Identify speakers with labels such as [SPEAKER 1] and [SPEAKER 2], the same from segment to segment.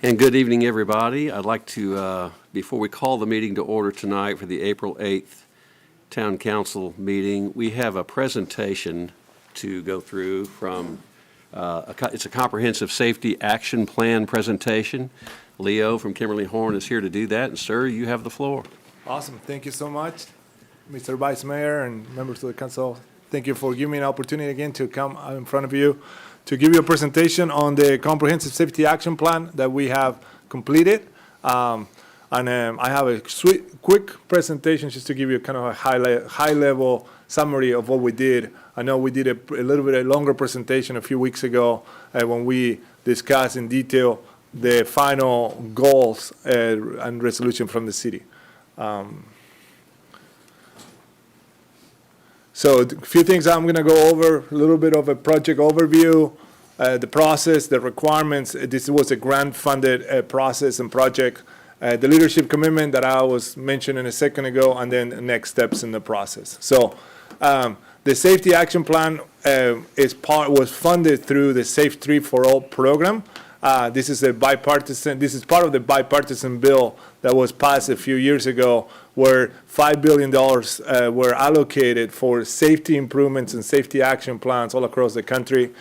[SPEAKER 1] And good evening, everybody. I'd like to, before we call the meeting to order tonight for the April 8th Town Council meeting, we have a presentation to go through from, it's a comprehensive safety action plan presentation. Leo from Kimberly Horn is here to do that, and sir, you have the floor.
[SPEAKER 2] Awesome. Thank you so much, Mr. Vice Mayor and members of the council. Thank you for giving me an opportunity again to come out in front of you to give you a presentation on the comprehensive safety action plan that we have completed. I have a quick presentation just to give you kind of a high-level summary of what we did. I know we did a little bit longer presentation a few weeks ago when we discussed in detail the final goals and resolution from the city. So a few things I'm going to go over, a little bit of a project overview, the process, the requirements. This was a grant-funded process and project, the leadership commitment that I was mentioning a second ago, and then the next steps in the process. So the safety action plan was funded through the Safe Street for All program. This is This is part of the bipartisan bill that was passed a few years ago, where $5 billion were allocated for safety improvements and safety action plans all across the country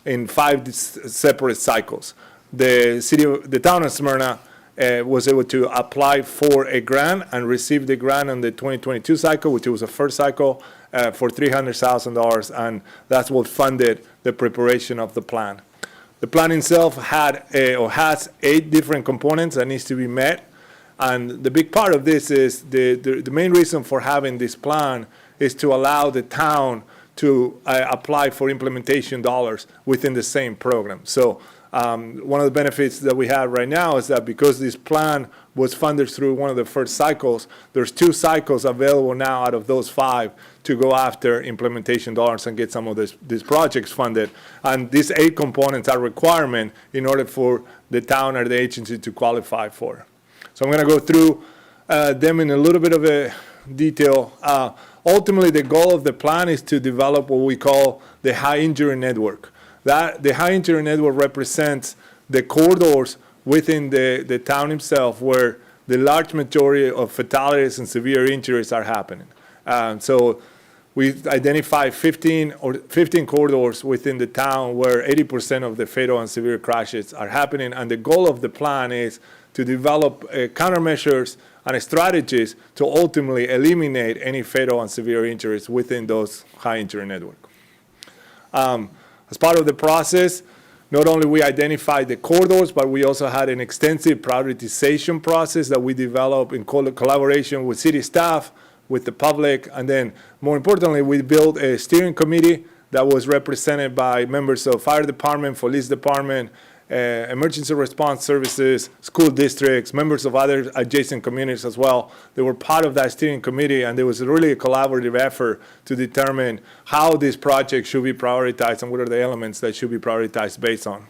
[SPEAKER 2] in 5 separate cycles. The town of Smyrna was able to apply for a grant and receive the grant on the 2022 cycle, which was the first cycle, for $300,000, and that's what funded the preparation of the plan. The plan itself has 8 different components that needs to be met. And the big part of this is the main reason for having this plan is to allow the town to apply for implementation dollars within the same program. So one of the benefits that we have right now is that because this plan was funded through one of the first cycles, there's 2 cycles available now out of those 5 to go after implementation dollars and get some of these projects funded. And these 8 components are requirement in order for the town or the agency to qualify for. So I'm going to go through them in a little bit of a detail. Ultimately, the goal of the plan is to develop what we call the high injury network. The high injury network represents the corridors within the town itself where the large majority of fatalities and severe injuries are happening. So we identified 15 corridors within the town where 80% of the fatal and severe crashes are happening. And the goal of the plan is to develop countermeasures and strategies to ultimately eliminate any fatal and severe injuries within those high injury network. As part of the process, not only we identified the corridors, but we also had an extensive prioritization process that we developed in collaboration with city staff, with the public, and then more importantly, we built a steering committee that was represented by members of fire department, police department, emergency response services, school districts, members of other adjacent communities as well. They were part of that steering committee, and there was really a collaborative effort to determine how this project should be prioritized and what are the elements that should be prioritized based on.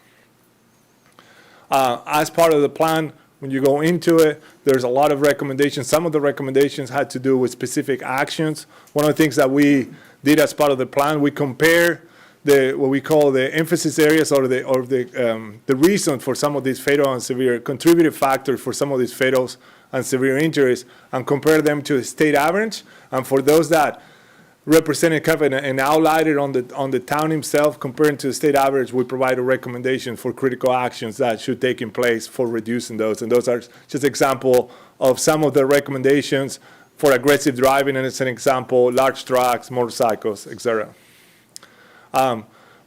[SPEAKER 2] As part of the plan, when you go into it, there's a lot of recommendations. Some of the recommendations had to do with specific actions. One of the things that we did as part of the plan, we compare what we call the emphasis areas or the reason for some of these fatal and severe contributive factors for some of these fatals and severe injuries, and compare them to the state average. And for those that represented kind of an outlier on the town himself, comparing to the state average, we provide a recommendation for critical actions that should take in place for reducing those. And those are just example of some of the recommendations for aggressive driving, and it's an example, large trucks, motorcycles, etc.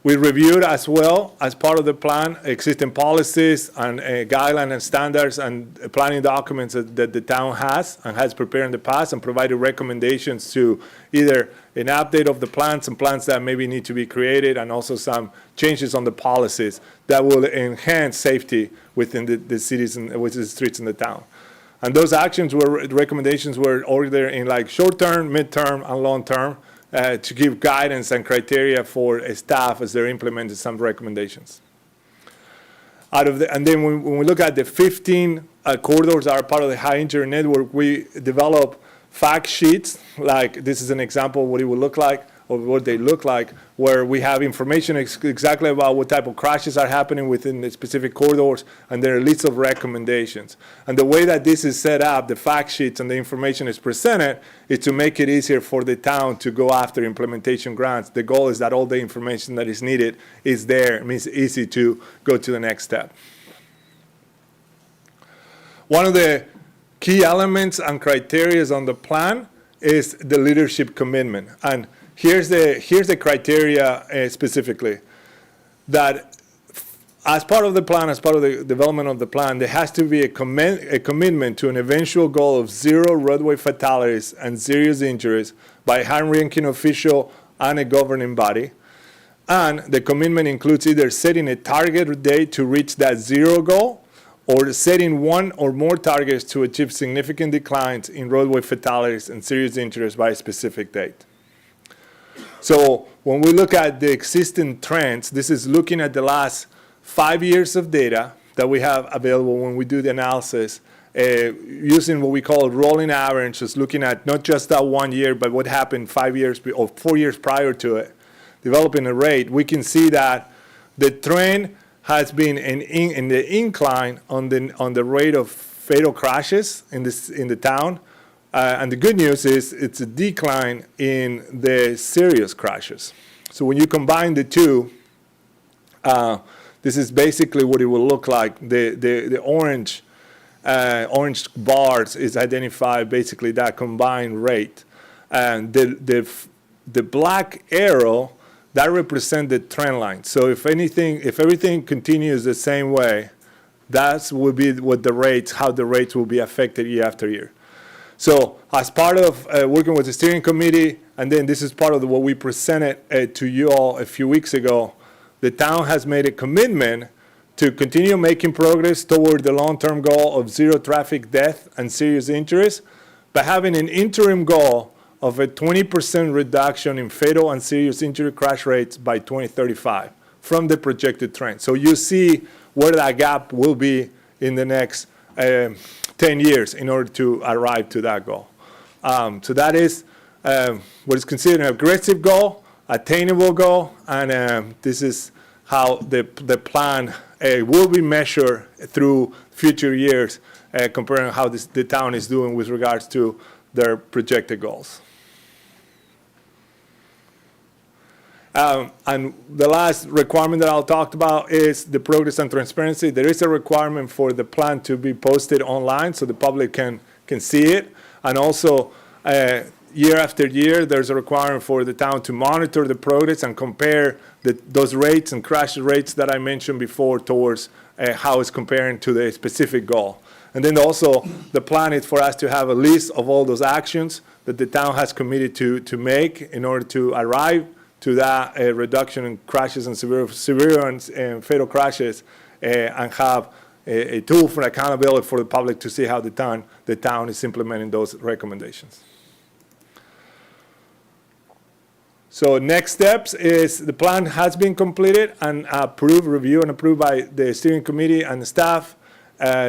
[SPEAKER 2] We reviewed as well, as part of the plan, existing policies and guidelines and standards and planning documents that the town has and has prepared in the past, and provided recommendations to either an update of the plans and plans that maybe need to be created, and also some changes on the policies that will enhance safety within the cities and within the streets in the town. And those recommendations were either in like short-term, mid-term, and long-term, to give guidance and criteria for staff as they're implementing some recommendations. And then when we look at the 15 corridors that are part of the high injury network, we develop fact sheets, like this is an example of what it would look like, of what they look like, where we have information exactly about what type of crashes are happening within the specific corridors, and there are lists of recommendations. And the way that this is set up, the fact sheets and the information is presented, is to make it easier for the town to go after implementation grants. The goal is that all the information that is needed is there. It means easy to go to the next step. One of the key elements and criteria on the plan is the leadership commitment. And here's the criteria specifically. That as part of the plan, as part of the development of the plan, there has to be a commitment to an eventual goal of 0 roadway fatalities and serious injuries by a high-ranking official and a governing body. And the commitment includes either setting a target date to reach that 0 goal, or setting 1 or more targets to achieve significant declines in roadway fatalities and serious injuries by a specific date. So when we look at the existing trends, this is looking at the last 5 years of data that we have available when we do the analysis, using what we call rolling average, just looking at not just that 1 year, but what happened 5 years or 4 years prior to it, developing a rate. We can see that the trend has been in the incline on the rate of fatal crashes in the town, and the good news is it's a decline in the serious crashes. So when you combine the two, this is basically what it will look like. The orange bars is identified basically that combined rate, and the black arrow, that represents the trend line. So if everything continues the same way, that will be how the rates will be affected year after year. So as part of working with the steering committee, and then this is part of what we presented to you all a few weeks ago, the town has made a commitment to continue making progress toward the long-term goal of 0 traffic death and serious injuries by having an interim goal of a 20% reduction in fatal and serious injury crash rates by 2035 from the projected trend. So you see where that gap will be in the next 10 years in order to arrive to that goal. So that is what is considered an aggressive goal, attainable goal, and this is how the plan will be measured through future years, comparing how the town is doing with regards to their projected goals. And the last requirement that I'll talk about is the progress and transparency. There is a requirement for the plan to be posted online so the public can see it. And also, year after year, there's a requirement for the town to monitor the progress and compare those rates and crash rates that I mentioned before towards how it's comparing to the specific goal. And then also, the plan is for us to have a list of all those actions that the town has committed to make in order to arrive to that reduction in crashes and severe and fatal crashes, and have a tool for accountability for the public to see how the town is implementing those recommendations. So next steps is the plan has been completed and reviewed and approved by the steering committee and the staff.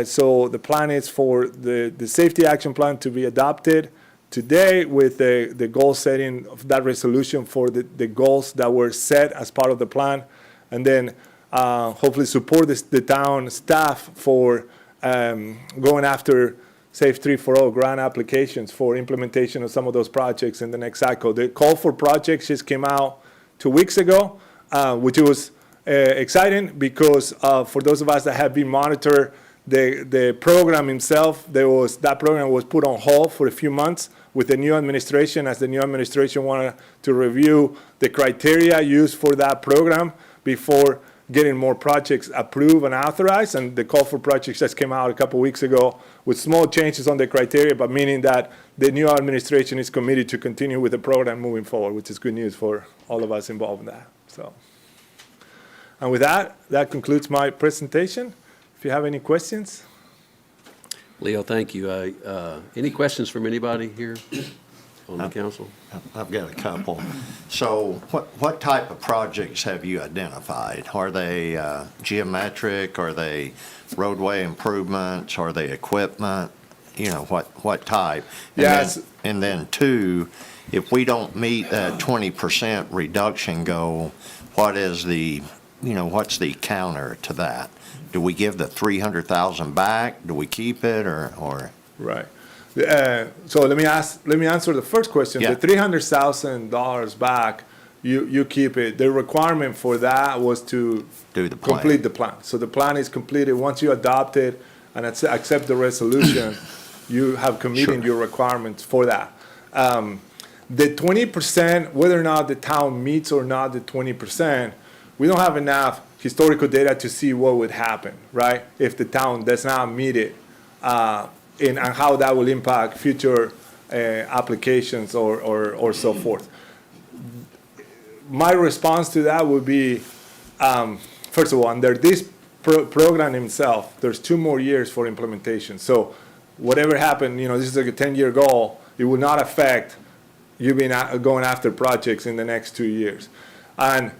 [SPEAKER 2] So the plan is for the safety action plan to be adopted today with the goal setting of that resolution for the goals that were set as part of the plan, and then hopefully support the town staff for going after Safe 340 grant applications for implementation of some of those projects in the next cycle. The call for projects just came out 2 weeks ago, which was exciting because for those of us that have been monitored the program itself, that program was put on hold for a few months with the new administration, as the new administration wanted to review the criteria used for that program before getting more projects approved and authorized. And the call for projects just came out a couple weeks ago with small changes on the criteria, but meaning that the new administration is committed to continue with the program moving forward, which is good news for all of us involved in that. So, and with that concludes my presentation. If you have any questions.
[SPEAKER 1] Leo, thank you. Any questions from anybody here on the council?
[SPEAKER 3] I've got a couple. So what type of projects have you identified? Are they geometric? Are they roadway improvements? Are they equipment? You know, what type?
[SPEAKER 2] Yes.
[SPEAKER 3] And then two, if we don't meet that 20% reduction goal, what is the, what's the counter to that? Do we give the 300,000 back? Do we keep it or?
[SPEAKER 2] Right. So let me answer the first question.
[SPEAKER 3] Yeah.
[SPEAKER 2] The $300,000 back, you keep it. The requirement for that was to
[SPEAKER 3] Do the plan.
[SPEAKER 2] complete the plan. So the plan is completed. Once you adopt it and accept the resolution, you have committed
[SPEAKER 3] Sure.
[SPEAKER 2] your requirements for that. The 20%, whether or not the town meets or not the 20%, we don't have enough historical data to see what would happen, right? If the town does not meet it, and how that will impact future applications or so forth. My response to that would be, first of all, under this program itself, there's 2 more years for implementation. So whatever happened, this is like a 10-year goal. It will not affect you being going after projects in the next 2 years. And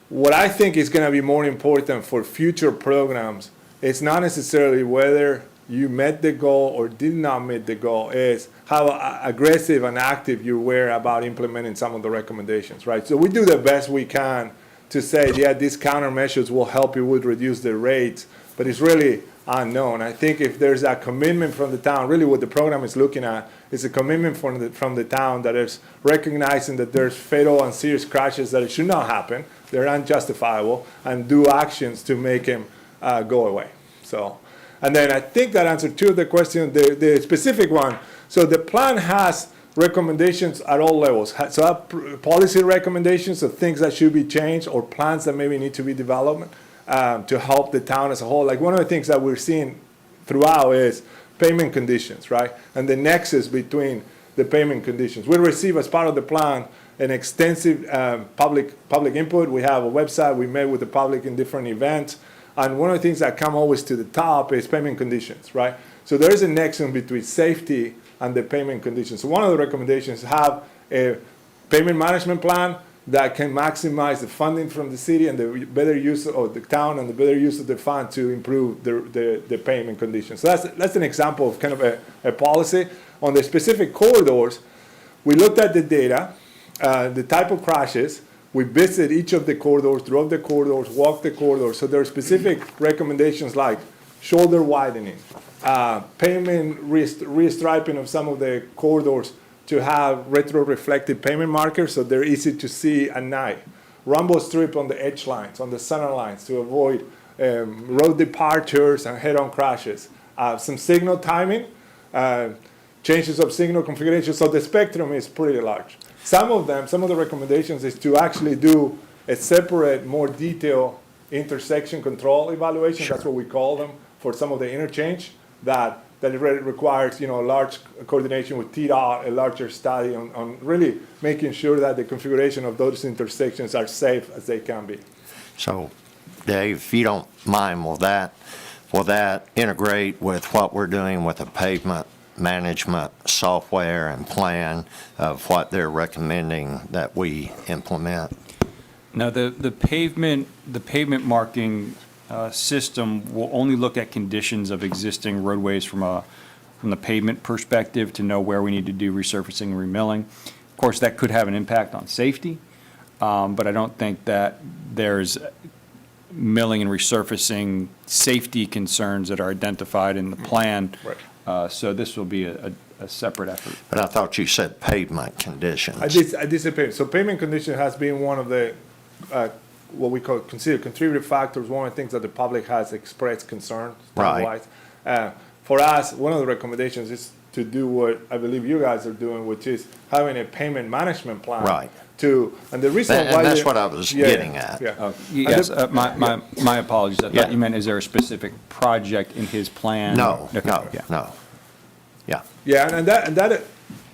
[SPEAKER 2] what I think is going to be more important for future programs, it's not necessarily whether you met the goal or did not meet the goal, is how aggressive and active you were about implementing some of the recommendations, right? So we do the best we can to say, yeah, these countermeasures will help you with reduce the rates, but it's really unknown. I think if there's a commitment from the town, really what the program is looking at is a commitment from the town that is recognizing that there's fatal and serious crashes that it should not happen, they're unjustifiable, and do actions to make them go away. So, and then I think that answered 2 of the questions, the specific one. So the plan has recommendations at all levels. So policy recommendations of things that should be changed or plans that maybe need to be developed to help the town as a whole. Like one of the things that we're seeing throughout is payment conditions, right? And the nexus between the payment conditions. We receive as part of the plan an extensive public input. We have a website. We met with the public in different events. And one of the things that come always to the top is payment conditions, right? So there is a nexus between safety and the payment conditions. So one of the recommendations is have a payment management plan that can maximize the funding from the city and the better use of the town and the better use of the fund to improve the payment conditions. So that's an example of kind of a policy. On the specific corridors, we looked at the data, the type of crashes. We visited each of the corridors, drove the corridors, walked the corridors. So there are specific recommendations like shoulder widening, pavement restriping of some of the corridors to have retro-reflective pavement markers so they're easy to see at night. Rumble strip on the edge lines, on the center lines to avoid road departures and head-on crashes. Some signal timing, changes of signal configuration. So the spectrum is pretty large. Some of the recommendations is to actually do a separate, more detailed intersection control evaluation.
[SPEAKER 3] Sure.
[SPEAKER 2] That's what we call them for some of the interchange that it really requires, a large coordination with TDOT, a larger study on really making sure that the configuration of those intersections are safe as they can be.
[SPEAKER 3] So, Dave, if you don't mind, will that integrate with what we're doing with the pavement management software and plan of what they're recommending that we implement?
[SPEAKER 4] No, the pavement marking system will only look at conditions of existing roadways from the pavement perspective to know where we need to do resurfacing and remilling. Of course, that could have an impact on safety, but I don't think that there's milling and resurfacing safety concerns that are identified in the plan.
[SPEAKER 2] Right.
[SPEAKER 4] So this will be a separate effort.
[SPEAKER 3] But I thought you said pavement conditions.
[SPEAKER 2] I disappeared. So payment condition has been one of the what we consider contributing factors. One of the things that the public has expressed concern.
[SPEAKER 3] Right.
[SPEAKER 2] For us, one of the recommendations is to do what I believe you guys are doing, which is having a payment management plan.
[SPEAKER 3] Right.
[SPEAKER 2] And the reason why
[SPEAKER 3] And that's what I was getting at.
[SPEAKER 2] Yeah.
[SPEAKER 4] Yes, my apologies. I
[SPEAKER 3] Yeah.
[SPEAKER 4] thought you meant, is there a specific project in his plan?
[SPEAKER 3] No,
[SPEAKER 4] Okay,
[SPEAKER 3] no,
[SPEAKER 4] yeah.
[SPEAKER 3] no. Yeah,
[SPEAKER 2] Yeah, and that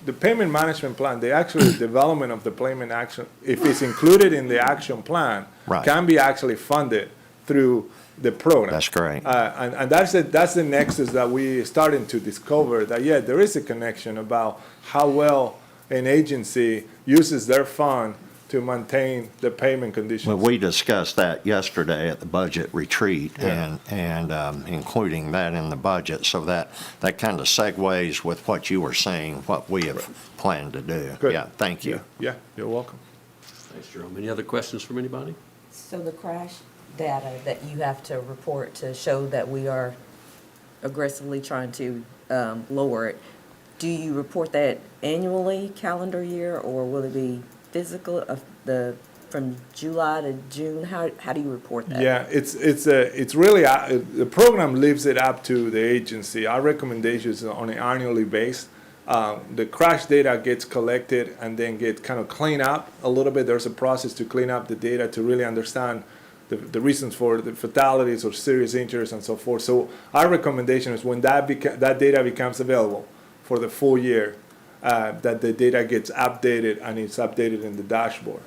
[SPEAKER 2] the payment management plan, the actual development of the payment action, if it's included in the action plan,
[SPEAKER 3] Right.
[SPEAKER 2] can be actually funded through the program.
[SPEAKER 3] That's great.
[SPEAKER 2] And that's the nexus that we starting to discover, that, yeah, there is a connection about how well an agency uses their fund to maintain the payment conditions.
[SPEAKER 3] Well, we discussed that yesterday at the budget retreat and including that in the budget. So that kind of segues with what you were saying, what we have planned to do.
[SPEAKER 2] Good.
[SPEAKER 3] Yeah, thank you.
[SPEAKER 2] Yeah, you're welcome.
[SPEAKER 1] Thanks, Jerome. Any other questions from anybody?
[SPEAKER 5] So the crash data that you have to report to show that we are aggressively trying to lower it, do you report that annually, calendar year, or will it be physical from July to June? How do you report that?
[SPEAKER 2] Yeah, it's really, the program leaves it up to the agency. Our recommendation is on an annually based. The crash data gets collected and then get kind of cleaned up a little bit. There's a process to clean up the data to really understand the reasons for the fatalities or serious injuries and so forth. So our recommendation is when that data becomes available for the full year, that the data gets updated and it's updated in the dashboard.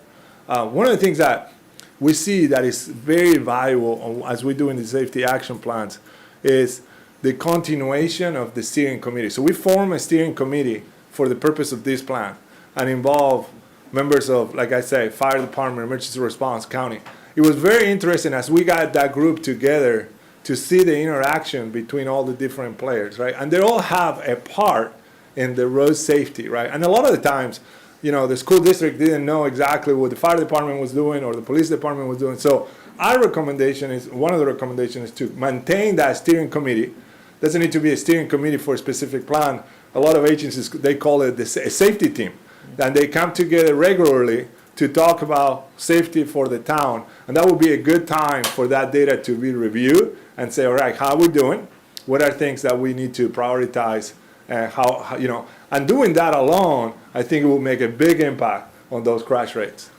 [SPEAKER 2] One of the things that we see that is very valuable as we do in the safety action plans is the continuation of the steering committee. So we form a steering committee for the purpose of this plan and involve members of, like I say, fire department, emergency response, county. It was very interesting as we got that group together to see the interaction between all the different players, right? And they all have a part in the road safety, right? And a lot of the times, the school district didn't know exactly what the fire department was doing or the police department was doing. So our recommendation is, one of the recommendations is to maintain that steering committee. Doesn't need to be a steering committee for a specific plan. A lot of agencies, they call it a safety team. And they come together regularly to talk about safety for the town. And that would be a good time for that data to be reviewed and say, all right, how are we doing? What are things that we need to prioritize? And doing that alone, I think it will make a big impact on those crash rates.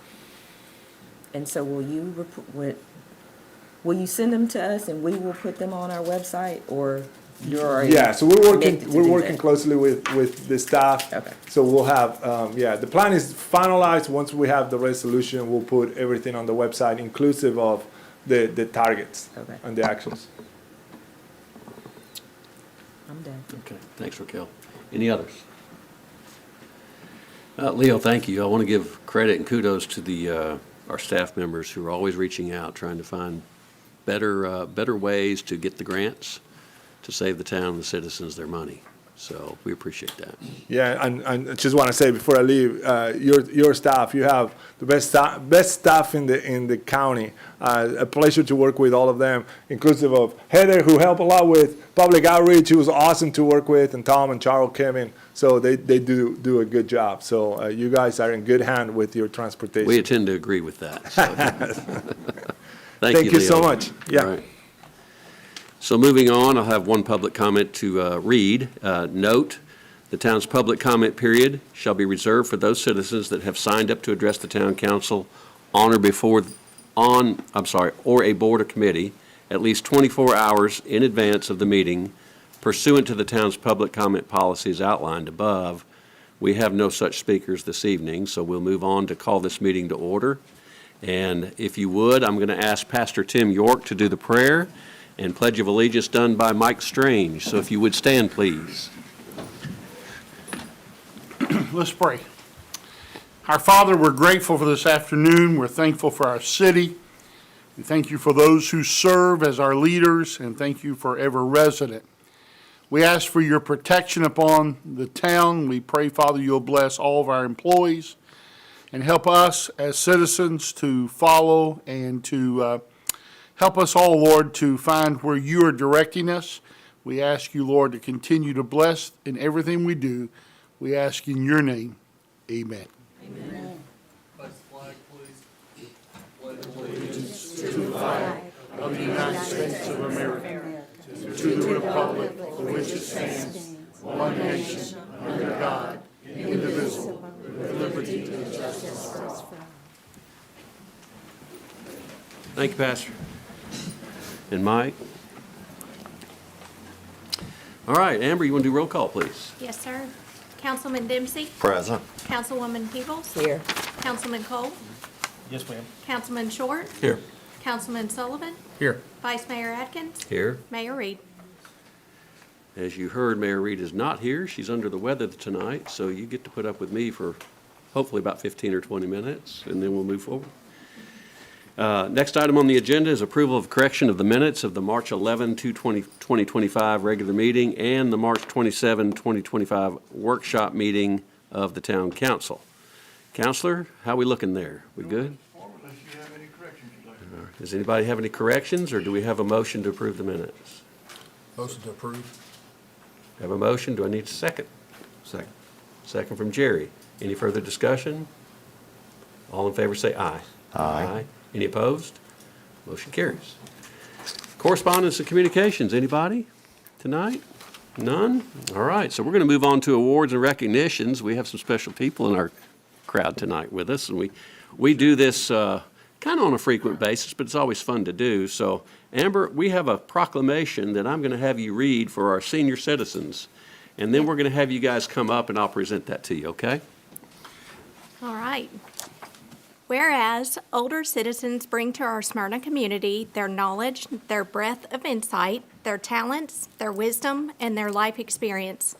[SPEAKER 5] And so will you send them to us and we will put them on our website, or you're already?
[SPEAKER 2] Yeah, so we're
[SPEAKER 5] committed to
[SPEAKER 2] working
[SPEAKER 5] do that?
[SPEAKER 2] closely with the staff.
[SPEAKER 5] Okay.
[SPEAKER 2] So we'll have, the plan is finalized. Once we have the resolution, we'll put everything on the website, inclusive of the targets
[SPEAKER 5] Okay.
[SPEAKER 2] and the actions.
[SPEAKER 5] I'm done.
[SPEAKER 1] Okay, thanks, Raquel. Any others? Leo, thank you. I want to give credit and kudos to our staff members who are always reaching out, trying to find better ways to get the grants to save the town and the citizens their money. So we appreciate that.
[SPEAKER 2] Yeah, and I just want to say before I leave, your staff, you have the best staff in the county. A pleasure to work with all of them, inclusive of Heather, who helped a lot with public outreach. It was awesome to work with, and Tom and Charles, Kevin. So they do a good job. So you guys are in good hand with your transportation.
[SPEAKER 1] We tend to agree with that. So.
[SPEAKER 2] Thank you so
[SPEAKER 1] Leo.
[SPEAKER 2] much. Yeah.
[SPEAKER 1] All right. So moving on, I'll have one public comment to read. Note, the town's public comment period shall be reserved for those citizens that have signed up to address the town council or a board or committee at least 24 hours in advance of the meeting pursuant to the town's public comment policies outlined above. We have no such speakers this evening, so we'll move on to call this meeting to order. And if you would, I'm going to ask Pastor Tim York to do the prayer and Pledge of Allegiance done by Mike Strange. So if you would stand, please.
[SPEAKER 6] Let's pray. Our Father, we're grateful for this afternoon. We're thankful for our city. We thank you for those who serve as our leaders, and thank you for every resident. We ask for your protection upon the town. We pray, Father, you'll bless all of our employees and help us as citizens to follow and to help us all, Lord, to find where you are directing us. We ask you, Lord, to continue to bless in everything we do. We ask in your name. Amen.
[SPEAKER 7] Amen.
[SPEAKER 6] Of the United States of America, to the republic for which it stands, one nation, under God, indivisible, with liberty and justice for all.
[SPEAKER 1] Thank you, Pastor. And Mike? All right, Amber, you want to do roll call, please?
[SPEAKER 7] Yes, sir. Councilman Dempsey,
[SPEAKER 3] Present.
[SPEAKER 7] Councilwoman Peoples,
[SPEAKER 5] Here.
[SPEAKER 7] Councilman Cole,
[SPEAKER 4] Yes, ma'am.
[SPEAKER 7] Councilman Short,
[SPEAKER 1] Here.
[SPEAKER 7] Councilman Sullivan,
[SPEAKER 4] Here.
[SPEAKER 7] Vice Mayor Atkins,
[SPEAKER 1] Here.
[SPEAKER 7] Mayor Reed.
[SPEAKER 1] As you heard, Mayor Reed is not here. She's under the weather tonight, so you get to put up with me for hopefully about 15 or 20 minutes, and then we'll move forward. Next item on the agenda is approval of correction of the minutes of the March 11, 2025 regular meeting and the March 27, 2025 workshop meeting of the town council. Counselor, how we looking there? We good?
[SPEAKER 8] Unless you have any corrections you'd like to make.
[SPEAKER 1] Does anybody have any corrections, or do we have a motion to approve the minutes?
[SPEAKER 8] Motion to approve.
[SPEAKER 1] Have a motion, do I need a second?
[SPEAKER 8] Second.
[SPEAKER 1] Second from Jerry. Any further discussion? All in favor say aye.
[SPEAKER 3] Aye.
[SPEAKER 1] Any opposed? Motion carries. Correspondence and communications, anybody tonight? None? All right, so we're going to move on to awards and recognitions. We have some special people in our crowd tonight with us, and we do this kind of on a frequent basis, but it's always fun to do. So, Amber, we have a proclamation that I'm going to have you read for our senior citizens, and then we're going to have you guys come up and I'll present that to you, okay?
[SPEAKER 7] All right. Whereas older citizens bring to our Smyrna community their knowledge, their breadth of insight, their talents, their wisdom, and their life experience.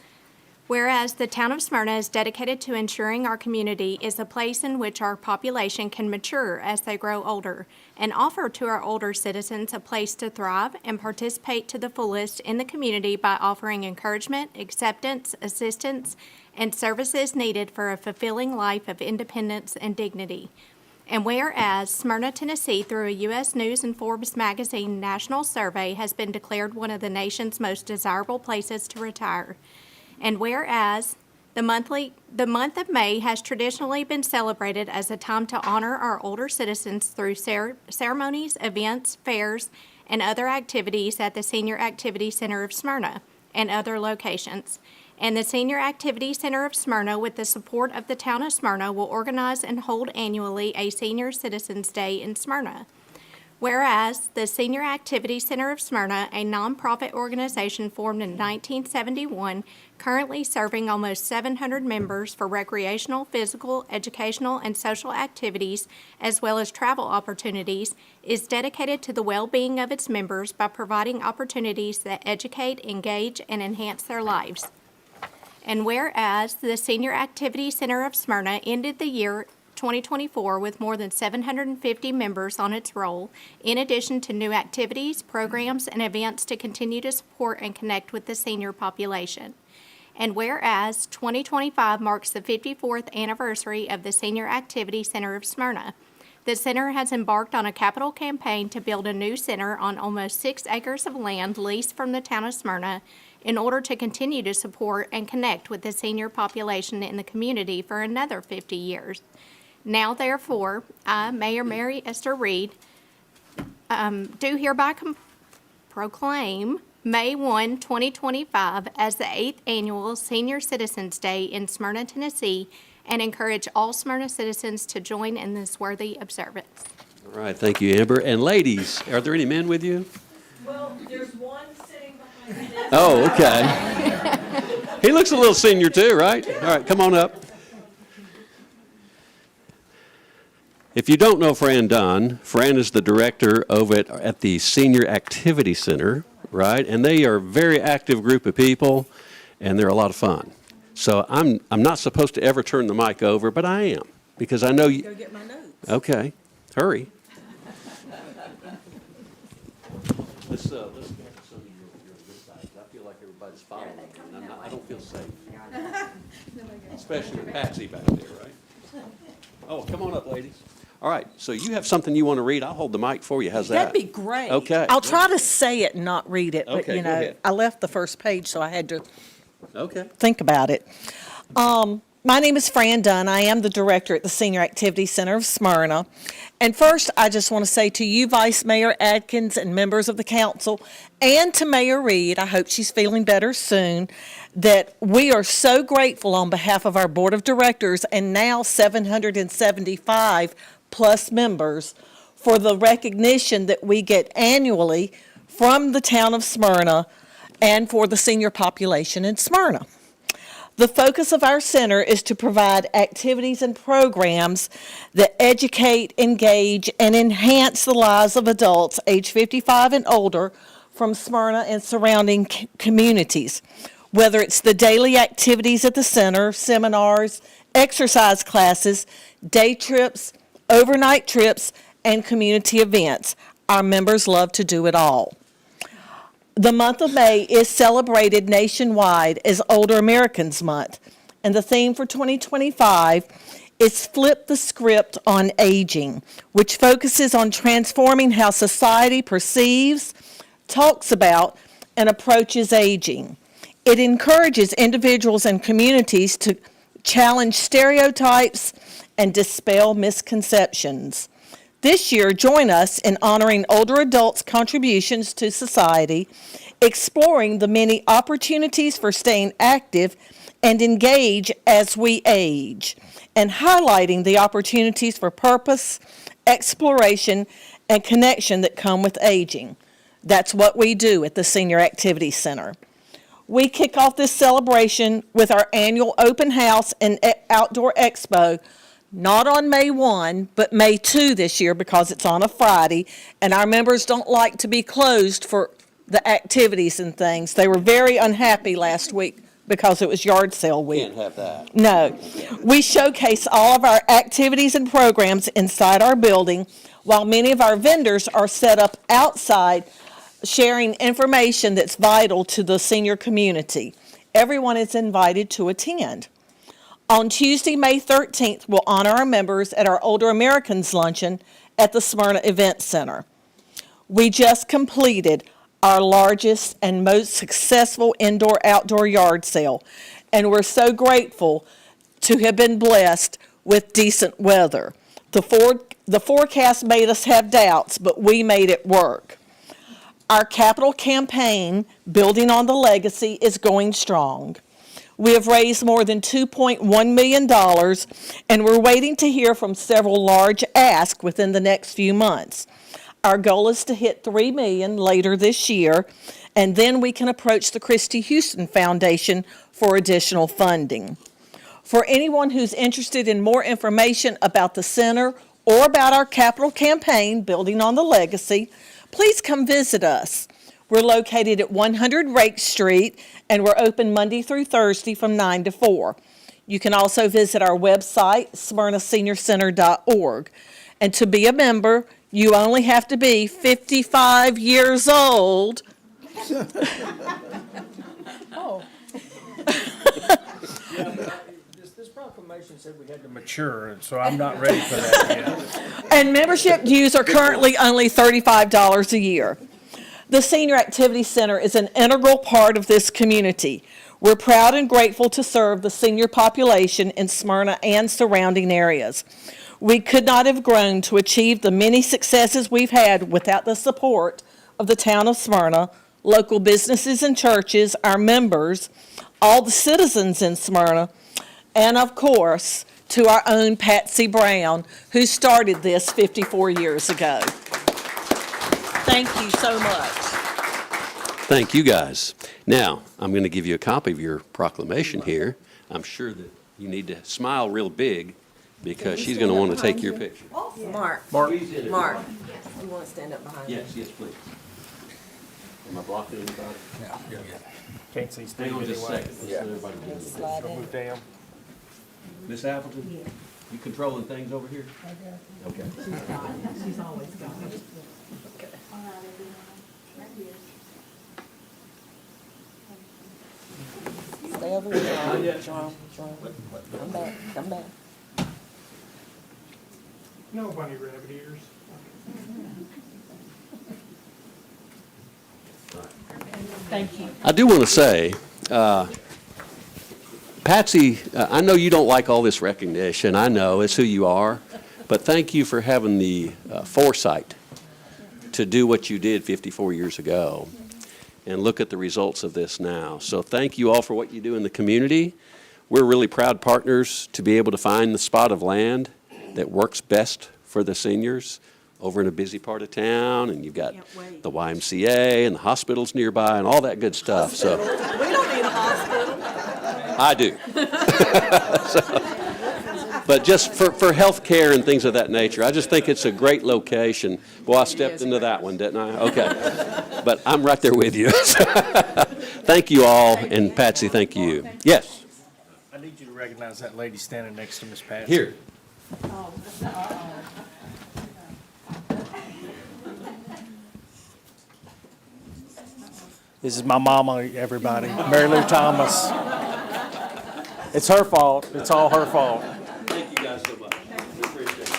[SPEAKER 7] Whereas the town of Smyrna is dedicated to ensuring our community is a place in which our population can mature as they grow older, and offer to our older citizens a place to thrive and participate to the fullest in the community by offering encouragement, acceptance, assistance, and services needed for a fulfilling life of independence and dignity. And whereas Smyrna, Tennessee, through a U.S. News and Forbes magazine national survey, has been declared one of the nation's most desirable places to retire. And whereas the month of May has traditionally been celebrated as a time to honor our older citizens through ceremonies, events, fairs, and other activities at the Senior Activity Center of Smyrna and other locations. And the Senior Activity Center of Smyrna, with the support of the town of Smyrna, will organize and hold annually a Senior Citizens Day in Smyrna. Whereas the Senior Activity Center of Smyrna, a nonprofit organization formed in 1971, currently serving almost 700 members for recreational, physical, educational, and social activities, as well as travel opportunities, is dedicated to the well-being of its members by providing opportunities that educate, engage, and enhance their lives. And whereas the Senior Activity Center of Smyrna ended the year 2024 with more than 750 members on its roll, in addition to new activities, programs, and events to continue to support and connect with the senior population. And whereas 2025 marks the 54th anniversary of the Senior Activity Center of Smyrna, the center has embarked on a capital campaign to build a new center on almost 6 acres of land leased from the town of Smyrna in order to continue to support and connect with the senior population in the community for another 50 years. Now, therefore, I, Mayor Mary Esther Reed, do hereby proclaim May 1, 2025 as the 8th Annual Senior Citizens Day in Smyrna, Tennessee, and encourage all Smyrna citizens to join in this worthy observance.
[SPEAKER 1] All right, thank you, Amber. And ladies, are there any men with you?
[SPEAKER 5] Well, there's one sitting behind this.
[SPEAKER 1] Oh, okay. He looks a little senior too, right? All right, come on up. If you don't know Fran Dunn, Fran is the director over at the Senior Activity Center, right? And they are a very active group of people, and they're a lot of fun. So I'm not supposed to ever turn the mic over, but I am, because I know you.
[SPEAKER 5] Go get my notes.
[SPEAKER 1] Okay, hurry. Let's get some of your good sides. I feel like everybody's following me, and I don't feel safe. Especially with Patsy back there, right? Oh, come on up, ladies. All right, so you have something you want to read. I'll hold the mic for you. How's that?
[SPEAKER 9] That'd be great.
[SPEAKER 1] Okay.
[SPEAKER 9] I'll try to say it and not read it, but
[SPEAKER 1] Okay,
[SPEAKER 9] you
[SPEAKER 1] go
[SPEAKER 9] know,
[SPEAKER 1] ahead.
[SPEAKER 9] I left the first page, so I had to
[SPEAKER 1] Okay.
[SPEAKER 9] think about it. My name is Fran Dunn. I am the director at the Senior Activity Center of Smyrna. And first, I just want to say to you, Vice Mayor Adkins, and members of the council, and to Mayor Reed, I hope she's feeling better soon, that we are so grateful on behalf of our board of directors and now 775 plus members for the recognition that we get annually from the town of Smyrna and for the senior population in Smyrna. The focus of our center is to provide activities and programs that educate, engage, and enhance the lives of adults age 55 and older from Smyrna and surrounding communities. Whether it's the daily activities at the center, seminars, exercise classes, day trips, overnight trips, and community events. Our members love to do it all. The month of May is celebrated nationwide as Older Americans Month, and the theme for 2025 is Flip the Script on Aging, which focuses on transforming how society perceives, talks about, and approaches aging. It encourages individuals and communities to challenge stereotypes and dispel misconceptions. This year, join us in honoring older adults' contributions to society, exploring the many opportunities for staying active and engage as we age, and highlighting the opportunities for purpose, exploration, and connection that come with aging. That's what we do at the Senior Activity Center. We kick off this celebration with our annual open house and outdoor expo, not on May 1, but May 2 this year because it's on a Friday, and our members don't like to be closed for the activities and things. They were very unhappy last week because it was yard sale week.
[SPEAKER 1] Can't have that.
[SPEAKER 9] No. We showcase all of our activities and programs inside our building, while many of our vendors are set up outside sharing information that's vital to the senior community. Everyone is invited to attend. On Tuesday, May 13th, we'll honor our members at our Older Americans Luncheon at the Smyrna Event Center. We just completed our largest and most successful indoor-outdoor yard sale, and we're so grateful to have been blessed with decent weather. The forecast made us have doubts, but we made it work. Our capital campaign, Building on the Legacy, is going strong. We have raised more than $2.1 million, and we're waiting to hear from several large asks within the next few months. Our goal is to hit $3 million later this year, and then we can approach the Christy Houston Foundation for additional funding. For anyone who's interested in more information about the center or about our capital campaign, Building on the Legacy, please come visit us. We're located at 100 Rake Street, and we're open Monday through Thursday from 9 to 4. You can also visit our website, smyrnaseniorcenter.org. And to be a member, you only have to be 55 years old.
[SPEAKER 10] This proclamation said we had to mature, so I'm not ready for that yet.
[SPEAKER 9] And membership dues are currently only $35 a year. The Senior Activity Center is an integral part of this community. We're proud and grateful to serve the senior population in Smyrna and surrounding areas. We could not have grown to achieve the many successes we've had without the support of the town of Smyrna, local businesses and churches, our members, all the citizens in Smyrna, and of course, to our own Patsy Brown, who started this 54 years ago. Thank you so much.
[SPEAKER 1] Thank you, guys. Now, I'm going to give you a copy of your proclamation here. I'm sure that you need to smile real big because she's going to want to take your picture.
[SPEAKER 5] Mark,
[SPEAKER 1] Squeeze in it.
[SPEAKER 5] Mark, you want to stand up behind me?
[SPEAKER 1] Yes, please. Am I blocking anybody?
[SPEAKER 10] Can't see Steve
[SPEAKER 1] Hang on just a
[SPEAKER 10] anyway.
[SPEAKER 1] second. Let's let everybody do it.
[SPEAKER 5] Slide in.
[SPEAKER 10] Move down.
[SPEAKER 1] Miss Appleton, you controlling things over here? Okay.
[SPEAKER 5] She's always gone. Stay over here, John. Come back, come back.
[SPEAKER 10] No bunny rabbit ears.
[SPEAKER 9] Thank you.
[SPEAKER 1] I do want to say, Patsy, I know you don't like all this recognition. I know, it's who you are. But thank you for having the foresight to do what you did 54 years ago and look at the results of this now. So thank you all for what you do in the community. We're really proud partners to be able to find the spot of land that works best for the seniors over in a busy part of town, and you've got the YMCA and the hospitals nearby and all that good stuff. So
[SPEAKER 9] We don't need a hospital.
[SPEAKER 1] I do. But just for health care and things of that nature, I just think it's a great location. Well, I stepped into that one, didn't I? Okay. But I'm right there with you. Thank you all, and Patsy, thank you. Yes?
[SPEAKER 10] I need you to recognize that lady standing next to Miss Pat.
[SPEAKER 1] Here.
[SPEAKER 10] This is my mama, everybody, Mary Lou Thomas. It's her fault. It's all her fault.
[SPEAKER 1] Thank you guys so much. We appreciate it.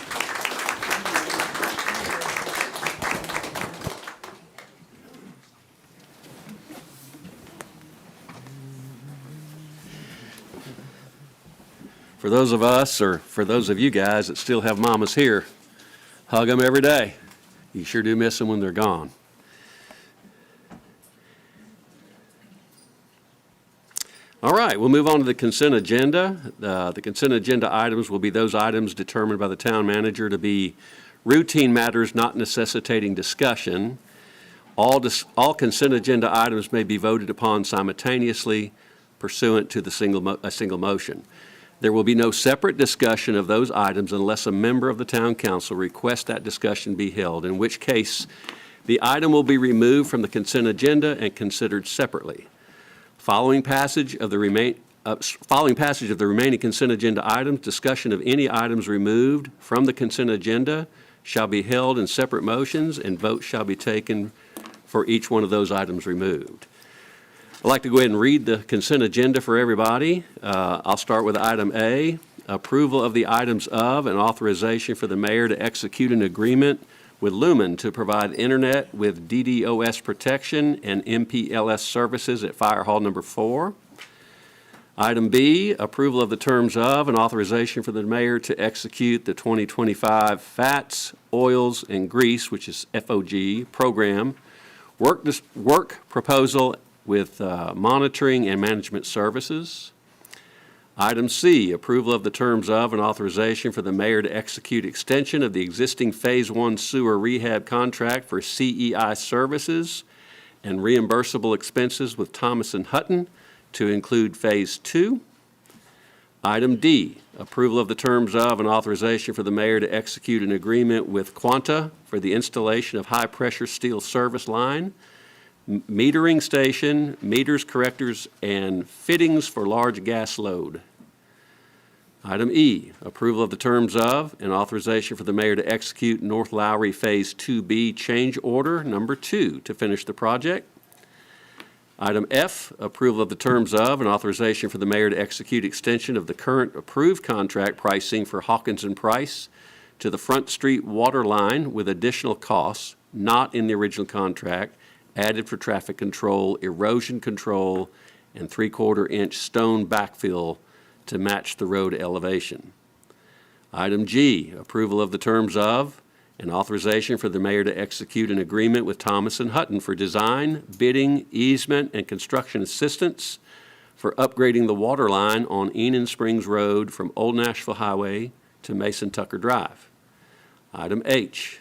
[SPEAKER 1] For those of us, or for those of you guys that still have mamas here, hug them every day. You sure do miss them when they're gone. All right, we'll move on to the consent agenda. The consent agenda items will be those items determined by the town manager to be routine matters not necessitating discussion. All consent agenda items may be voted upon simultaneously pursuant to a single motion. There will be no separate discussion of those items unless a member of the town council requests that discussion be held, in which case the item will be removed from the consent agenda and considered separately. Following passage of the remaining consent agenda items, discussion of any items removed from the consent agenda shall be held in separate motions, and votes shall be taken for each one of those items removed. I'd like to go ahead and read the consent agenda for everybody. I'll start with item A, approval of the items of and authorization for the mayor to execute an agreement with Lumen to provide internet with DDoS protection and MPLS services at Fire Hall Number 4. Item B, approval of the terms of and authorization for the mayor to execute the 2025 Fats, Oils, and Grease, which is FOG, program, work proposal with monitoring and management services. Item C, approval of the terms of and authorization for the mayor to execute extension of the existing Phase 1 sewer rehab contract for CEI services and reimbursable expenses with Thomas & Hutton to include Phase 2. Item D, approval of the terms of and authorization for the mayor to execute an agreement with Quanta for the installation of high-pressure steel service line, metering station, meters, correctors, and fittings for large gas load. Item E, approval of the terms of and authorization for the mayor to execute North Lowry Phase 2B change order number 2 to finish the project. Item F, approval of the terms of and authorization for the mayor to execute extension of the current approved contract pricing for Hawkins and Price to the Front Street water line with additional costs not in the original contract added for traffic control, erosion control, and 3/4-inch stone backfill to match the road elevation. Item G, approval of the terms of and authorization for the mayor to execute an agreement with Thomas & Hutton for design, bidding, easement, and construction assistance for upgrading the water line on Enon Springs Road from Old Nashville Highway to Mason Tucker Drive. Item H,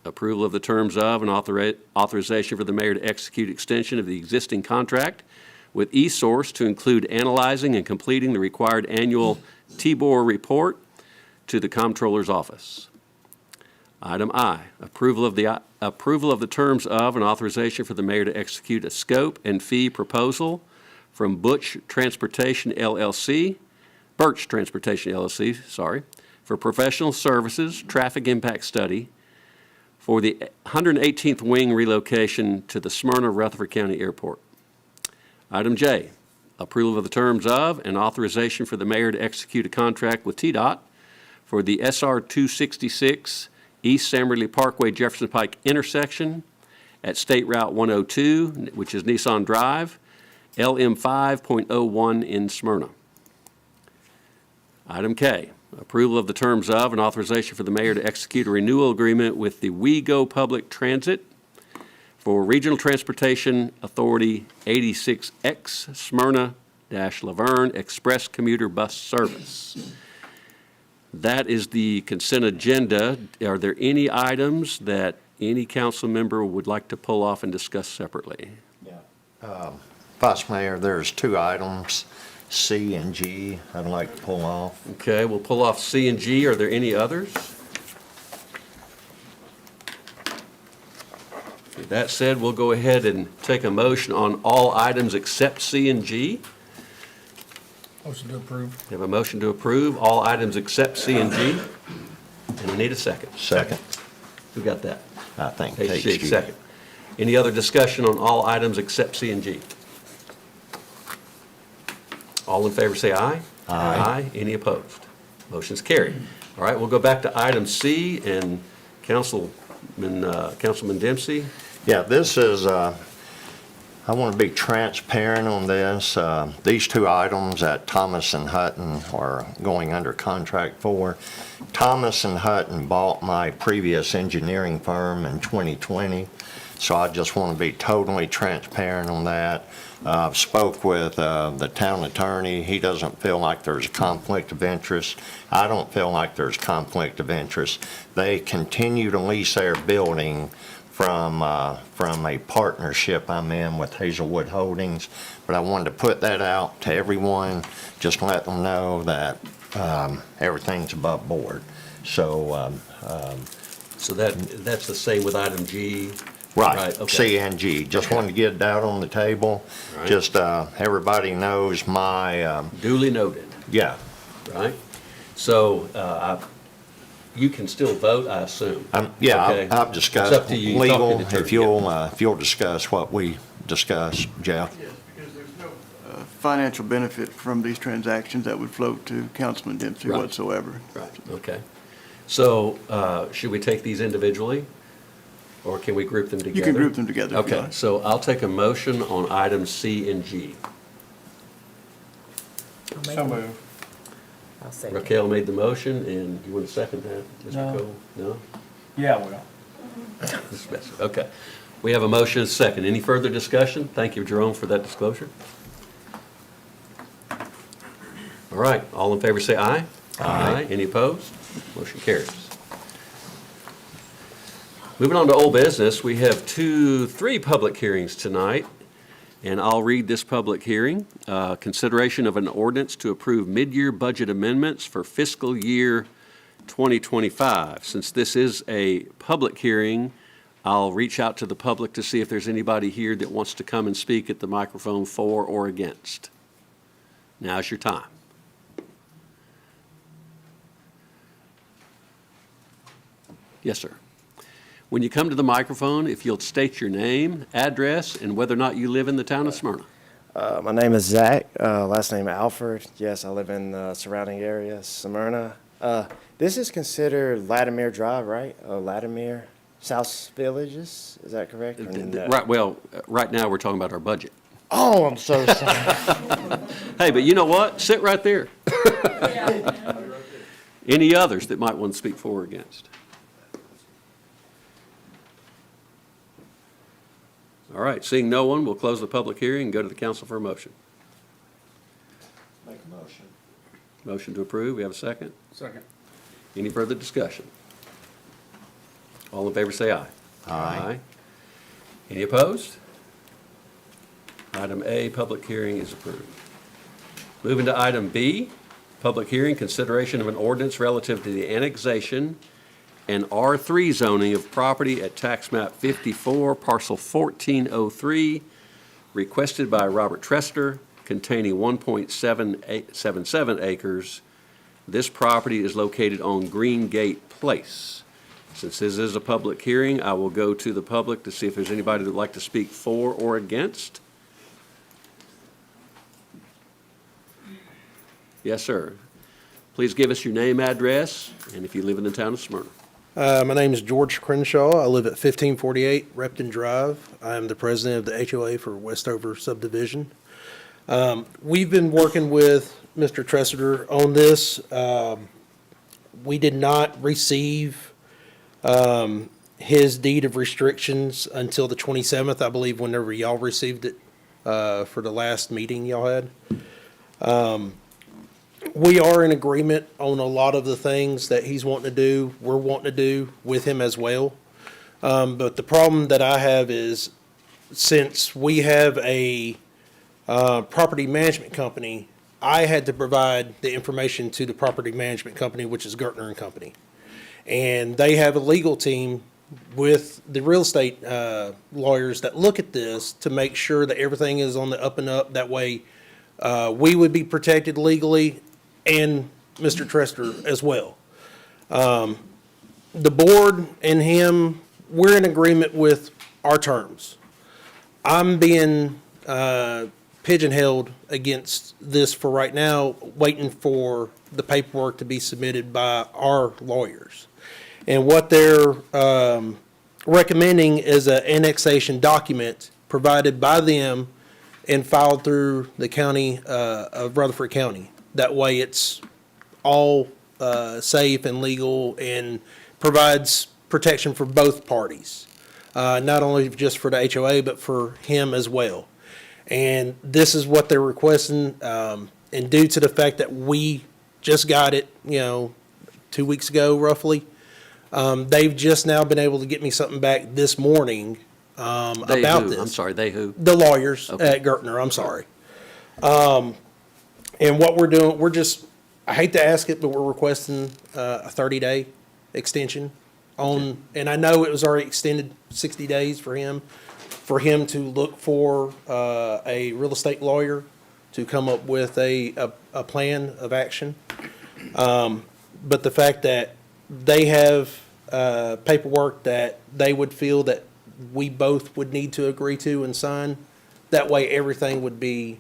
[SPEAKER 1] approval of the terms of and authorization for the mayor to execute extension of the existing contract with eSource to include analyzing and completing the required annual TBOR report to the comptroller's office. Item I, approval of the terms of and authorization for the mayor to execute a scope and fee proposal from Birch Transportation LLC, for professional services, traffic impact study for the 118th Wing relocation to the Smyrna Rutherford County Airport. Item J, approval of the terms of and authorization for the mayor to execute a contract with TDOT for the SR 266 East Samerly Parkway Jefferson Pike intersection at State Route 102, which is Nissan Drive, LM 5.01 in Smyrna. Item K, approval of the terms of and authorization for the mayor to execute a renewal agreement with the WeGo Public Transit for Regional Transportation Authority 86X Smyrna-Laverne Express Commuter Bus Service. That is the consent agenda. Are there any items that any council member would like to pull off and discuss separately?
[SPEAKER 3] Vice Mayor, there's 2 items, C and G, I'd like to pull off.
[SPEAKER 1] Okay, we'll pull off C and G. Are there any others? With that said, we'll go ahead and take a motion on all items except C and G.
[SPEAKER 8] Motion to approve.
[SPEAKER 1] We have a motion to approve all items except C and G. And I need a second.
[SPEAKER 3] Second.
[SPEAKER 1] Who got that?
[SPEAKER 3] I think
[SPEAKER 1] HG,
[SPEAKER 3] HG.
[SPEAKER 1] second. Any other discussion on all items except C and G? All in favor say aye. Aye. Any opposed? Motion's carried. All right, we'll go back to item C, and Councilman Dempsey.
[SPEAKER 3] Yeah, this is, I want to be transparent on this. These two items that Thomas and Hutton are going under contract for. Thomas and Hutton bought my previous engineering firm in 2020, so I just want to be totally transparent on that. I've spoke with the town attorney. He doesn't feel like there's a conflict of interest. I don't feel like there's conflict of interest. They continue to lease their building from a partnership I'm in with Hazelwood Holdings, but I wanted to put that out to everyone, just to let them know that everything's above board. So,
[SPEAKER 1] So that's the same with item G?
[SPEAKER 3] right,
[SPEAKER 1] okay.
[SPEAKER 3] C and G, just wanted to get it out on the table.
[SPEAKER 1] Right.
[SPEAKER 3] Just, everybody knows my,
[SPEAKER 1] Duly noted,
[SPEAKER 3] yeah,
[SPEAKER 1] right? So you can still vote, I assume?
[SPEAKER 3] yeah,
[SPEAKER 1] Okay.
[SPEAKER 3] I've discussed
[SPEAKER 1] It's up to you. Talk to
[SPEAKER 3] legal,
[SPEAKER 1] the attorney,
[SPEAKER 3] if you'll discuss what we discussed, Jeff.
[SPEAKER 11] Yes, because there's no financial benefit from these transactions that would flow to Councilman Dempsey
[SPEAKER 1] Right.
[SPEAKER 11] whatsoever.
[SPEAKER 1] Right, okay. So should we take these individually, or can we group them together?
[SPEAKER 11] You can group them together if you
[SPEAKER 1] Okay,
[SPEAKER 11] like.
[SPEAKER 1] so I'll take a motion on items C and G.
[SPEAKER 10] So move.
[SPEAKER 5] I'll second.
[SPEAKER 1] Raquel made the motion, and you want to second that, Mr.
[SPEAKER 10] No.
[SPEAKER 1] Cole? No?
[SPEAKER 10] Yeah, well.
[SPEAKER 1] Okay. We have a motion and a second. Any further discussion? Thank you, Jerome, for that disclosure. All right, all in favor say aye. Aye. Any opposed? Motion carries. Moving on to old business, we have three public hearings tonight, and I'll read this public hearing. Consideration of an ordinance to approve mid-year budget amendments for fiscal year 2025. Since this is a public hearing, I'll reach out to the public to see if there's anybody here that wants to come and speak at the microphone for or against. Now's your time. Yes, sir. When you come to the microphone, if you'll state your name, address, and whether or not you live in the town of Smyrna.
[SPEAKER 12] My name is Zach, last name Alford. Yes, I live in the surrounding area, Smyrna. This is considered Latimer Drive, right? Latimer South Villages, is that correct? Or no?
[SPEAKER 1] Right, well, right now, we're talking about our budget.
[SPEAKER 12] Oh, I'm so sorry.
[SPEAKER 1] Hey, but you know what? Sit right there. Any others that might want to speak for or against? All right, seeing no one, we'll close the public hearing and go to the council for a motion.
[SPEAKER 3] Make a motion.
[SPEAKER 1] Motion to approve, we have a second?
[SPEAKER 10] Second.
[SPEAKER 1] Any further discussion? All in favor say aye.
[SPEAKER 3] Aye.
[SPEAKER 1] Any opposed? Item A, public hearing is approved. Moving to item B, public hearing, consideration of an ordinance relative to the annexation and R3 zoning of property at tax map 54, parcel 1403, requested by Robert Trester, containing 1.77 acres. This property is located on Green Gate Place. Since this is a public hearing, I will go to the public to see if there's anybody that would like to speak for or against. Yes, sir. Please give us your name, address, and if you live in the town of Smyrna.
[SPEAKER 13] My name is George Crenshaw. I live at 1548 Repton Drive. I am the president of the HOA for Westover subdivision. We've been working with Mr. Tressiter on this. We did not receive his deed of restrictions until the 27th, I believe, whenever y'all received it for the last meeting y'all had. We are in agreement on a lot of the things that he's wanting to do, we're wanting to do with him as well. But the problem that I have is, since we have a property management company, I had to provide the information to the property management company, which is Gertner and Company. And they have a legal team with the real estate lawyers that look at this to make sure that everything is on the up and up. That way, we would be protected legally and Mr. Trester as well. The board and him, we're in agreement with our terms. I'm being pigeonholed against this for right now, waiting for the paperwork to be submitted by our lawyers. And what they're recommending is an annexation document provided by them and filed through the county of Rutherford County. That way it's all safe and legal and provides protection for both parties. Not only just for the HOA, but for him as well. And this is what they're requesting, and due to the fact that we just got it, 2 weeks ago roughly, they've just now been able to get me something back this morning
[SPEAKER 1] They
[SPEAKER 13] about
[SPEAKER 1] who?
[SPEAKER 13] this.
[SPEAKER 1] I'm sorry, they who?
[SPEAKER 13] The lawyers
[SPEAKER 1] Okay.
[SPEAKER 13] at Gertner, I'm sorry. And what we're doing, I hate to ask it, but we're requesting a 30-day extension on, and I know it was already extended 60 days for him to look for a real estate lawyer to come up with a plan of action. But the fact that they have paperwork that they would feel that we both would need to agree to and sign, that way everything would be,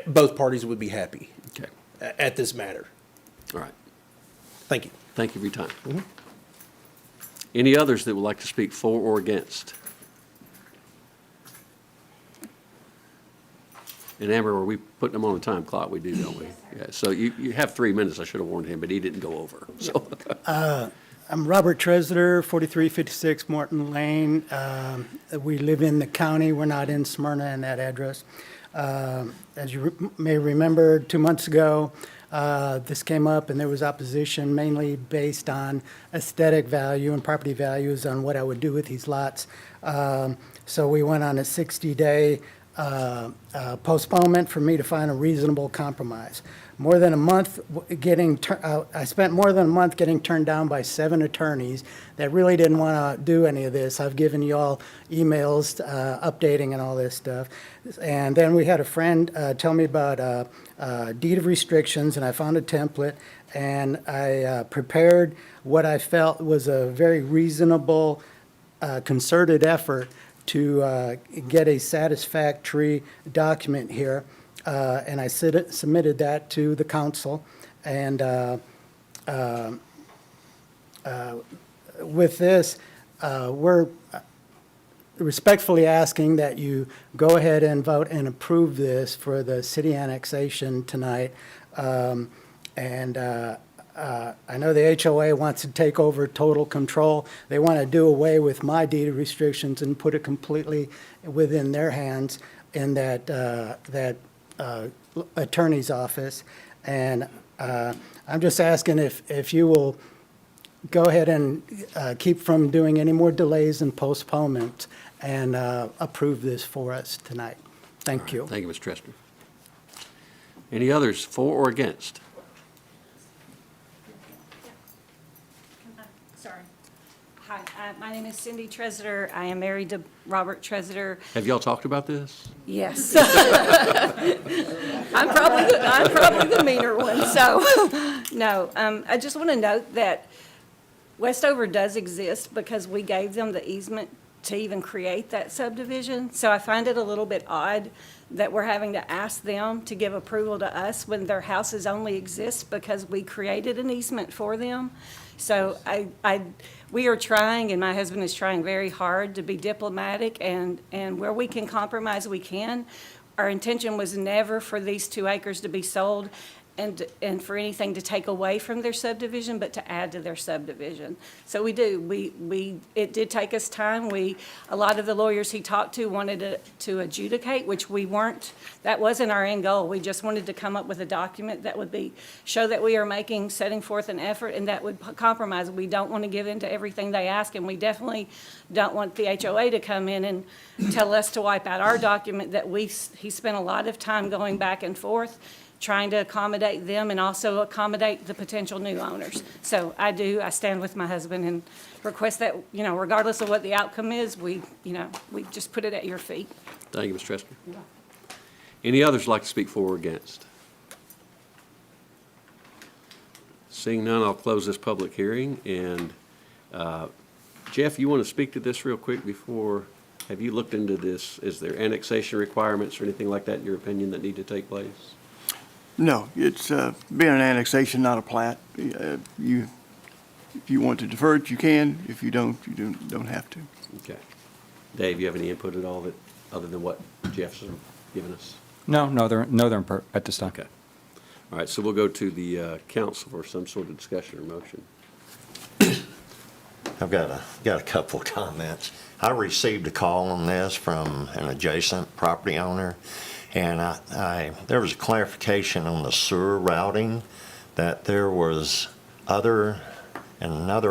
[SPEAKER 13] both parties would be happy
[SPEAKER 1] Okay,
[SPEAKER 13] at this matter.
[SPEAKER 1] all right.
[SPEAKER 13] Thank you.
[SPEAKER 1] Thank you for your time. Any others that would like to speak for or against? And Amber, are we putting them on the time clock? We do, don't we? Yeah, so you have 3 minutes. I should have warned him, but he didn't go over, so.
[SPEAKER 14] I'm Robert Treseder, 4356 Morton Lane. We live in the county. We're not in Smyrna in that address. As you may remember, 2 months ago, this came up and there was opposition mainly based on aesthetic value and property values on what I would do with these lots. So we went on a 60-day postponement for me to find a reasonable compromise. More than a month I spent more than a month getting turned down by 7 attorneys that really didn't want to do any of this. I've given you all emails updating and all this stuff. And then we had a friend tell me about deed of restrictions, and I found a template, and I prepared what I felt was a very reasonable, concerted effort to get a satisfactory document here. And I submitted that to the council. And with this, we're respectfully asking that you go ahead and vote and approve this for the city annexation tonight. I know the HOA wants to take over total control. They want to do away with my deed of restrictions and put it completely within their hands in that attorney's office. And I'm just asking if you will go ahead and keep from doing any more delays and postponements and approve this for us tonight. Thank you.
[SPEAKER 1] Thank you, Mr. Trester. Any others for or against?
[SPEAKER 15] Sorry. Hi, my name is Cindy Treseder. I am married to Robert Treseder.
[SPEAKER 1] Have y'all talked about this?
[SPEAKER 15] Yes. I'm probably the meaner one, so, no. I just want to note that Westover does exist because we gave them the easement to even create that subdivision. So I find it a little bit odd that we're having to ask them to give approval to us when their houses only exist because we created an easement for them. So we are trying, and my husband is trying very hard to be diplomatic, and where we can compromise, we can. Our intention was never for these 2 acres to be sold and for anything to take away from their subdivision, but to add to their subdivision. So we do. It did take us time. A lot of the lawyers he talked to wanted to adjudicate, which we weren't. That wasn't our end goal. We just wanted to come up with a document that would show that we are setting forth an effort, and that would compromise. We don't want to give in to everything they ask, and we definitely don't want the HOA to come in and tell us to wipe out our document that he spent a lot of time going back and forth trying to accommodate them and also accommodate the potential new owners. So I stand with my husband and request that, regardless of what the outcome is, we just put it at your feet.
[SPEAKER 1] Thank you, Ms. Trester. Any others like to speak for or against? Seeing none, I'll close this public hearing. And Jeff, you want to speak to this real quick before, have you looked into this? Is there annexation requirements or anything like that, in your opinion, that need to take place?
[SPEAKER 11] No, it's being an annexation, not a plat. If you want to defer it, you can. If you don't, you don't have to.
[SPEAKER 1] Okay. Dave, you have any input at all that, other than what Jeff's given us?
[SPEAKER 4] No, they're at this time.
[SPEAKER 1] Okay. All right, so we'll go to the council for some sort of discussion or motion.
[SPEAKER 3] I've got a couple of comments. I received a call on this from an adjacent property owner, and there was a clarification on the sewer routing, that there was another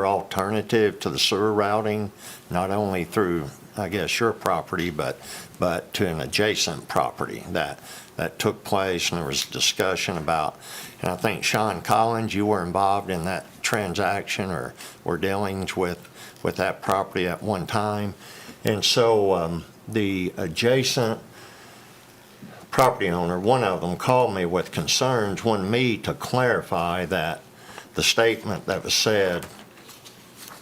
[SPEAKER 3] alternative to the sewer routing, not only through, I guess, your property, but to an adjacent property that took place, and there was discussion about, and I think Sean Collins, you were involved in that transaction or dealings with that property at one time. And so the adjacent property owner, one of them, called me with concerns, wanted me to clarify that the statement that was said,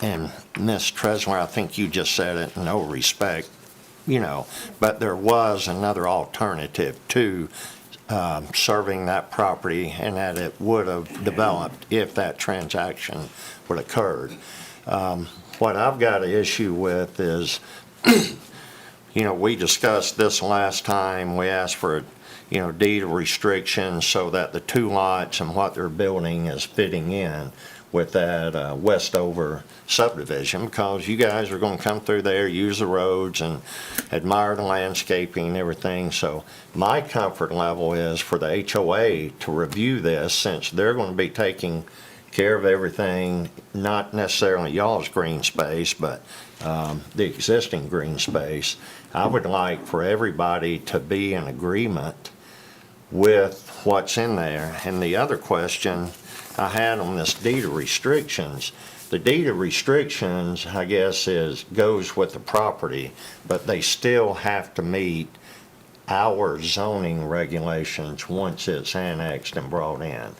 [SPEAKER 3] and Ms. Tresler, I think you just said it, no respect, but there was another alternative to serving that property, and that it would have developed if that transaction would have occurred. What I've got an issue with is, we discussed this last time. We asked for, deed of restriction so that the two lots and what they're building is fitting in with that Westover subdivision, because you guys are going to come through there, use the roads, and admire the landscaping and everything. So my comfort level is for the HOA to review this, since they're going to be taking care of everything, not necessarily y'all's green space, but the existing green space. I would like for everybody to be in agreement with what's in there. And the other question I had on this deed of restrictions, the deed of restrictions, I guess, goes with the property, but they still have to meet our zoning regulations once it's annexed and brought in.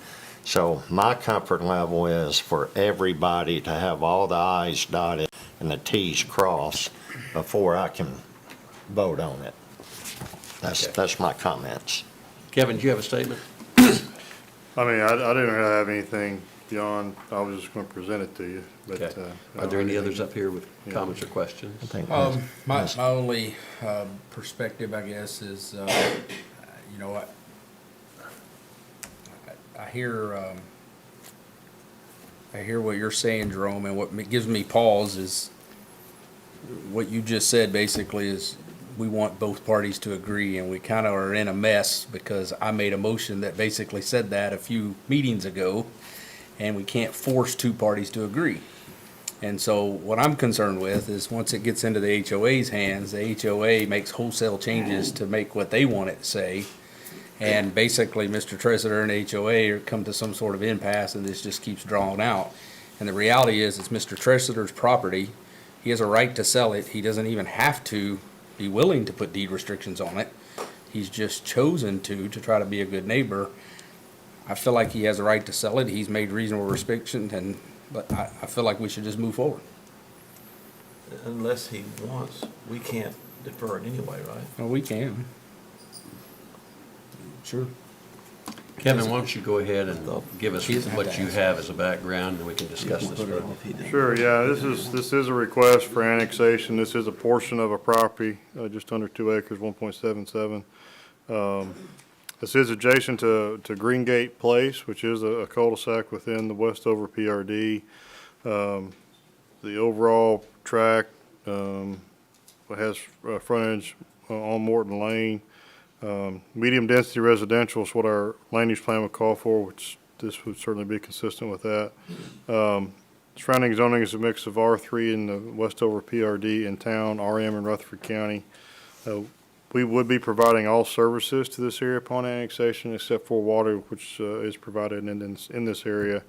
[SPEAKER 3] So my comfort level is for everybody to have all the I's dotted and the T's crossed before I can vote on it. That's my comments.
[SPEAKER 1] Kevin, do you have a statement?
[SPEAKER 8] I mean, I didn't really have anything beyond, I was just going to present it to you, but.
[SPEAKER 1] Okay. Are there any others up here with comments or questions?
[SPEAKER 3] I think
[SPEAKER 16] My only perspective, I guess, is, I hear what you're saying, Jerome, and what gives me pause is what you just said basically is we want both parties to agree, and we kind of are in a mess because I made a motion that basically said that a few meetings ago, and we can't force two parties to agree. And so what I'm concerned with is once it gets into the HOA's hands, the HOA makes wholesale changes to make what they want it to say. And basically, Mr. Treseder and HOA come to some sort of impasse, and this just keeps drawing out. And the reality is, it's Mr. Treseder's property. He has a right to sell it. He doesn't even have to be willing to put deed restrictions on it. He's just chosen to try to be a good neighbor. I feel like he has a right to sell it. He's made reasonable restrictions, but I feel like we should just move forward.
[SPEAKER 8] Unless he wants, we can't defer it anyway, right?
[SPEAKER 16] Well, we can. Sure.
[SPEAKER 1] Kevin, why don't you go ahead and give us what you have as a background, and we can discuss this further.
[SPEAKER 8] Sure, yeah, this is a request for annexation. This is a portion of a property, just under 2 acres, 1.77. This is adjacent to Greengate Place, which is a cul-de-sac within the Westover PRD. The overall tract has frontage on Morton Lane. Medium-density residential is what our land use plan would call for, which this would certainly be consistent with that. Surrounding zoning is a mix of R3 in the Westover PRD in town, RM in Rutherford County. We would be providing all services to this area upon annexation except for water, which is provided in this area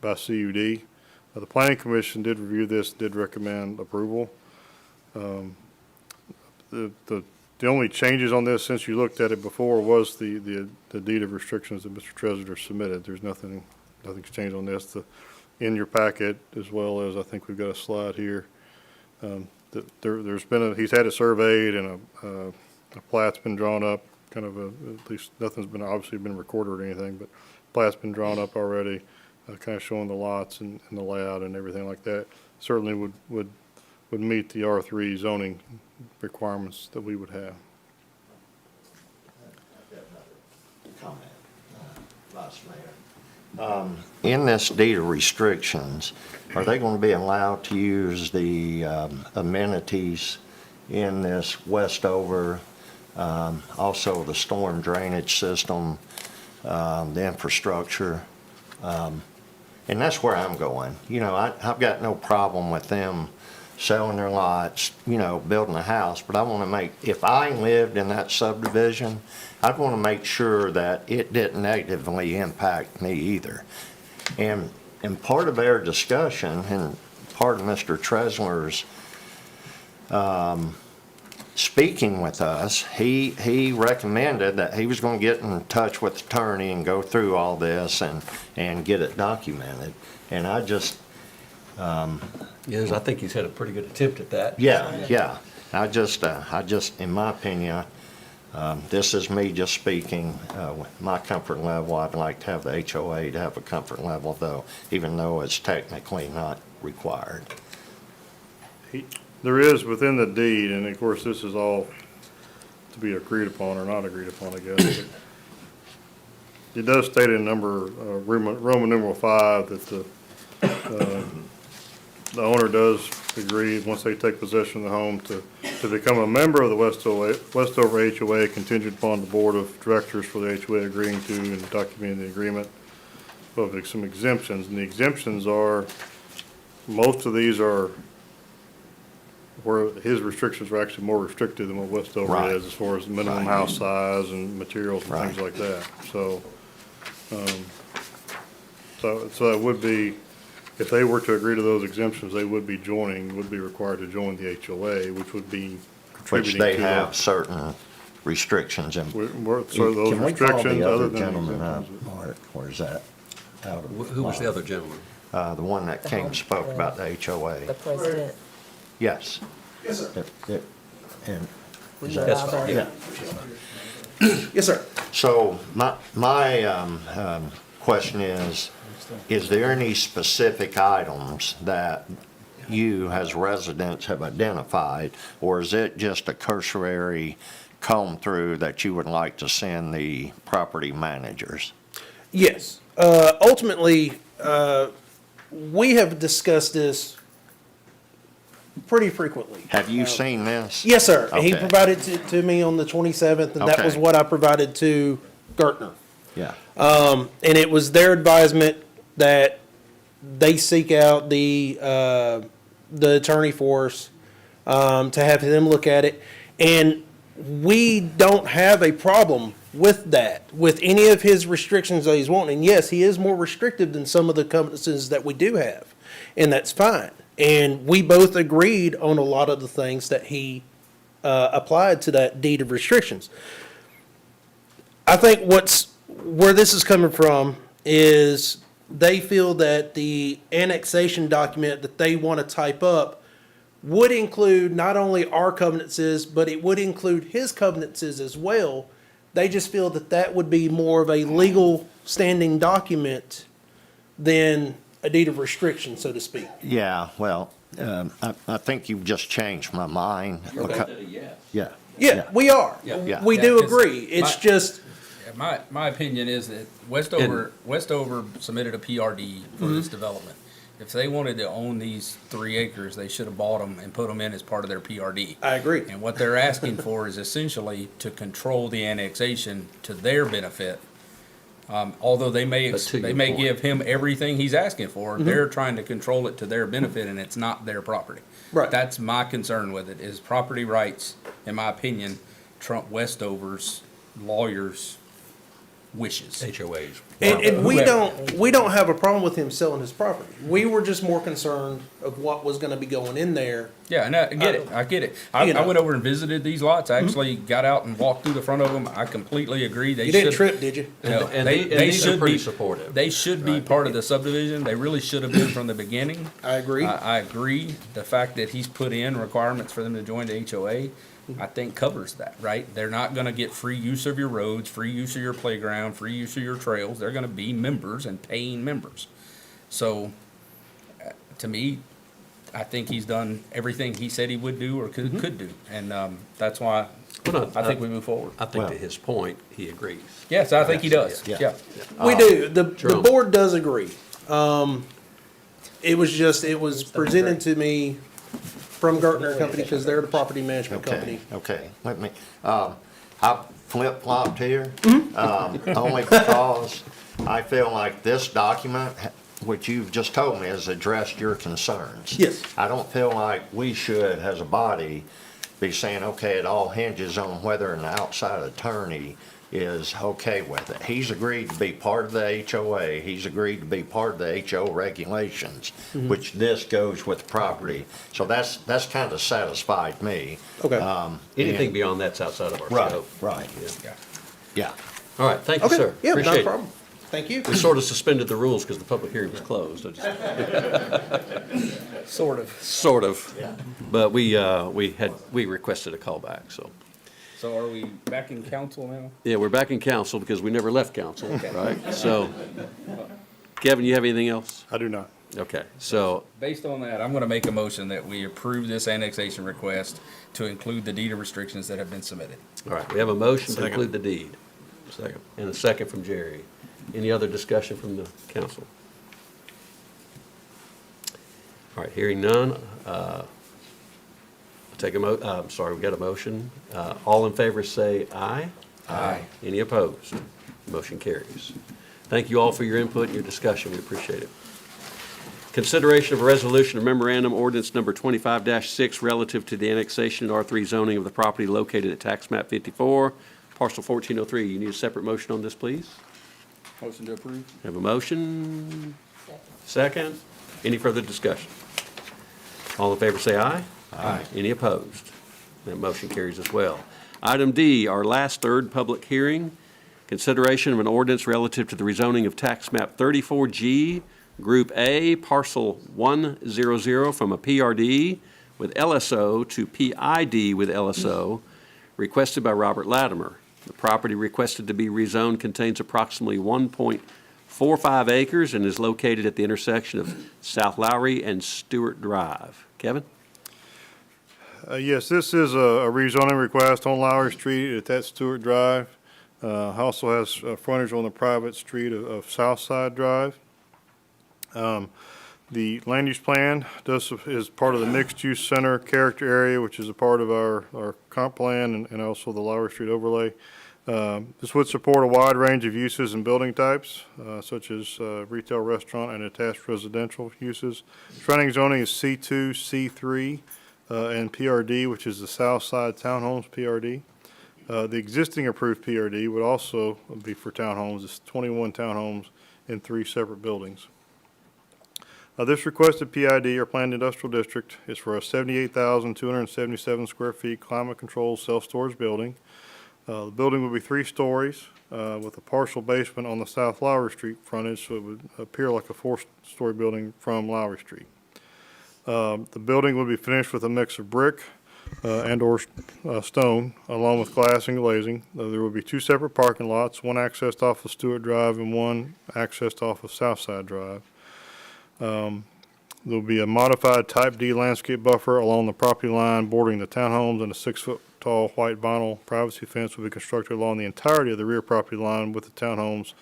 [SPEAKER 8] by CUD. The Planning Commission did review this, did recommend approval. The The only changes on this since you looked at it before was the deed of restrictions that Mr. Treasurer submitted. There's nothing's changed on this. In your packet, as well as, I think we've got a slide here, that there's been he's had it surveyed and a plat's been drawn up, kind of at least nothing's been obviously been recorded or anything, but plat's been drawn up already, kind of showing the lots and the layout and everything like that. Certainly would meet the R3 zoning requirements that we would have.
[SPEAKER 3] In this deed of restrictions, are they going to be allowed to use the amenities in this Westover, also the storm drainage system, the infrastructure? And that's where I'm going. You know, I've got no problem with them selling their lots, you know, building a house, but I want to make, if I lived in that subdivision, I'd want to make sure that it didn't negatively impact me either. And part of their discussion, and part of Mr. Tresler's speaking with us, he recommended that he was going to get in touch with the attorney and go through all this and get it documented. And I just,
[SPEAKER 1] Yes, I think he's had a pretty good attempt at that.
[SPEAKER 3] yeah. I just, in my opinion, this is me just speaking, with my comfort level. I'd like to have the HOA to have a comfort level though, even though it's technically not required.
[SPEAKER 8] There is within the deed, and of course, this is all to be agreed upon or not agreed upon, I guess. But it does state in Roman numeral 5 that the owner does agree, once they take possession of the home, to become a member of the Westover HOA contingent upon the board of directors for the HOA agreeing to and documenting the agreement. But there's some exemptions, and the exemptions are, most of these are where his restrictions are actually more restricted than what Westover
[SPEAKER 3] Right.
[SPEAKER 8] is, as far as minimum house size and materials and things like that. So, so it would be, if they were to agree to those exemptions, they would be required to join the HOA, which would be
[SPEAKER 3] Which
[SPEAKER 8] contributing
[SPEAKER 3] they
[SPEAKER 8] to
[SPEAKER 3] have certain restrictions in.
[SPEAKER 8] So those
[SPEAKER 3] Can we call
[SPEAKER 8] restrictions,
[SPEAKER 3] the
[SPEAKER 8] other
[SPEAKER 3] other
[SPEAKER 8] than the
[SPEAKER 3] gentleman up,
[SPEAKER 8] exemptions.
[SPEAKER 3] Mark, or is that out of?
[SPEAKER 1] Who was the other gentleman?
[SPEAKER 3] The one that came and spoke about the HOA.
[SPEAKER 5] The president.
[SPEAKER 3] Yes. Yes, sir. And.
[SPEAKER 5] We
[SPEAKER 3] is that-
[SPEAKER 5] allow that.
[SPEAKER 3] Yeah.
[SPEAKER 10] Yes, sir.
[SPEAKER 3] So my question is there any specific items that you as residents have identified, or is it just a cursory comb through that you would like to send the property managers?
[SPEAKER 13] Yes. Ultimately, we have discussed this pretty frequently.
[SPEAKER 3] Have you seen this?
[SPEAKER 13] Yes, sir. He
[SPEAKER 3] Okay.
[SPEAKER 13] provided it to me on the 27th, and that was
[SPEAKER 3] Okay.
[SPEAKER 13] what I provided to Gertner.
[SPEAKER 3] Yeah.
[SPEAKER 13] And it was their advisement that they seek out the attorney for us, to have them look at it. And we don't have a problem with that, with any of his restrictions that he's wanting. Yes, he is more restrictive than some of the covenants that we do have, and that's fine. And we both agreed on a lot of the things that he applied to that deed of restrictions. I think where this is coming from is they feel that the annexation document that they want to type up would include not only our covenances, but it would include his covenances as well. They just feel that that would be more of a legal standing document than a deed of restriction, so to speak.
[SPEAKER 3] Yeah, well, I think you've just changed my mind.
[SPEAKER 1] Yes.
[SPEAKER 3] Yeah.
[SPEAKER 13] Yeah, we are.
[SPEAKER 3] Yeah.
[SPEAKER 13] We do agree. It's just,
[SPEAKER 16] My opinion is that Westover submitted a PRD for this development. If they wanted to own these 3 acres, they should have bought them and put them in as part of their PRD.
[SPEAKER 13] I agree.
[SPEAKER 16] And what they're asking for is essentially to control the annexation to their benefit. Although they may
[SPEAKER 1] But to your point.
[SPEAKER 16] give him everything he's asking for, they're trying to control it to their benefit, and it's not their property.
[SPEAKER 13] Right.
[SPEAKER 16] That's my concern with it, is property rights, in my opinion, trump Westover's lawyers' wishes.
[SPEAKER 1] HOAs.
[SPEAKER 13] And we
[SPEAKER 16] Whoever.
[SPEAKER 13] we don't have a problem with him selling his property. We were just more concerned of what was gonna be going in there.
[SPEAKER 16] Yeah, and I get it. I get it. I
[SPEAKER 13] You know.
[SPEAKER 16] went over and visited these lots. I actually got out and walked through the front of them. I completely agree. They
[SPEAKER 13] You didn't
[SPEAKER 16] should-
[SPEAKER 13] trip, did you?
[SPEAKER 16] No,
[SPEAKER 1] And
[SPEAKER 16] they
[SPEAKER 1] these are
[SPEAKER 16] should
[SPEAKER 1] pretty
[SPEAKER 16] be
[SPEAKER 1] supportive.
[SPEAKER 16] They should be part of the subdivision. They really should have been from the beginning.
[SPEAKER 13] I agree.
[SPEAKER 16] I agree. The fact that he's put in requirements for them to join the HOA, I think covers that, right? They're not gonna get free use of your roads, free use of your playground, free use of your trails. They're gonna be members and paying members. So, to me, I think he's done everything he said he would do or could do. And, that's why
[SPEAKER 1] Well, no,
[SPEAKER 16] I think we move forward.
[SPEAKER 1] I think to
[SPEAKER 3] Well-
[SPEAKER 1] his point, he agrees.
[SPEAKER 16] Yes, I think he does.
[SPEAKER 3] Yeah.
[SPEAKER 16] Yeah.
[SPEAKER 13] We do. The
[SPEAKER 1] Jerome.
[SPEAKER 13] board does agree. It was presented to me from Gertner Company because they're the property management company.
[SPEAKER 3] Okay, let me, I flip-flopped here, only because I feel like this document, which you've just told me, has addressed your concerns.
[SPEAKER 13] Yes.
[SPEAKER 3] I don't feel like we should, as a body, be saying, okay, it all hinges on whether an outside attorney is okay with it. He's agreed to be part of the HOA, he's agreed to be part of the HO regulations, which this goes with property. So that's kind of satisfied me.
[SPEAKER 13] Okay.
[SPEAKER 1] Anything
[SPEAKER 3] and-
[SPEAKER 1] beyond that's outside of our
[SPEAKER 3] Right,
[SPEAKER 1] scope.
[SPEAKER 3] right,
[SPEAKER 1] Yeah.
[SPEAKER 3] yeah.
[SPEAKER 1] All right, thank you,
[SPEAKER 13] Okay.
[SPEAKER 1] sir.
[SPEAKER 13] Yeah, not
[SPEAKER 1] Appreciate
[SPEAKER 13] a
[SPEAKER 1] it.
[SPEAKER 13] problem. Thank you.
[SPEAKER 1] We sort of suspended the rules because the public hearing was closed.
[SPEAKER 16] Sort of.
[SPEAKER 1] Sort of.
[SPEAKER 3] Yeah.
[SPEAKER 1] But we requested a callback, so.
[SPEAKER 16] So are we back in council now?
[SPEAKER 1] Yeah, we're back in council because we never left council, right? So, Kevin, you have anything else?
[SPEAKER 8] I do not.
[SPEAKER 1] Okay, so,
[SPEAKER 16] Based on that, I'm gonna make a motion that we approve this annexation request to include the deed of restrictions that have been submitted.
[SPEAKER 1] all right, we have a motion to include the deed. Second. And a second from Jerry. Any other discussion from the council? All right, hearing none, take a I'm sorry, we got a motion. All in favor say aye.
[SPEAKER 16] Aye.
[SPEAKER 1] Any opposed? Motion carries. Thank you all for your input and your discussion. We appreciate it. Consideration of a resolution of memorandum ordinance number 25-6 relative to the annexation and R3 zoning of the property located at tax map 54, parcel 1403. You need a separate motion on this, please?
[SPEAKER 16] Motion to approve?
[SPEAKER 1] Have a motion? Second? Any further discussion? All in favor say aye. Aye. Any opposed? That motion carries as well. Item D, our last third public hearing, consideration of an ordinance relative to the rezoning of tax map 34G, Group A, parcel 100 from a PRD with LSO to PID with LSO, requested by Robert Latimer. The property requested to be rezoned contains approximately 1.45 acres and is located at the intersection of South Lowry and Stewart Drive. Kevin?
[SPEAKER 8] Yes, this is a rezoning request on Lowry Street at that Stewart Drive. Also has frontage on the private street of Southside Drive. The land use plan is part of the mixed-use center character area, which is a part of our comp plan and also the Lowry Street overlay. This would support a wide range of uses and building types, such as retail, restaurant, and attached residential uses. Surrounding zoning is C2, C3, and PRD, which is the South Side Townhomes PRD. The existing approved PRD would also be for townhomes. It's 21 townhomes in 3 separate buildings. This requested PID, or Planned Industrial District, is for a 78,277 square feet climate-controlled self-storage building. The building will be 3 stories with a partial basement on the South Lowry Street frontage, so it would appear like a 4-story building from Lowry Street. The building will be finished with a mix of brick and/or stone, along with glass and glazing. There will be 2 separate parking lots, one accessed off of Stewart Drive and one accessed off of Southside Drive. There'll be a modified Type D landscape buffer along the property line bordering the townhomes, and a 6-foot-tall white vinyl privacy fence will be constructed along the entirety of the rear property line with the townhomes,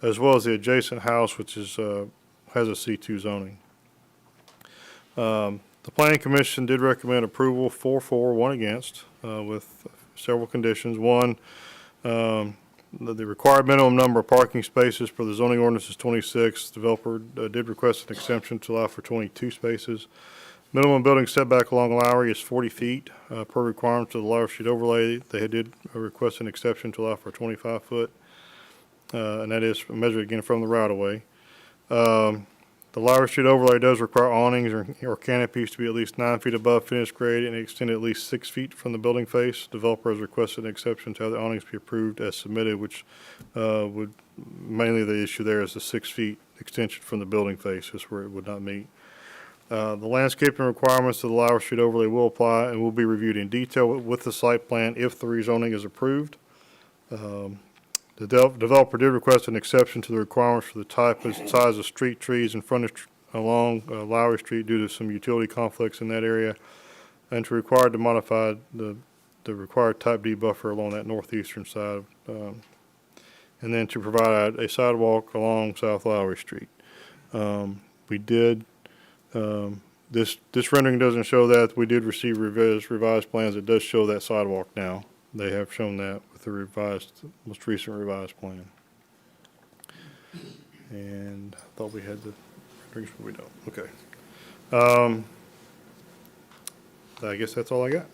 [SPEAKER 8] as well as the adjacent house, which is has a C2 zoning. The Planning Commission did recommend approval 4 for, 1 against, with several conditions. One, the required minimum number of parking spaces for the zoning ordinance is 26. Developer did request an exemption to allow for 22 spaces. Minimum building setback along Lowry is 40 feet per requirement of the Lowry Street overlay. They did request an exception to allow for 25 foot. and that is measured again from the right-of-way. The Lowry Street overlay does require awnings or canopies to be at least 9 feet above finished grade and extend at least 6 feet from the building face. Developer has requested an exception to have the awnings be approved as submitted, which would, mainly the issue there is the 6 feet extension from the building face is where it would not meet. The landscaping requirements of the Lowry Street overlay will apply and will be reviewed in detail with the site plan if the rezoning is approved. The developer did request an exception to the requirements for the type and size of street trees and frontage along Lowry Street due to some utility conflicts in that area, and to require to modify the required type D buffer along that northeastern side, and then to provide a sidewalk along South Lowry Street. We did, this rendering doesn't show that. We did receive revised plans. It does show that sidewalk now. They have shown that with the most recent revised plan. And I thought we had the renderings, but we don't. Okay. I guess that's all I got.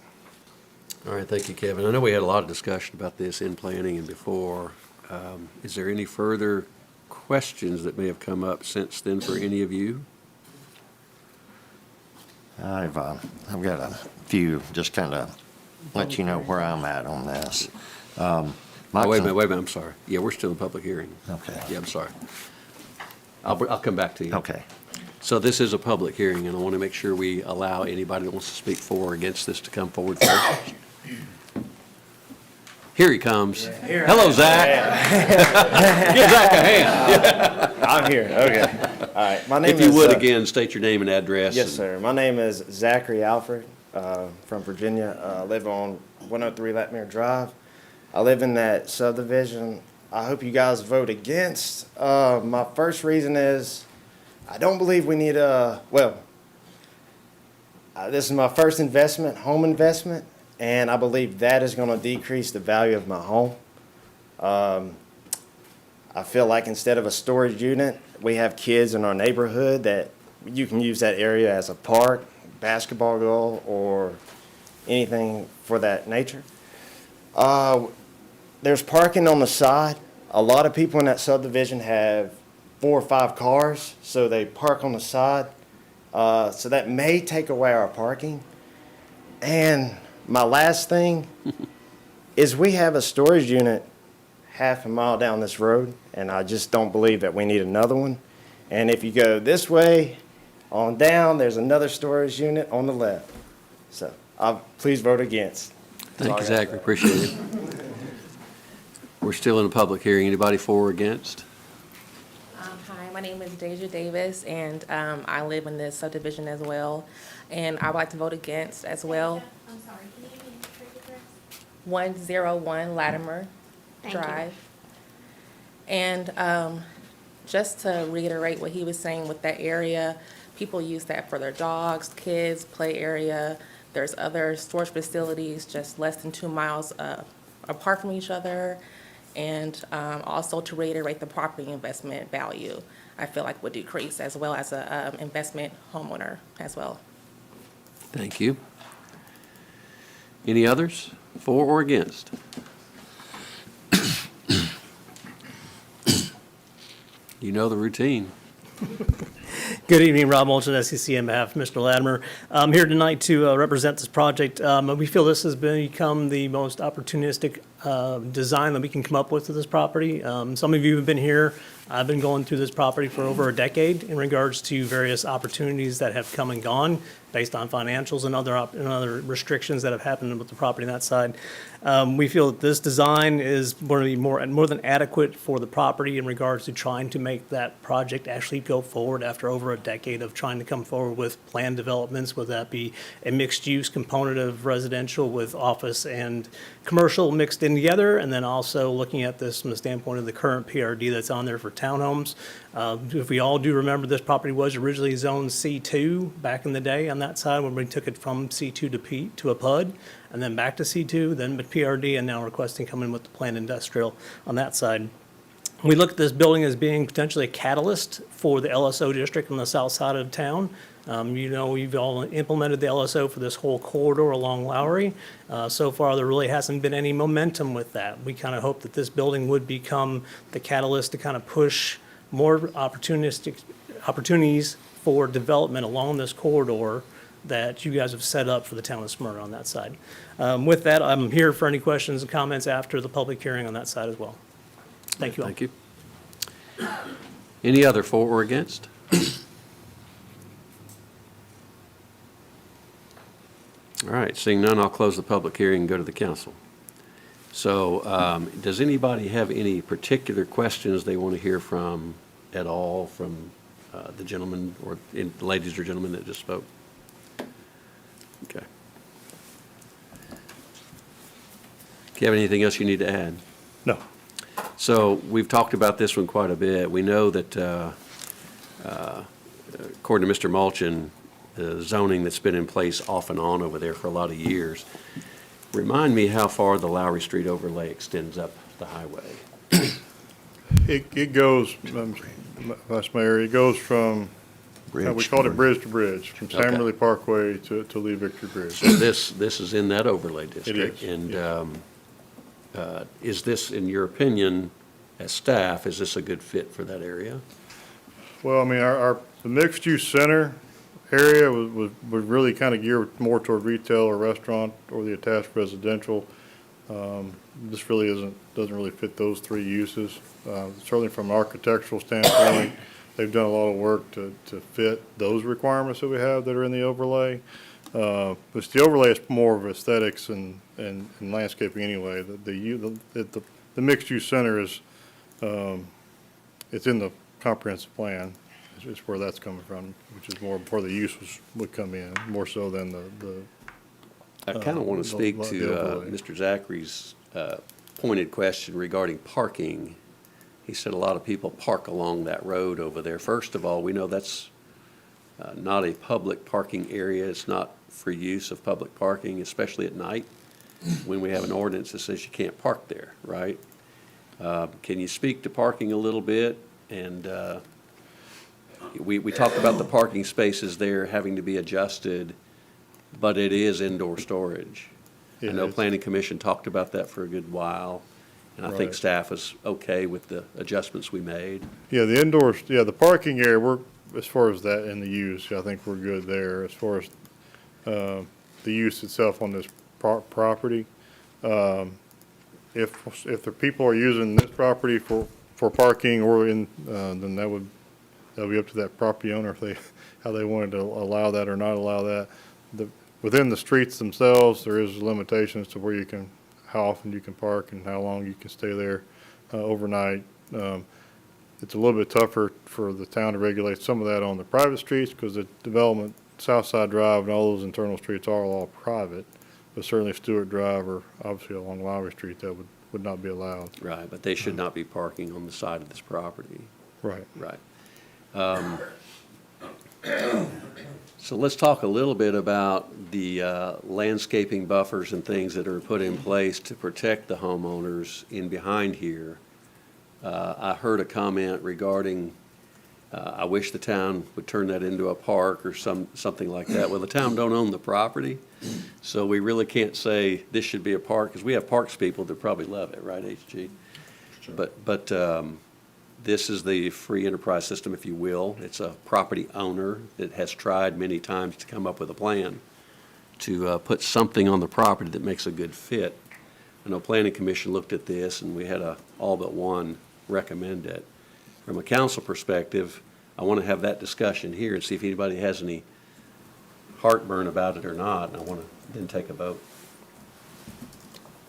[SPEAKER 1] All right, thank you, Kevin. I know we had a lot of discussion about this in planning and before. Is there any further questions that may have come up since then for any of you?
[SPEAKER 3] I've got a few, just kind of let you know where I'm at on this.
[SPEAKER 1] Oh, wait a minute, I'm sorry. Yeah, we're still in public hearing.
[SPEAKER 3] Okay.
[SPEAKER 1] Yeah, I'm sorry. I'll come back to you.
[SPEAKER 3] Okay.
[SPEAKER 1] So this is a public hearing, and I want to make sure we allow anybody that wants to speak for or against this to come forward first. Here he comes. Hello, Zach. Give Zach a hand.
[SPEAKER 12] I'm here, okay. All right, my name is...
[SPEAKER 1] If you would, again, state your name and address.
[SPEAKER 12] Yes, sir. My name is Zachary Alfred, from Virginia. I live on 103 Latmere Drive. I live in that subdivision. I hope you guys vote against. My first reason is I don't believe we need this is my first investment, home investment, and I believe that is going to decrease the value of my home. I feel like instead of a storage unit, we have kids in our neighborhood that you can use that area as a park, basketball goal, or anything for that nature. There's parking on the side. A lot of people in that subdivision have 4 or 5 cars, so they park on the side. So that may take away our parking. And my last thing is we have a storage unit half a mile down this road, and I just don't believe that we need another one. And if you go this way on down, there's another storage unit on the left. So please vote against.
[SPEAKER 1] Thank you, Zach. We appreciate it. We're still in a public hearing. Anybody for or against?
[SPEAKER 17] Hi, my name is Deja Davis, and I live in this subdivision as well. And I would like to vote against as well.
[SPEAKER 7] I'm sorry, can you give me the street address?
[SPEAKER 17] 101 Latimer
[SPEAKER 7] Thank you.
[SPEAKER 17] Drive. And just to reiterate what he was saying with that area, people use that for their dogs, kids, play area. There's other storage facilities just less than 2 miles apart from each other. And also to reiterate the property investment value, I feel like would decrease as well as a investment homeowner as well.
[SPEAKER 1] Thank you. Any others, for or against? You know the routine.
[SPEAKER 18] Good evening, Rob Molchen, SEC, on behalf of Mr. Latimer. I'm here tonight to represent this project. We feel this has become the most opportunistic design that we can come up with this property. Some of you have been here. I've been going through this property for over a decade in regards to various opportunities that have come and gone based on financials and other restrictions that have happened with the property on that side. We feel that this design is going to be more than adequate for the property in regards to trying to make that project actually go forward after over a decade of trying to come forward with planned developments, whether that be a mixed-use component of residential with office and commercial mixed in together, and then also looking at this from the standpoint of the current PRD that's on there for townhomes. If we all do remember, this property was originally zoned C2 back in the day on that side when we took it from C2 to a PUD, and then back to C2, then PRD, and now requesting coming with the planned industrial on that side. We look at this building as being potentially a catalyst for the LSO district on the south side of town. We've all implemented the LSO for this whole corridor along Lowry. So far, there really hasn't been any momentum with that. We kind of hope that this building would become the catalyst to kind of push more opportunities for development along this corridor that you guys have set up for the town of Smyrna on that side. With that, I'm here for any questions and comments after the public hearing on that side as well. Thank you all.
[SPEAKER 1] Thank you. Any other for or against? All right, seeing none, I'll close the public hearing and go to the council. So does anybody have any particular questions they want to hear from at all from the gentleman or ladies or gentlemen that just spoke? Okay. Do you have anything else you need to add?
[SPEAKER 8] No.
[SPEAKER 1] So we've talked about this one quite a bit. We know that, according to Mr. Mulchin, the zoning that's been in place off and on over there for a lot of years. Remind me how far the Lowry Street overlay extends up the highway.
[SPEAKER 8] It goes, Vice Mayor, it goes from, we called it bridge to bridge, from
[SPEAKER 1] Okay.
[SPEAKER 8] Samerly Parkway to Lee Victory Bridge.
[SPEAKER 1] So this is in that overlay district.
[SPEAKER 8] is,
[SPEAKER 1] And is this, in your opinion, as staff, is this a good fit for that area?
[SPEAKER 8] Well, I mean, the mixed-use center area was really kind of geared more toward retail or restaurant or the attached residential. This really doesn't really fit those three uses. Certainly from an architectural standpoint, they've done a lot of work to fit those requirements that we have that are in the overlay. But the overlay is more of aesthetics and landscaping anyway. The mixed-use center is, it's in the comprehensive plan, is where that's coming from, which is more where the use would come in, more so than the.
[SPEAKER 1] I kind of want to speak
[SPEAKER 8] the
[SPEAKER 1] to
[SPEAKER 8] overlay.
[SPEAKER 1] Mr. Zachary's pointed question regarding parking. He said a lot of people park along that road over there. First of all, we know that's not a public parking area. It's not for use of public parking, especially at night, when we have an ordinance that says you can't park there, right? Can you speak to parking a little bit? And we talked about the parking spaces there having to be adjusted, but it is indoor storage. I know Planning Commission talked about that for a good while, and I think
[SPEAKER 8] Right.
[SPEAKER 1] staff was okay with the adjustments we made.
[SPEAKER 8] Yeah, the indoors, the parking area, as far as that and the use, I think we're good there. As far as the use itself on this property, if the people are using this property for parking or then that'll be up to that property owner if how they wanted to allow that or not allow that. Within the streets themselves, there is limitations to how often you can park and how long you can stay there overnight. It's a little bit tougher for the town to regulate some of that on the private streets because the development, Southside Drive and all those internal streets are all private. But certainly Stewart Drive or obviously along Lowry Street, that would not be allowed.
[SPEAKER 1] Right, but they should not be parking on the side of this property.
[SPEAKER 8] Right.
[SPEAKER 1] Right. So let's talk a little bit about the landscaping buffers and things that are put in place to protect the homeowners in behind here. I heard a comment regarding, I wish the town would turn that into a park or something like that. Well, the town don't own the property, so we really can't say this should be a park, because we have parks people that probably love it, right, HG? Sure. But this is the free enterprise system, if you will. It's a property owner that has tried many times to come up with a plan to put something on the property that makes a good fit. I know Planning Commission looked at this, and we had all but one recommend it. From a council perspective, I want to have that discussion here and see if anybody has any heartburn about it or not, and I want to then take a vote.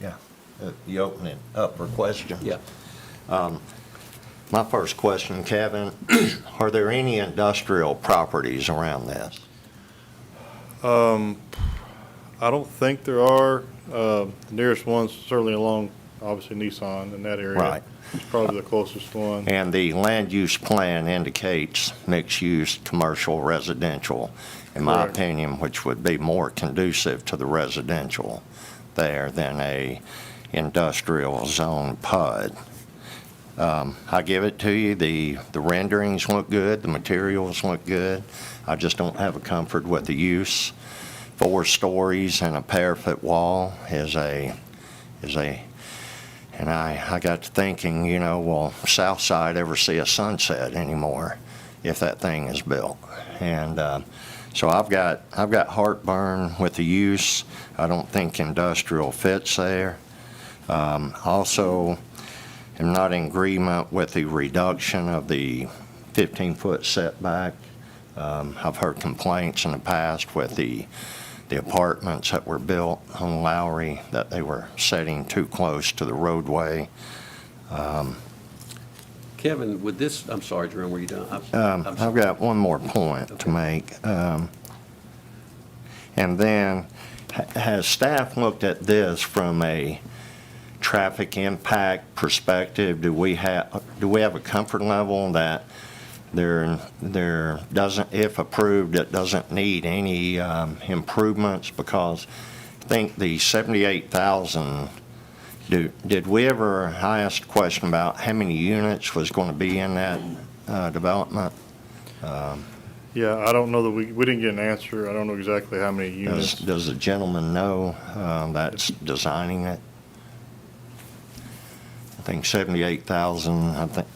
[SPEAKER 3] Yeah, you open it up for questions.
[SPEAKER 1] Yeah.
[SPEAKER 3] My first question, Kevin, are there any industrial properties around this?
[SPEAKER 8] I don't think there are. The nearest one's certainly along, obviously Nissan in that area.
[SPEAKER 3] Right.
[SPEAKER 8] It's probably the closest one.
[SPEAKER 3] And the land use plan indicates mixed-use commercial residential, in my
[SPEAKER 8] Correct.
[SPEAKER 3] opinion, which would be more conducive to the residential there than a industrial zone PUD. I give it to you, the renderings look good, the materials look good. I just don't have a comfort with the use. 4 stories and a parapet wall is a, and I got to thinking, you know, will South Side ever see a sunset anymore if that thing is built? And so I've got heartburn with the use. I don't think industrial fits there. Also, am not in agreement with the reduction of the 15-foot setback. I've heard complaints in the past with the apartments that were built on Lowry that they were setting too close to the roadway.
[SPEAKER 1] Kevin, with this, I'm sorry, Jerome, were you done? I'm
[SPEAKER 3] I've
[SPEAKER 1] sorry.
[SPEAKER 3] got one more point to make. And then, has staff looked at this from a traffic impact perspective? Do we have a comfort level that there doesn't, if approved, it doesn't need any improvements? Because I think the 78,000, did we ever, I asked a question about how many units was going to be in that development?
[SPEAKER 8] Yeah, I don't know that we didn't get an answer. I don't know exactly how many units.
[SPEAKER 3] Does the gentleman know that's designing it? I think 78,000, I think,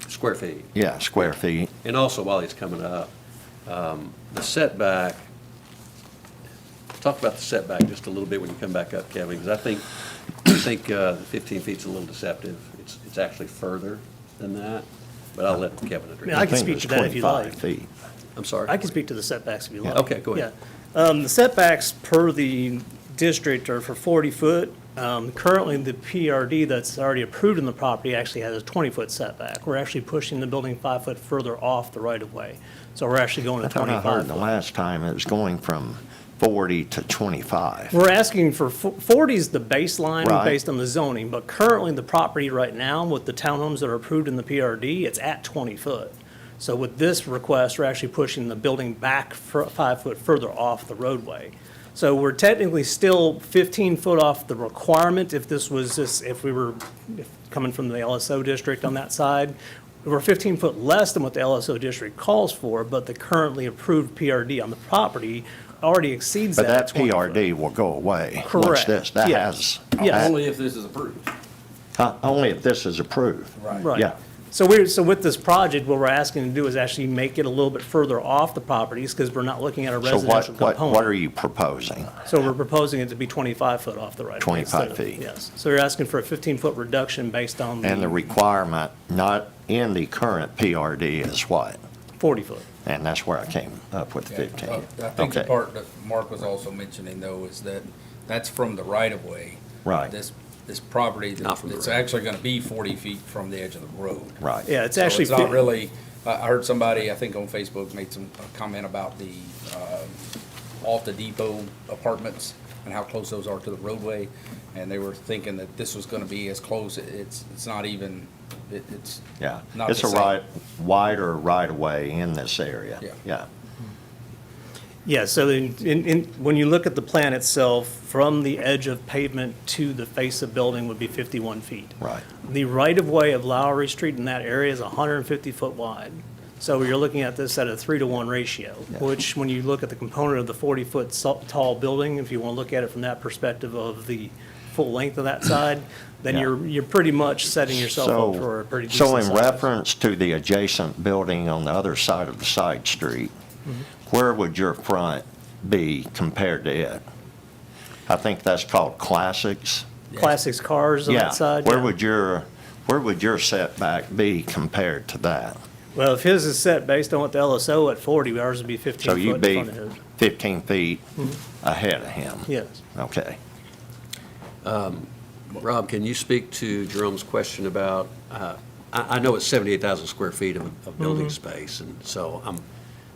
[SPEAKER 1] Square feet.
[SPEAKER 3] yeah, square feet.
[SPEAKER 1] And also, while he's coming up, the setback, talk about the setback just a little bit when you come back up, Kevin, because I think the 15 feet's a little deceptive. It's actually further than that, but I'll let Kevin address.
[SPEAKER 18] I can
[SPEAKER 3] think
[SPEAKER 18] speak
[SPEAKER 3] it's
[SPEAKER 18] to that if you like.
[SPEAKER 3] 25 feet.
[SPEAKER 1] I'm sorry.
[SPEAKER 18] I can speak to the setbacks if you like.
[SPEAKER 1] Okay, go ahead.
[SPEAKER 18] Yeah. The setbacks per the district are for 40 foot. Currently, the PRD that's already approved in the property actually has a 20-foot setback. We're actually pushing the building 5 foot further off the right-of-way. So we're actually going
[SPEAKER 3] I
[SPEAKER 18] to
[SPEAKER 3] thought I
[SPEAKER 18] 25
[SPEAKER 3] heard the
[SPEAKER 18] foot.
[SPEAKER 3] last time it was going from 40 to 25.
[SPEAKER 18] We're asking for 40 is the baseline
[SPEAKER 3] Right.
[SPEAKER 18] based on the zoning, but currently the property right now with the townhomes that are approved in the PRD, it's at 20 foot. So with this request, we're actually pushing the building back 5 foot further off the roadway. So we're technically still 15 foot off the requirement if this was just, if coming from the LSO district on that side. We're 15 foot less than what the LSO district calls for, but the currently approved PRD on the property already exceeds
[SPEAKER 3] But
[SPEAKER 18] that
[SPEAKER 3] that
[SPEAKER 18] 20 foot.
[SPEAKER 3] PRD will go away. Once
[SPEAKER 18] Correct.
[SPEAKER 3] this, that
[SPEAKER 18] Yes.
[SPEAKER 3] has.
[SPEAKER 18] Yes.
[SPEAKER 16] Only if this is approved.
[SPEAKER 3] Only if this is approved.
[SPEAKER 18] Right.
[SPEAKER 3] Yeah.
[SPEAKER 18] So with this project, what we're asking to do is actually make it a little bit further off the properties because we're not looking at a
[SPEAKER 3] So
[SPEAKER 18] residential
[SPEAKER 3] what are
[SPEAKER 18] component.
[SPEAKER 3] you proposing?
[SPEAKER 18] So we're proposing it to be 25 foot off the right.
[SPEAKER 3] 25 feet.
[SPEAKER 18] Yes. So you're asking for a 15-foot reduction based on
[SPEAKER 3] And the requirement not in the current PRD is what?
[SPEAKER 18] 40 foot.
[SPEAKER 3] And that's where I came up with
[SPEAKER 16] Yeah,
[SPEAKER 3] 15.
[SPEAKER 16] I think the
[SPEAKER 3] Okay.
[SPEAKER 16] part that Mark was also mentioning, though, is that that's from the right-of-way.
[SPEAKER 3] Right.
[SPEAKER 16] This property,
[SPEAKER 1] Not from the
[SPEAKER 16] it's
[SPEAKER 1] road.
[SPEAKER 16] actually gonna be 40 feet from the edge of the road.
[SPEAKER 3] Right.
[SPEAKER 18] Yeah, it's
[SPEAKER 16] So
[SPEAKER 18] actually.
[SPEAKER 16] it's not really, I heard somebody, I think on Facebook, made a comment about the Alta Depot apartments and how close those are to the roadway. And they were thinking that this was gonna be as close, it's not even, it's
[SPEAKER 3] Yeah.
[SPEAKER 16] not
[SPEAKER 3] It's
[SPEAKER 16] the
[SPEAKER 3] a
[SPEAKER 16] same.
[SPEAKER 3] wider right-of-way in this area.
[SPEAKER 16] Yeah.
[SPEAKER 3] Yeah.
[SPEAKER 18] Yeah, so when you look at the plan itself, from the edge of pavement to the face of building would be 51 feet.
[SPEAKER 3] Right.
[SPEAKER 18] The right-of-way of Lowry Street in that area is 150 foot wide. So you're looking at this at a 3-to-1 ratio, which when you look at the component of the 40-foot tall building, if you want to look at it from that perspective of the full length of that side, then
[SPEAKER 3] Yeah.
[SPEAKER 18] you're pretty much setting yourself up for a pretty decent
[SPEAKER 3] So in
[SPEAKER 18] size.
[SPEAKER 3] reference to the adjacent building on the other side of the side street,
[SPEAKER 18] Mm-hmm.
[SPEAKER 3] where would your front be compared to it? I think that's called Classics.
[SPEAKER 18] Classics cars on
[SPEAKER 3] Yeah.
[SPEAKER 18] that side.
[SPEAKER 3] Where
[SPEAKER 18] yeah.
[SPEAKER 3] would your setback be compared to that?
[SPEAKER 18] Well, if his is set based on what the LSO at 40, ours would be 15
[SPEAKER 3] So
[SPEAKER 18] foot
[SPEAKER 3] you'd
[SPEAKER 18] in
[SPEAKER 3] be
[SPEAKER 18] front of his.
[SPEAKER 3] 15 feet
[SPEAKER 18] Mm-hmm.
[SPEAKER 3] ahead of him?
[SPEAKER 18] Yes.
[SPEAKER 3] Okay.
[SPEAKER 1] Rob, can you speak to Jerome's question about, I know it's 78,000 square feet of building space, and so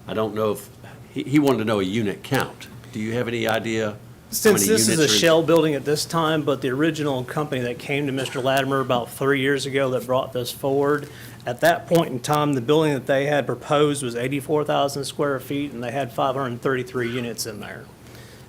[SPEAKER 1] I don't know if, he wanted to know a unit count. Do you have any idea how
[SPEAKER 18] Since
[SPEAKER 1] many
[SPEAKER 18] this is a
[SPEAKER 1] units are in-
[SPEAKER 18] shell building at this time, but the original company that came to Mr. Latimer about 3 years ago that brought this forward, at that point in time, the building that they had proposed was 84,000 square feet, and they had 533 units in there.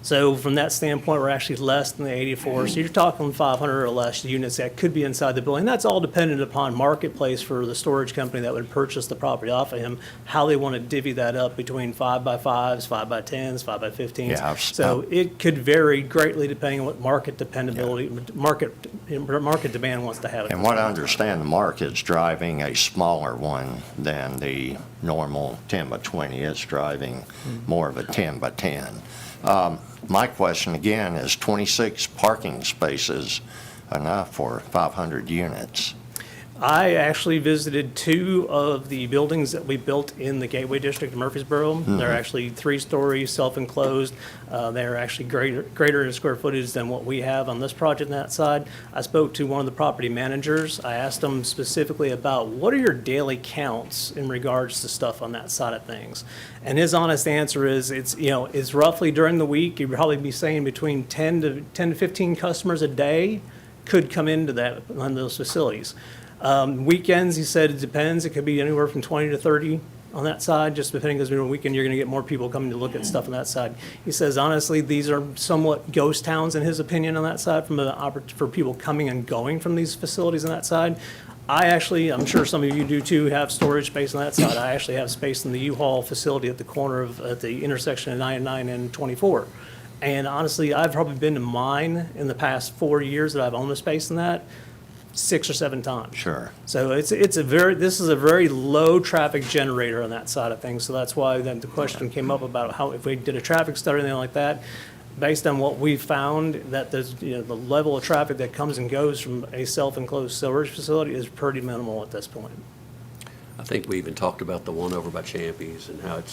[SPEAKER 18] So from that standpoint, we're actually less than the 84. So you're talking 500 or less units that could be inside the building. That's all dependent upon marketplace for the storage company that would purchase the property off of him, how they want to divvy that up between 5x5s, 5x10s, 5x15s.
[SPEAKER 3] Yeah,
[SPEAKER 18] So it could vary greatly depending on what market dependability, market demand wants to have.
[SPEAKER 3] And what I understand, the market's driving a smaller one than the normal 10 by 20. It's driving more of a 10 by 10. My question again is 26 parking spaces enough for 500 units?
[SPEAKER 18] I actually visited two of the buildings that we built in the Gateway District of Murfreesboro. They're actually 3-story, self-enclosed. They're actually greater in square footage than what we have on this project on that side. I spoke to one of the property managers. I asked them specifically about what are your daily counts in regards to stuff on that side of things. And his honest answer is it's roughly during the week, you'd probably be saying between 10 to 15 customers a day could come into one of those facilities. Weekends, he said it depends. It could be anywhere from 20 to 30 on that side, just depending, because during the weekend, you're going to get more people coming to look at stuff on that side. He says, honestly, these are somewhat ghost towns in his opinion on that side for people coming and going from these facilities on that side. I'm sure some of you do too, have storage space on that side. I actually have space in the U-Haul facility at the intersection of 99 and 24. And honestly, I've probably been to mine in the past 4 years that I've owned the space in that 6 or 7 times.
[SPEAKER 3] Sure.
[SPEAKER 18] So this is a very low traffic generator on that side of things. So that's why then the question came up about how, if we did a traffic study or anything like that, based on what we found, that there's, the level of traffic that comes and goes from a self-enclosed storage facility is pretty minimal at this point.
[SPEAKER 1] I think we even talked about the one over by Champy's and how it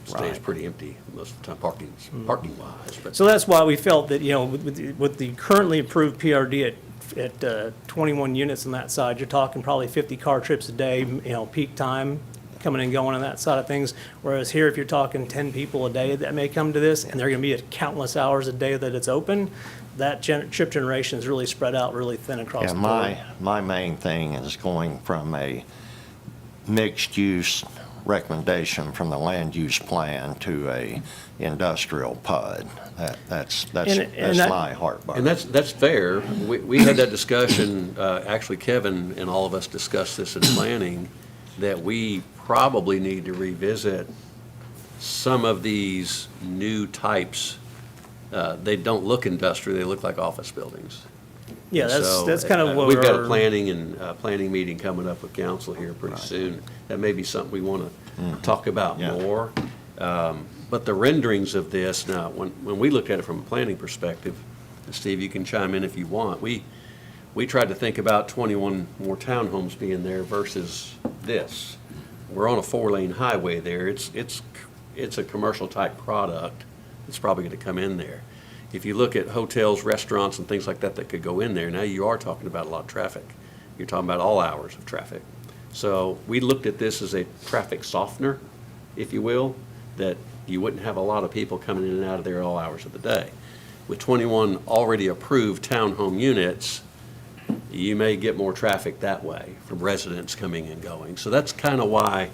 [SPEAKER 1] stays
[SPEAKER 3] Right.
[SPEAKER 1] pretty empty most of the time, parking-wise. But
[SPEAKER 18] So that's why we felt that, with the currently approved PRD at 21 units on that side, you're talking probably 50 car trips a day, peak time, coming and going on that side of things. Whereas here, if you're talking 10 people a day that may come to this, and they're going to be at countless hours a day that it's open, that trip generation is really spread out really thin across
[SPEAKER 3] Yeah,
[SPEAKER 18] the board.
[SPEAKER 3] my main thing is going from a mixed-use recommendation from the land use plan to a industrial PUD. That's my heartburn.
[SPEAKER 1] And that's fair. We had that discussion, actually Kevin and all of us discussed this in planning, that we probably need to revisit some of these new types. They don't look industrial, they look like office buildings.
[SPEAKER 18] Yeah,
[SPEAKER 1] So,
[SPEAKER 18] that's kind of what
[SPEAKER 1] we've got a
[SPEAKER 18] our-
[SPEAKER 1] planning meeting coming up with council here pretty soon. That may be something we want to talk about
[SPEAKER 3] Yeah.
[SPEAKER 1] more. But the renderings of this, now, when we look at it from a planning perspective, and Steve, you can chime in if you want, we tried to think about 21 more townhomes being there versus this. We're on a 4-lane highway there. It's a commercial-type product. It's probably going to come in there. If you look at hotels, restaurants, and things like that that could go in there, now you are talking about a lot of traffic. You're talking about all hours of traffic. So we looked at this as a traffic softener, if you will, that you wouldn't have a lot of people coming in and out of there all hours of the day. With 21 already approved townhome units, you may get more traffic that way from residents coming and going. So that's kind of why,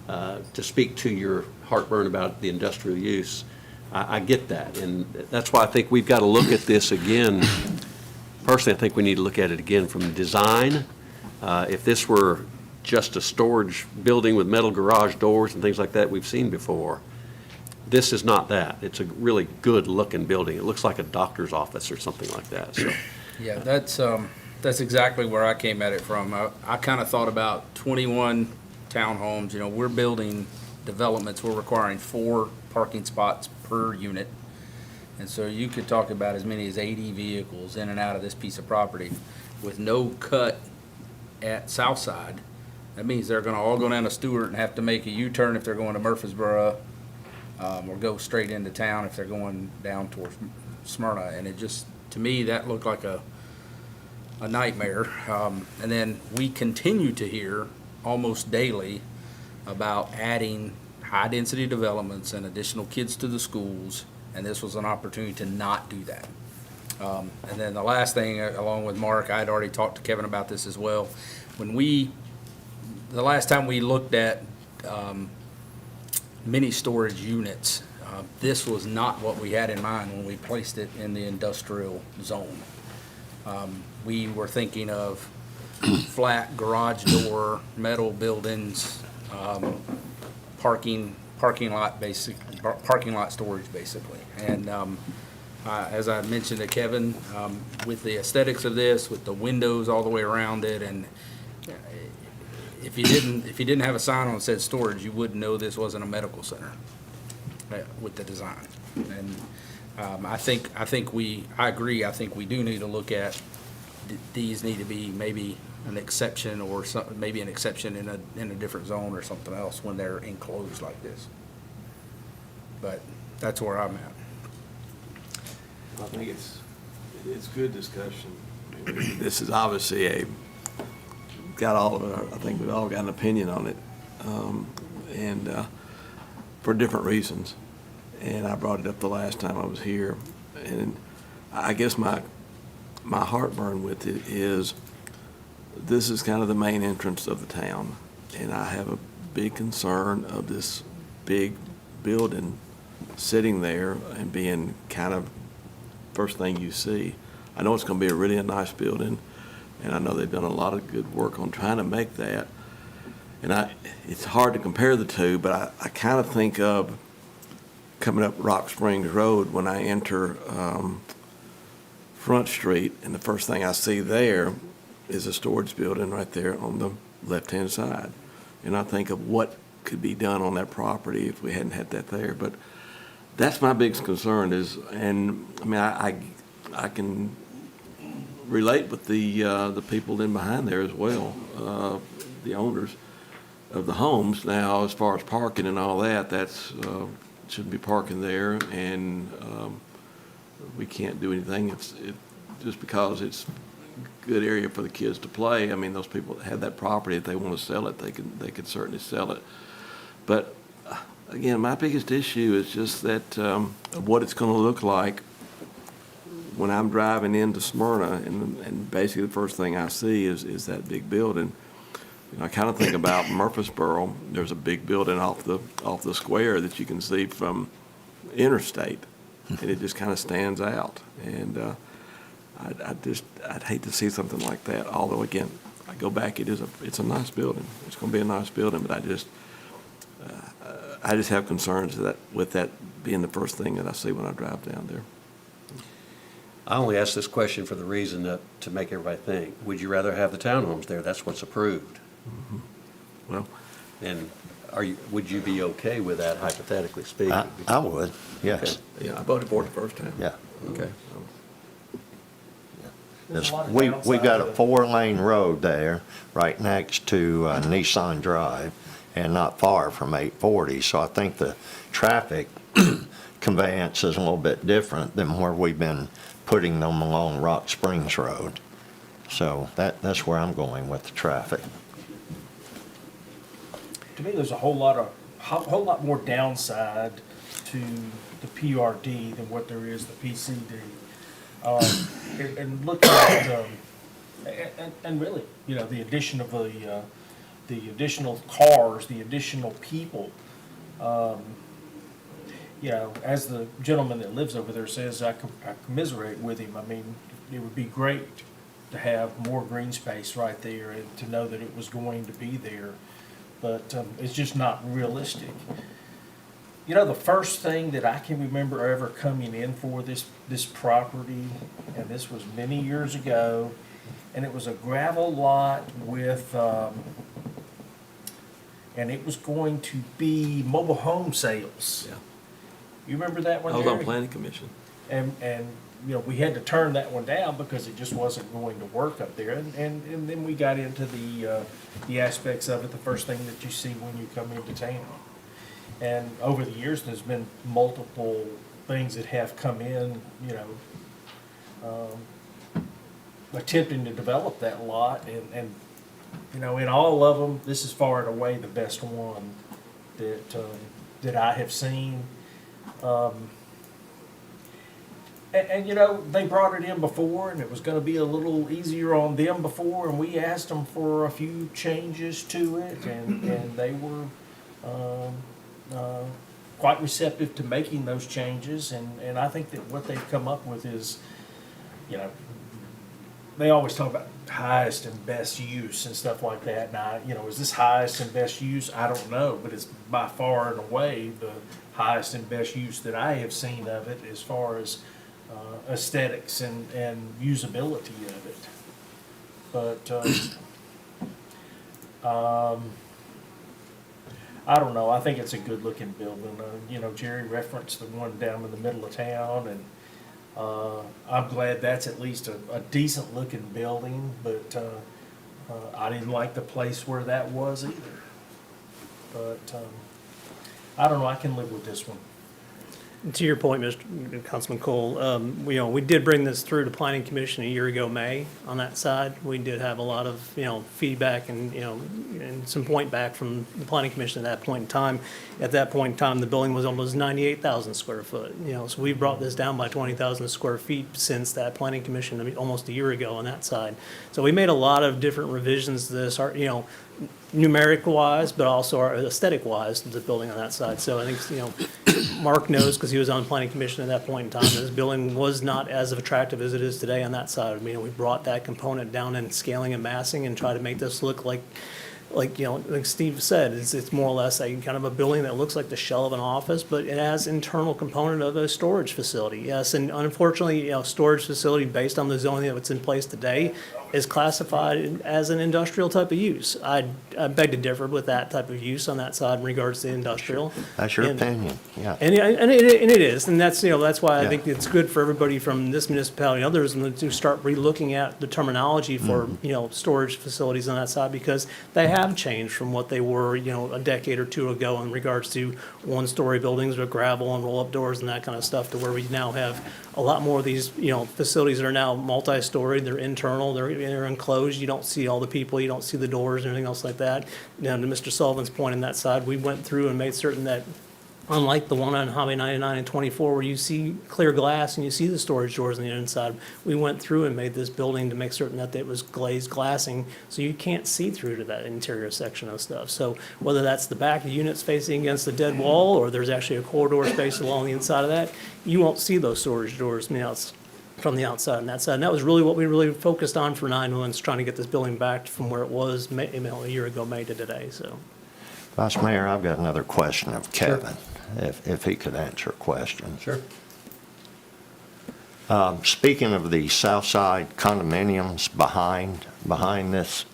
[SPEAKER 1] to speak to your heartburn about the industrial use, I get that. And that's why I think we've got to look at this again. Personally, I think we need to look at it again from design. If this were just a storage building with metal garage doors and things like that we've seen before, this is not that. It's a really good-looking building. It looks like a doctor's office or something like that, so.
[SPEAKER 16] Yeah, that's exactly where I came at it from. I kind of thought about 21 townhomes, we're building developments, we're requiring 4 parking spots per unit. And so you could talk about as many as 80 vehicles in and out of this piece of property with no cut at Southside. That means they're gonna all go down to Stewart and have to make a U-turn if they're going to Murfreesboro, or go straight into town if they're going down towards Smyrna. And it just, to me, that looked like a nightmare. And then we continue to hear almost daily about adding high-density developments and additional kids to the schools, and this was an opportunity to not do that. And then the last thing, along with Mark, I had already talked to Kevin about this as well. The last time we looked at mini storage units, This was not what we had in mind when we placed it in the industrial zone. We were thinking of flat garage door, metal buildings, parking lot storage, basically. And as I mentioned to Kevin, with the aesthetics of this, with the windows all the way around it, and if you didn't have a sign on that said storage, you wouldn't know this wasn't a medical center with the design. And I agree. I think we do need to look at these need to be maybe an exception or maybe an exception in a different zone or something else when they're enclosed like this. But that's where I'm at.
[SPEAKER 19] I think it's good discussion. This is obviously got all of it. I think we've all got an opinion on it, and for different reasons. And I brought it up the last time I was here, and I guess my heartburn with it is this is kind of the main entrance of the town, and I have a big concern of this big building sitting there and being kind of first thing you see. I know it's going to be a nice building, and I know they've done a lot of good work on trying to make that. And it's hard to compare the two, but I kind of think of coming up Rock Springs Road when I enter Front Street, and the first thing I see there is a storage building right there on the left-hand side. And I think of what could be done on that property if we hadn't had that there. But that's my biggest concern and I mean, I can relate with the people in behind there as well, the owners of the homes. Now, as far as parking and all that, that's shouldn't be parking there, and we can't do anything. Just because it's a good area for the kids to play. I mean, those people that have that property, if they want to sell it, they could certainly sell it. But again, my biggest issue is just that what it's going to look like when I'm driving into Smyrna, and basically the first thing I see is that big building. You know, I kind of think about Murfreesboro. There's a big building off the square that you can see from Interstate, and it just kind of stands out. And I'd hate to see something like that. Although again, I go back, it's a nice building. It's going to be a nice building, but I just have concerns with that being the first thing that I see when I drive down there.
[SPEAKER 1] I only ask this question for the reason to make everybody think. Would you rather have the townhomes there? That's what's approved.
[SPEAKER 19] Mm-hmm. Well,
[SPEAKER 1] and would you be okay with that, hypothetically speaking?
[SPEAKER 3] I would, yes.
[SPEAKER 1] Okay.
[SPEAKER 19] yeah, I voted for it the first time.
[SPEAKER 3] Yeah.
[SPEAKER 1] Okay.
[SPEAKER 3] We got a 4-lane road there right next to Nissan Drive and not far from 840. So I think the traffic conveyance is a little bit different than where we've been putting them along Rock Springs Road. So that's where I'm going with the traffic.
[SPEAKER 10] To me, there's a whole lot more downside to the PRD than what there is the PCD. And looking at, and really, you know, the addition of the additional cars, the additional people, you know, as the gentleman that lives over there says, I commiserate with him. I mean, it would be great to have more green space right there and to know that it was going to be there, but it's just not realistic. You know, the first thing that I can remember ever coming in for this property, and this was many years ago, and it was a gravel lot with, and it was going to be mobile home sales.
[SPEAKER 19] Yeah.
[SPEAKER 10] You remember that one,
[SPEAKER 19] I was on
[SPEAKER 10] Jerry?
[SPEAKER 19] planning commission.
[SPEAKER 10] And you know, we had to turn that one down because it just wasn't going to work up there. And then we got into the aspects of it, the first thing that you see when you come into town. And over the years, there's been multiple things that have come in, you know, attempting to develop that lot. And you know, in all of them, this is far and away the best one that I have seen. And you know, they brought it in before, and it was going to be a little easier on them before, and we asked them for a few changes to it, and they were quite receptive to making those changes, and I think that what they've come up with is, you know, they always talk about highest and best use and stuff like that. Now, you know, is this highest and best use? I don't know, but it's by far and away the highest and best use that I have seen of it as far as aesthetics and usability of it. But I don't know. I think it's a good looking building. You know, Jerry referenced the one down in the middle of town, and I'm glad that's at least a decent looking building, but I didn't like the place where that was either. But I don't know, I can live with this one.
[SPEAKER 18] To your point, Mr. Councilman Cole, we did bring this through to Planning Commission a year ago, May, on that side. We did have a lot of, feedback and, and some point back from the Planning Commission at that point in time. At that point in time, the building was almost 98,000 square foot, so we brought this down by 20,000 square feet since that Planning Commission, almost a year ago on that side. So we made a lot of different revisions to this, numeric wise, but also aesthetic wise to the building on that side. So I think, Mark knows, because he was on the Planning Commission at that point in time, that this building was not as attractive as it is today on that side. We brought that component down in scaling and massing and try to make this look like Steve said, it's more or less a kind of a building that looks like the shell of an office, but it has internal component of a storage facility. Yes, and unfortunately, storage facility based on the zoning that's in place today is classified as an industrial type of use. I beg to differ with that type of use on that side in regards to industrial.
[SPEAKER 3] That's your opinion, yeah.
[SPEAKER 18] And it is, and that's why I think it's good for everybody from this municipality and others to start relooking at the terminology for, storage facilities on that side, because they have changed from what they were, a decade or two ago in regards to one-story buildings with gravel and roll-up doors and that kind of stuff, to where we now have a lot more of these, facilities that are now multi-story, they're internal, they're enclosed, you don't see all the people, you don't see the doors and everything else like that. Now, to Mr. Sullivan's point on that side, we went through and made certain that, unlike the one on Highway 99 and 24, where you see clear glass and you see the storage doors on the inside, we went through and made this building to make certain that it was glazed glassing, so you can't see through to that interior section of stuff. So whether that's the back of units facing against the dead wall, or there's actually a corridor space along the inside of that, you won't see those storage doors from the outside and that side. And that was really what we really focused on for 9 months, trying to get this building back from where it was a year ago, May to today. So,
[SPEAKER 3] Vice Mayor, I've got another question of Kevin, if he could answer a question.
[SPEAKER 1] Sure.
[SPEAKER 3] Speaking of the south side condominiums behind this,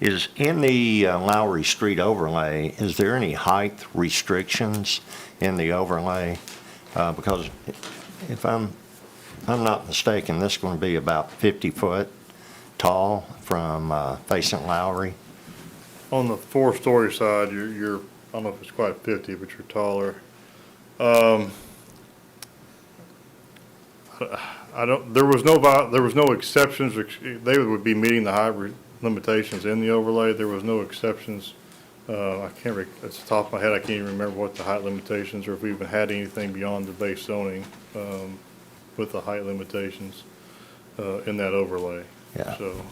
[SPEAKER 3] is in the Lowry Street overlay, is there any height restrictions in the overlay? Because if I'm not mistaken, this is going to be about 50 foot tall from facing Lowry.
[SPEAKER 8] On the four-story side, you're, I don't know if it's quite 50, but you're taller. There was no exceptions. They would be meeting the height limitations in the overlay. There was no exceptions. At the top of my head, I can't even remember what the height limitations, or if we even had anything beyond the base zoning with the height limitations in that overlay.
[SPEAKER 3] Yeah.
[SPEAKER 8] So,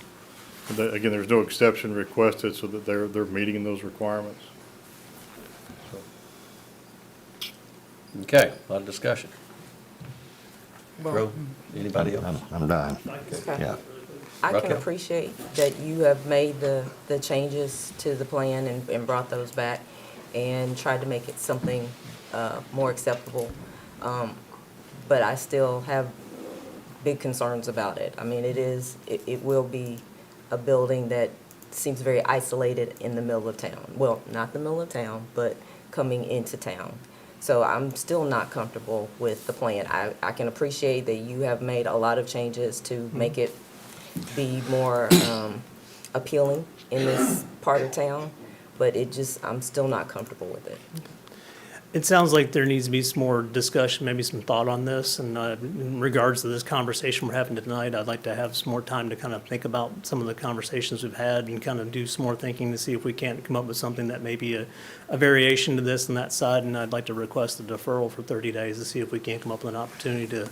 [SPEAKER 8] again, there's no exception requested, so that they're meeting those requirements.
[SPEAKER 1] Okay, a lot of discussion. Ro, anybody else?
[SPEAKER 3] I'm done.
[SPEAKER 5] Okay.
[SPEAKER 3] Yeah.
[SPEAKER 5] I can
[SPEAKER 1] Okay.
[SPEAKER 5] appreciate that you have made the changes to the plan and brought those back and tried to make it something more acceptable. But I still have big concerns about it. I mean, it will be a building that seems very isolated in the middle of town. Well, not the middle of town, but coming into town. So I'm still not comfortable with the plan. I can appreciate that you have made a lot of changes to make it be more appealing in this part of town, but I'm still not comfortable with it.
[SPEAKER 18] it sounds like there needs to be some more discussion, maybe some thought on this. And in regards to this conversation we're having tonight, I'd like to have some more time to kind of think about some of the conversations we've had and kind of do some more thinking to see if we can't come up with something that may be a variation to this and that side. And I'd like to request a deferral for 30 days to see if we can't come up with an opportunity to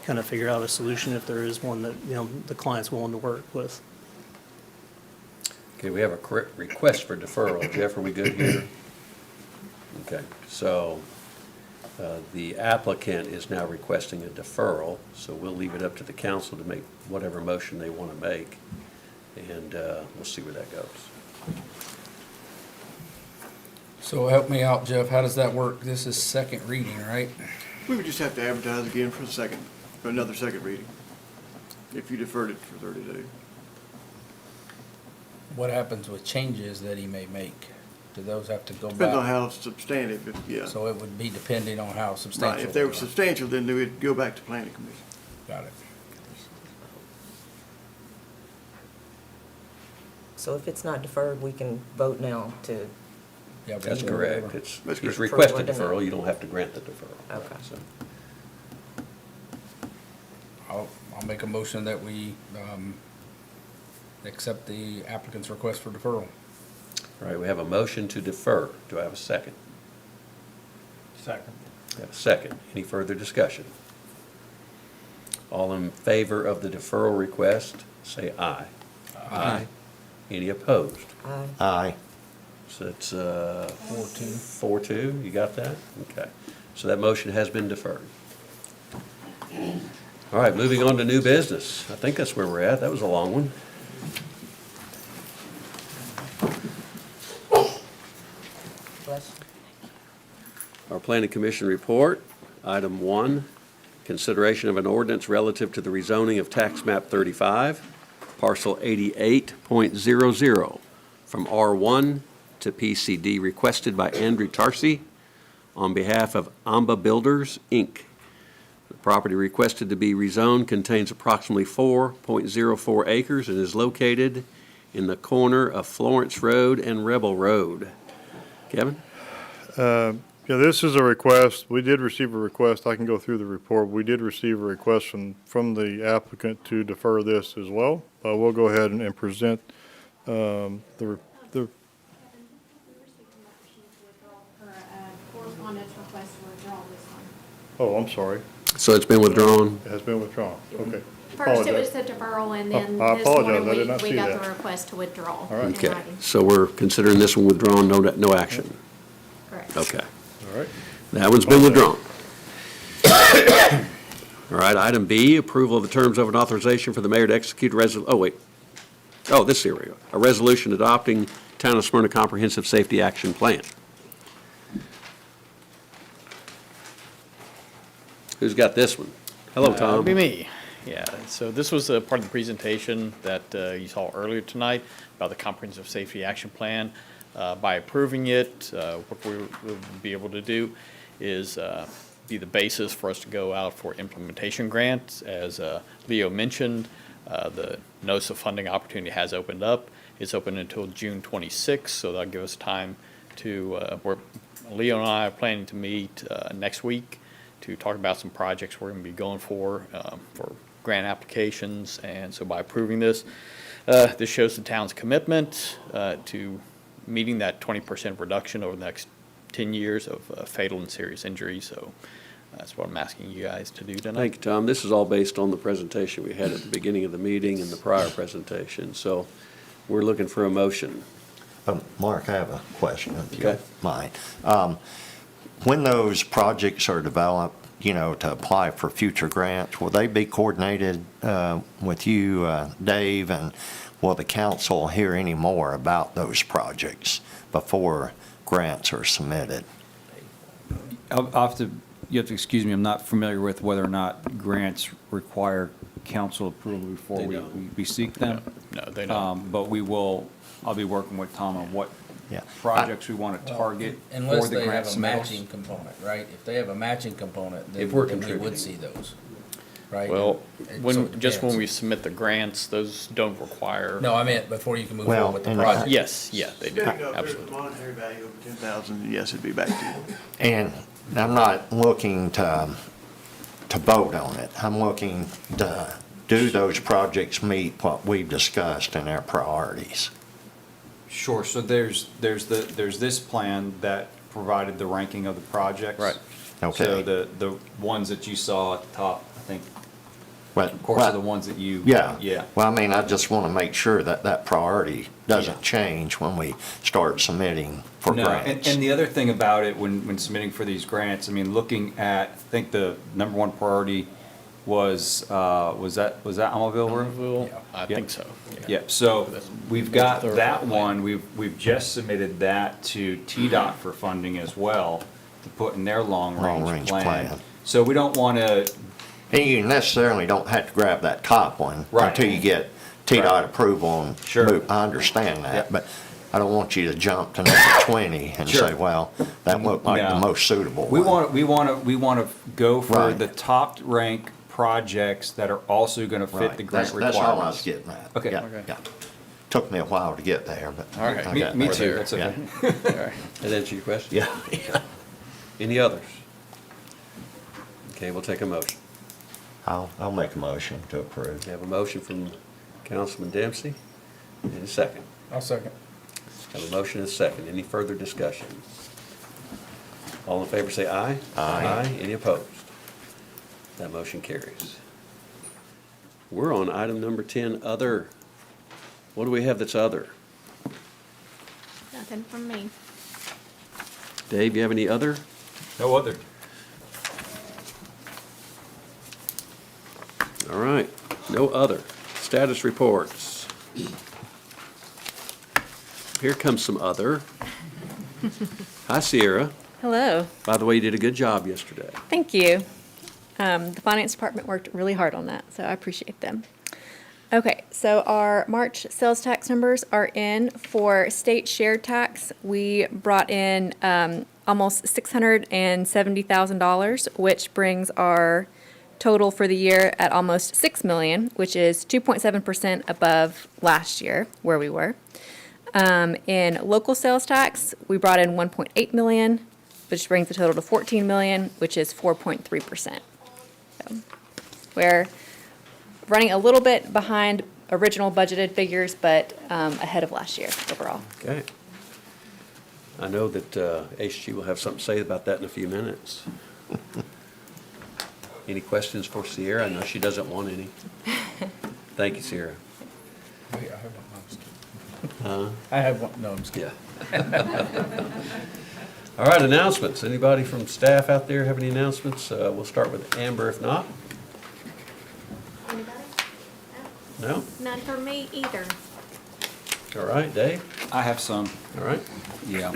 [SPEAKER 18] kind of figure out a solution if there is one that, you know, the client's willing to work with.
[SPEAKER 1] Okay, we have a request for deferral. Jeff, are we good here? Okay, so The applicant is now requesting a deferral, so we'll leave it up to the council to make whatever motion they want to make, and we'll see where that goes.
[SPEAKER 16] So help me out, Jeff. How does that work? This is second reading, right?
[SPEAKER 11] We would just have to advertise again for another second reading, if you deferred it for 30 days.
[SPEAKER 16] What happens with changes that he may make? Do those have to go back?
[SPEAKER 11] Depends on how substantive, yeah.
[SPEAKER 16] So it would be depending on how substantial.
[SPEAKER 11] Right, if they were
[SPEAKER 16] are.
[SPEAKER 11] substantial, then they would go back to planning commission.
[SPEAKER 16] Got it.
[SPEAKER 5] So if it's not deferred, we can vote now to,
[SPEAKER 16] Yeah,
[SPEAKER 1] That's
[SPEAKER 16] but-
[SPEAKER 1] correct. It's,
[SPEAKER 11] That's
[SPEAKER 1] he's
[SPEAKER 11] correct.
[SPEAKER 1] requested deferral, you don't have to grant the deferral.
[SPEAKER 5] Okay.
[SPEAKER 1] So,
[SPEAKER 16] I'll make a motion that we accept the applicant's request for deferral.
[SPEAKER 1] All right, we have a motion to defer. Do I have a second?
[SPEAKER 10] Second.
[SPEAKER 1] We have a second. Any further discussion? All in favor of the deferral request, say aye. Aye. Any opposed?
[SPEAKER 5] aye.
[SPEAKER 3] Aye.
[SPEAKER 1] So it's
[SPEAKER 16] 4-2.
[SPEAKER 1] 4-2, you got that? Okay. So that motion has been deferred. All right, moving on to new business. I think that's where we're at. That was a long one.
[SPEAKER 5] Bless you.
[SPEAKER 1] Our planning commission report, item 1, consideration of an ordinance relative to the rezoning of tax map 35, parcel 88.00 from R1 to PCD, requested by Andrew Tarsi on behalf of Amba Builders, Inc. The property requested to be rezoned contains approximately 4.04 acres and is located in the corner of Florence Road and Rebel Road. Kevin?
[SPEAKER 8] Yeah, this is a request. We did receive a request. I can go through the report. We did receive a request from the applicant to defer this as well. We'll go ahead and present the
[SPEAKER 7] Correspondence request to withdraw this one.
[SPEAKER 8] oh, I'm sorry.
[SPEAKER 1] So it's been withdrawn?
[SPEAKER 8] It has been withdrawn. Okay.
[SPEAKER 7] First, it was
[SPEAKER 8] Apologize.
[SPEAKER 7] the deferral, and then
[SPEAKER 8] I
[SPEAKER 7] this
[SPEAKER 8] apologize. I
[SPEAKER 7] morning,
[SPEAKER 8] did not
[SPEAKER 7] we
[SPEAKER 8] see
[SPEAKER 7] got
[SPEAKER 8] that.
[SPEAKER 7] the request to withdraw.
[SPEAKER 8] All right.
[SPEAKER 7] in
[SPEAKER 1] Okay,
[SPEAKER 7] writing.
[SPEAKER 1] so we're considering this one withdrawn, no action.
[SPEAKER 7] Correct.
[SPEAKER 1] Okay,
[SPEAKER 8] All right.
[SPEAKER 1] that one's been withdrawn. All right, item B, approval of the terms of an authorization for the mayor to execute here we go. A resolution adopting Town of Smyrna Comprehensive Safety Action Plan. Who's got this one? Hello, Tom.
[SPEAKER 20] That'd be me. Yeah, so this was a part of the presentation that you saw earlier tonight about the Comprehensive Safety Action Plan. By approving it, what we will be able to do is be the basis for us to go out for implementation grants. As Leo mentioned, the notice of funding opportunity has opened up. It's open until June 26th, so that'll give us time to, Leo and I are planning to meet next week to talk about some projects we're going to be going for grant applications. And so by approving this, this shows the town's commitment to meeting that 20% reduction over the next 10 years of fatal and serious injuries. So that's what I'm asking you guys to do tonight.
[SPEAKER 1] Thank you, Tom. This is all based on the presentation we had at the beginning of the meeting and the prior presentation. So we're looking for a motion.
[SPEAKER 3] Mark, I have a question, if you
[SPEAKER 1] Okay.
[SPEAKER 3] don't mind. When those projects are developed, to apply for future grants, will they be coordinated with you, Dave, and will the council hear any more about those projects before grants are submitted?
[SPEAKER 4] You have to excuse me, I'm not familiar with whether or not grants require council approval before
[SPEAKER 1] They
[SPEAKER 4] we
[SPEAKER 1] don't.
[SPEAKER 4] we seek them.
[SPEAKER 20] No, they don't.
[SPEAKER 4] But I'll be working with Tom on what
[SPEAKER 3] Yeah.
[SPEAKER 4] projects we want to target for
[SPEAKER 16] Unless
[SPEAKER 4] the
[SPEAKER 16] they
[SPEAKER 4] grant
[SPEAKER 16] have a
[SPEAKER 4] submittals.
[SPEAKER 16] matching component, right? If they have a matching component, then
[SPEAKER 1] If we're
[SPEAKER 16] then we would
[SPEAKER 1] contributing.
[SPEAKER 16] see those, right?
[SPEAKER 20] Well,
[SPEAKER 16] So
[SPEAKER 20] when
[SPEAKER 16] it
[SPEAKER 20] just when
[SPEAKER 16] depends.
[SPEAKER 20] we submit the grants, those don't require.
[SPEAKER 16] No, I meant before you can move
[SPEAKER 3] Well,
[SPEAKER 16] forward with the
[SPEAKER 3] and
[SPEAKER 16] project.
[SPEAKER 20] Yes, yeah, they do,
[SPEAKER 11] Depending on if there's a
[SPEAKER 20] absolutely.
[SPEAKER 11] monetary value over 10,000, yes, it'd be back to you.
[SPEAKER 3] And I'm not looking to vote on it. I'm looking to, do those projects meet what we've discussed in our priorities?
[SPEAKER 4] Sure, so there's this plan that provided the ranking of the projects.
[SPEAKER 20] Right.
[SPEAKER 3] Okay.
[SPEAKER 4] So the ones that you saw at the top, I think
[SPEAKER 3] Well,
[SPEAKER 4] of course, are the ones that you.
[SPEAKER 3] Yeah.
[SPEAKER 4] Yeah.
[SPEAKER 3] Well, I mean, I just want to make sure that that priority doesn't change when we start submitting for
[SPEAKER 4] No,
[SPEAKER 3] grants.
[SPEAKER 4] and the other thing about it, when submitting for these grants, I mean, looking at, I think the number one priority was that Almaville Road?
[SPEAKER 20] I think so.
[SPEAKER 4] Yeah, so we've got that one, we've just submitted that to TDOT for funding as well, to put in their long-range
[SPEAKER 3] Long-range
[SPEAKER 4] plan.
[SPEAKER 3] plan.
[SPEAKER 4] So we don't want to,
[SPEAKER 3] And you necessarily don't have to grab that top one
[SPEAKER 4] Right.
[SPEAKER 3] until you get TDOT approval and
[SPEAKER 4] Sure.
[SPEAKER 3] move. I understand that,
[SPEAKER 4] Yep.
[SPEAKER 3] but I don't want you to jump to number 20 and
[SPEAKER 4] Sure.
[SPEAKER 3] say, well, that looked like the
[SPEAKER 4] No.
[SPEAKER 3] most suitable
[SPEAKER 4] we
[SPEAKER 3] one.
[SPEAKER 4] want to go for
[SPEAKER 3] Right.
[SPEAKER 4] the top rank projects that are also going to fit
[SPEAKER 3] Right.
[SPEAKER 4] the grant
[SPEAKER 3] That's all I was
[SPEAKER 4] requirements.
[SPEAKER 3] getting at.
[SPEAKER 4] Okay.
[SPEAKER 3] Yeah,
[SPEAKER 4] Okay.
[SPEAKER 3] yeah. Took me a while to get there, but.
[SPEAKER 20] All right.
[SPEAKER 3] I
[SPEAKER 4] Me
[SPEAKER 3] got
[SPEAKER 4] me
[SPEAKER 3] there.
[SPEAKER 4] too, that's okay.
[SPEAKER 1] That answer your question?
[SPEAKER 3] Yeah.
[SPEAKER 1] Any others? Okay, we'll take a motion.
[SPEAKER 3] I'll make a motion to approve.
[SPEAKER 1] We have a motion from Councilman Dempsey. And a second.
[SPEAKER 10] I'll second.
[SPEAKER 1] Have a motion and a second. Any further discussion? All in favor say aye.
[SPEAKER 3] Aye.
[SPEAKER 1] Any opposed? That motion carries. We're on item number 10, other. What do we have that's other?
[SPEAKER 7] Nothing from me.
[SPEAKER 1] Dave, you have any other?
[SPEAKER 4] No other.
[SPEAKER 1] All right, no other. Status reports. Here comes some other. Hi, Sierra.
[SPEAKER 21] Hello,
[SPEAKER 1] By the way, you did a good job yesterday.
[SPEAKER 21] thank you. The finance department worked really hard on that, so I appreciate them. Okay, so our March sales tax numbers are in. For state shared tax, we brought in almost $670,000, which brings our total for the year at almost $6 million, which is 2.7% above last year, where we were. In local sales tax, we brought in 1.8 million, which brings the total to 14 million, which is 4.3%. So we're running a little bit behind original budgeted figures, but ahead of last year overall.
[SPEAKER 1] Okay. I know that HG will have something to say about that in a few minutes. Any questions for Sierra? I know she doesn't want any. Thank you, Sierra.
[SPEAKER 10] I have one, no, I'm just kidding.
[SPEAKER 1] All right, announcements. Anybody from staff out there have any announcements? We'll start with Amber if not.
[SPEAKER 7] Anybody?
[SPEAKER 1] No?
[SPEAKER 7] None from me either.
[SPEAKER 1] All right, Dave?
[SPEAKER 4] I have some.
[SPEAKER 1] All right.
[SPEAKER 4] Yeah.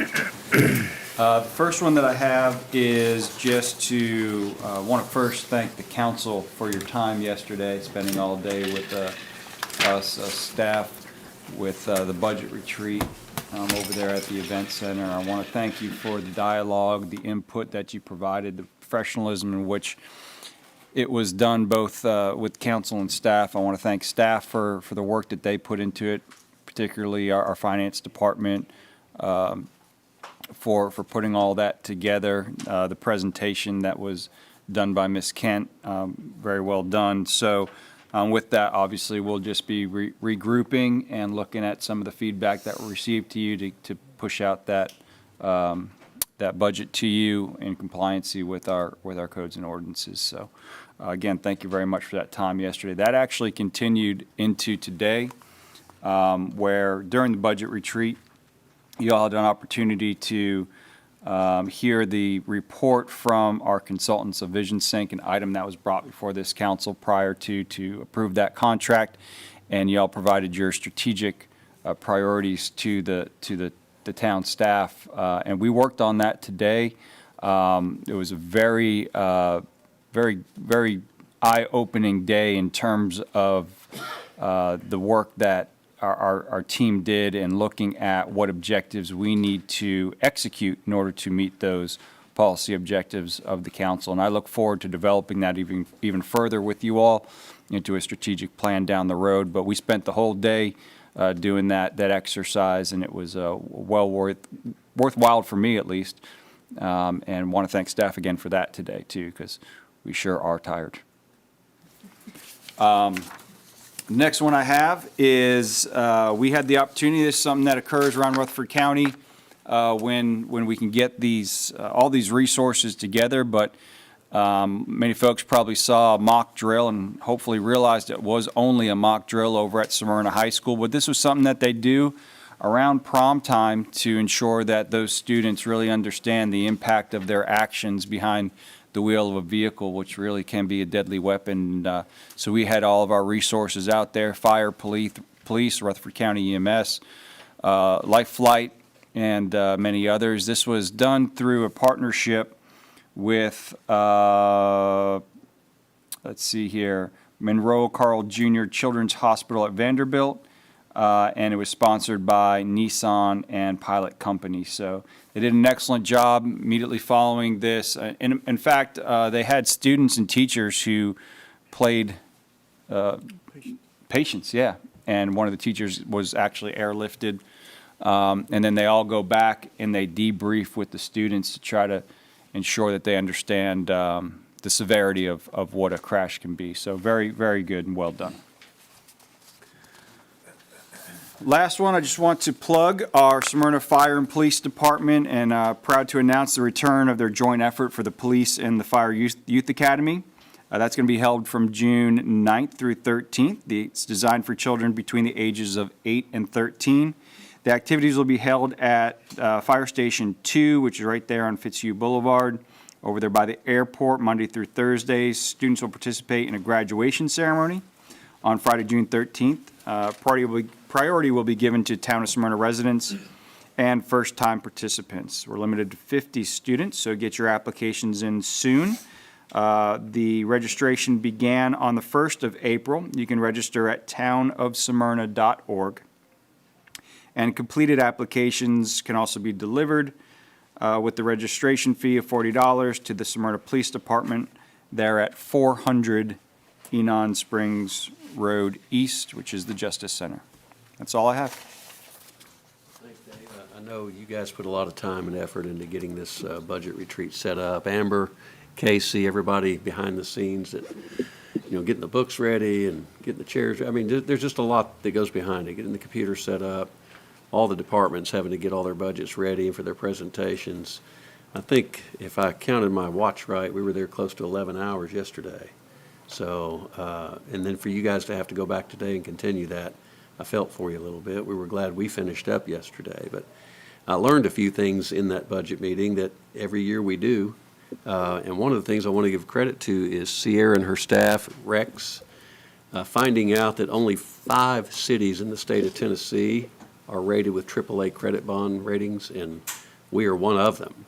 [SPEAKER 4] The first one that I have is just to, want to first thank the council for your time yesterday, spending all day with us, staff, with the budget retreat over there at the event center. I want to thank you for the dialogue, the input that you provided, the professionalism in which it was done both with council and staff. I want to thank staff for the work that they put into it, particularly our finance department, for putting all that together. The presentation that was done by Ms. Kent, very well done. So with that, obviously, we'll just be regrouping and looking at some of the feedback that we received to you to push out that that budget to you in compliancy with our codes and ordinances. So again, thank you very much for that time yesterday. That actually continued into today, where during the budget retreat, you all had an opportunity to hear the report from our consultants of VisionSync, an item that was brought before this council prior to approve that contract, and you all provided your strategic priorities to the town staff, and we worked on that today. It was a very eye-opening day in terms of the work that our team did in looking at what objectives we need to execute in order to meet those policy objectives of the council. And I look forward to developing that even further with you all into a strategic plan down the road. But we spent the whole day doing that exercise, and it was well worthwhile for me at least. And want to thank staff again for that today too, because we sure are tired. Next one I have is we had the opportunity. This is something that occurs around Rutherford County when we can get these all these resources together. But Many folks probably saw a mock drill and hopefully realized it was only a mock drill over at Smyrna High School, but this was something that they do around prom time to ensure that those students really understand the impact of their actions behind the wheel of a vehicle, which really can be a deadly weapon. So we had all of our resources out there, fire, police, Rutherford County EMS, Life Flight, and many others. This was done through a partnership with, let's see here, Monroe Carl Jr. Children's Hospital at Vanderbilt, and it was sponsored by Nissan and Pilot Company. So they did an excellent job immediately following this. In fact, they had students and teachers who played patients, yeah. And one of the teachers was actually airlifted. And then they all go back and they debrief with the students to try to ensure that they understand the severity of what a crash can be. So very, very good and well done. Last one, I just want to plug our Smyrna Fire and Police Department, and proud to announce the return of their joint effort for the police and the Fire Youth Academy. That's going to be held from June 9th through 13th. It's designed for children between the ages of 8 and 13. The activities will be held at Fire Station 2, which is right there on Fitzhugh Boulevard, over there by the airport, Monday through Thursdays. Students will participate in a graduation ceremony on Friday, June 13th. Priority will be given to Town of Smyrna residents and first-time participants. We're limited to 50 students, so get your applications in soon. The registration began on the 1st of April. You can register at townofsmyrna.org. And completed applications can also be delivered with the registration fee of $40 to the Smyrna Police Department. They're at 400 Enon Springs Road East, which is the Justice Center. That's all I have.
[SPEAKER 1] Thanks, Dave. I know you guys put a lot of time and effort into getting this budget retreat set up. Amber, Casey, everybody behind the scenes that, getting the books ready and getting the chairs. I mean, there's just a lot that goes behind it, getting the computer set up, all the departments having to get all their budgets ready for their presentations. I think if I counted my watch right, we were there close to 11 hours yesterday. So, and then for you guys to have to go back today and continue that, I felt for you a little bit. We were glad we finished up yesterday, but I learned a few things in that budget meeting that every year we do. And one of the things I want to give credit to is Sierra and her staff, Rex, finding out that only 5 cities in the state of Tennessee are rated with AAA credit bond ratings, and we are one of them.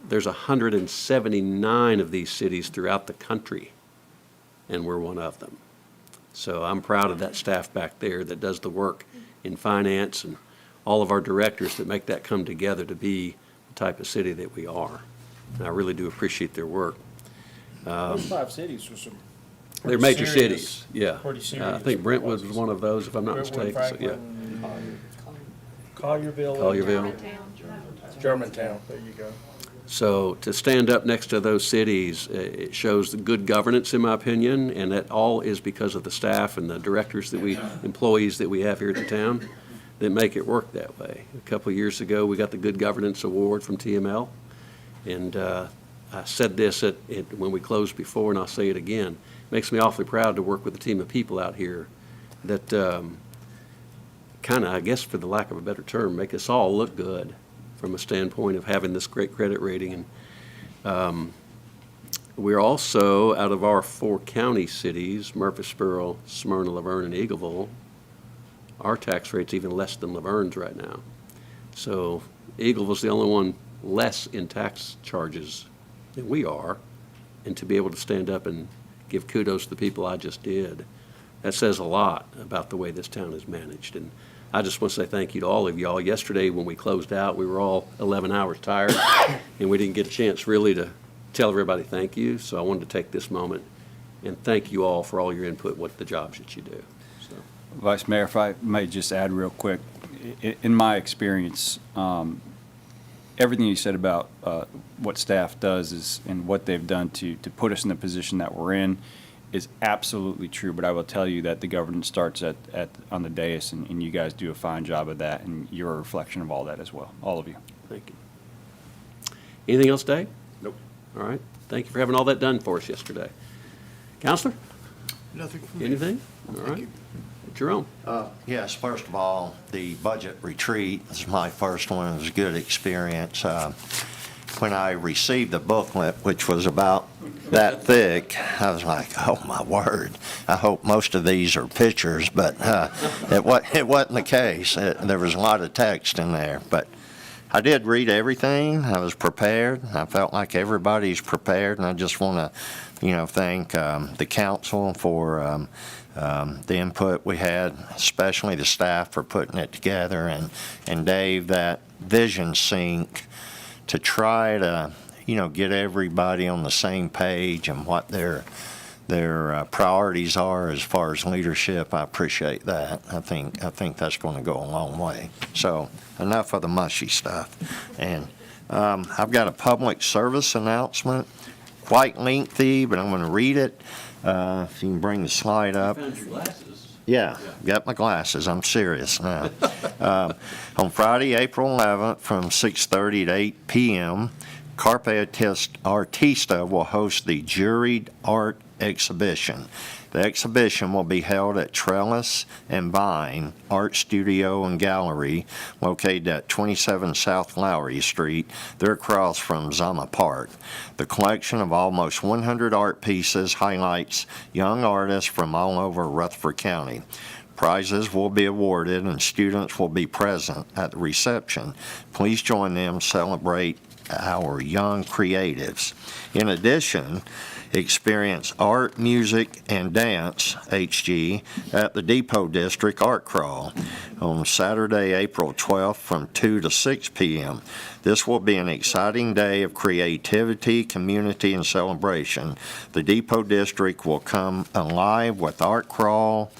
[SPEAKER 1] There's 179 of these cities throughout the country, and we're one of them. So I'm proud of that staff back there that does the work in finance and all of our directors that make that come together to be the type of city that we are. And I really do appreciate their work.
[SPEAKER 10] Those 5 cities were some.
[SPEAKER 1] They're major
[SPEAKER 10] serious-
[SPEAKER 1] cities, yeah.
[SPEAKER 10] Pretty serious.
[SPEAKER 1] I think Brentwood was one of those, if I'm not
[SPEAKER 10] Brentwood,
[SPEAKER 1] mistaken, so, yeah.
[SPEAKER 10] Franklin, Collierville.
[SPEAKER 1] Collierville.
[SPEAKER 10] Germantown, there you go.
[SPEAKER 1] So to stand up next to those cities, it shows the good governance, in my opinion, and that all is because of the staff and the directors employees that we have here at the town that make it work that way. A couple of years ago, we got the Good Governance Award from TML, and I said this when we closed before, and I'll say it again. It makes me awfully proud to work with a team of people out here that kind of, I guess for the lack of a better term, make us all look good from a standpoint of having this great credit rating. And we're also, out of our 4 county cities, Murfreesboro, Smyrna, Laverne, and Eagleville, our tax rate's even less than Laverne's right now. So Eagleville's the only one less in tax charges than we are. And to be able to stand up and give kudos to the people I just did, that says a lot about the way this town is managed. And I just want to say thank you to all of y'all. Yesterday, when we closed out, we were all 11 hours tired, and we didn't get a chance really to tell everybody thank you. So I wanted to take this moment and thank you all for all your input, what the jobs that you do. So.
[SPEAKER 4] Vice Mayor, if I may just add real quick, in my experience, everything you said about what staff does and what they've done to put us in the position that we're in is absolutely true, but I will tell you that the governance starts on the dais, and you guys do a fine job of that, and you're a reflection of all that as well, all of you.
[SPEAKER 1] Thank you. Anything else, Dave?
[SPEAKER 10] Nope.
[SPEAKER 1] All right. thank you for having all that done for us yesterday. Counselor,
[SPEAKER 11] Nothing from me.
[SPEAKER 1] anything? All right. Jerome?
[SPEAKER 3] Yes, first of all, the budget retreat is my first one. It was a good experience. When I received the booklet, which was about that thick, I was like, oh, my word. I hope most of these are pictures, but it wasn't the case. There was a lot of text in there, but I did read everything. I was prepared. I felt like everybody's prepared, and I just want to, thank the council for the input we had, especially the staff for putting it together, and Dave, that vision sync to try to, get everybody on the same page and what their priorities are as far as leadership. I appreciate that. I think that's going to go a long way. So enough of the mushy stuff. And I've got a public service announcement, quite lengthy, but I'm going to read it. If you can bring the slide up.
[SPEAKER 1] You found your glasses.
[SPEAKER 3] Yeah, got my glasses. I'm serious now. On Friday, April 11th, from 6:30 to 8 p.m., Carpe Artista will host the Juried Art Exhibition. The exhibition will be held at Trellis and Vine Art Studio and Gallery, located at 27 South Lowry Street. They're across from Zama Park. The collection of almost 100 art pieces highlights young artists from all over Rutherford County. Prizes will be awarded and students will be present at the reception. Please join them, celebrate our young creatives. In addition, experience art, music, and dance, HG, at the Depot District Art Crawl on Saturday, April 12th from 2 to 6 p.m. This will be an exciting day of creativity, community, and celebration. The Depot District will come alive with Art Crawl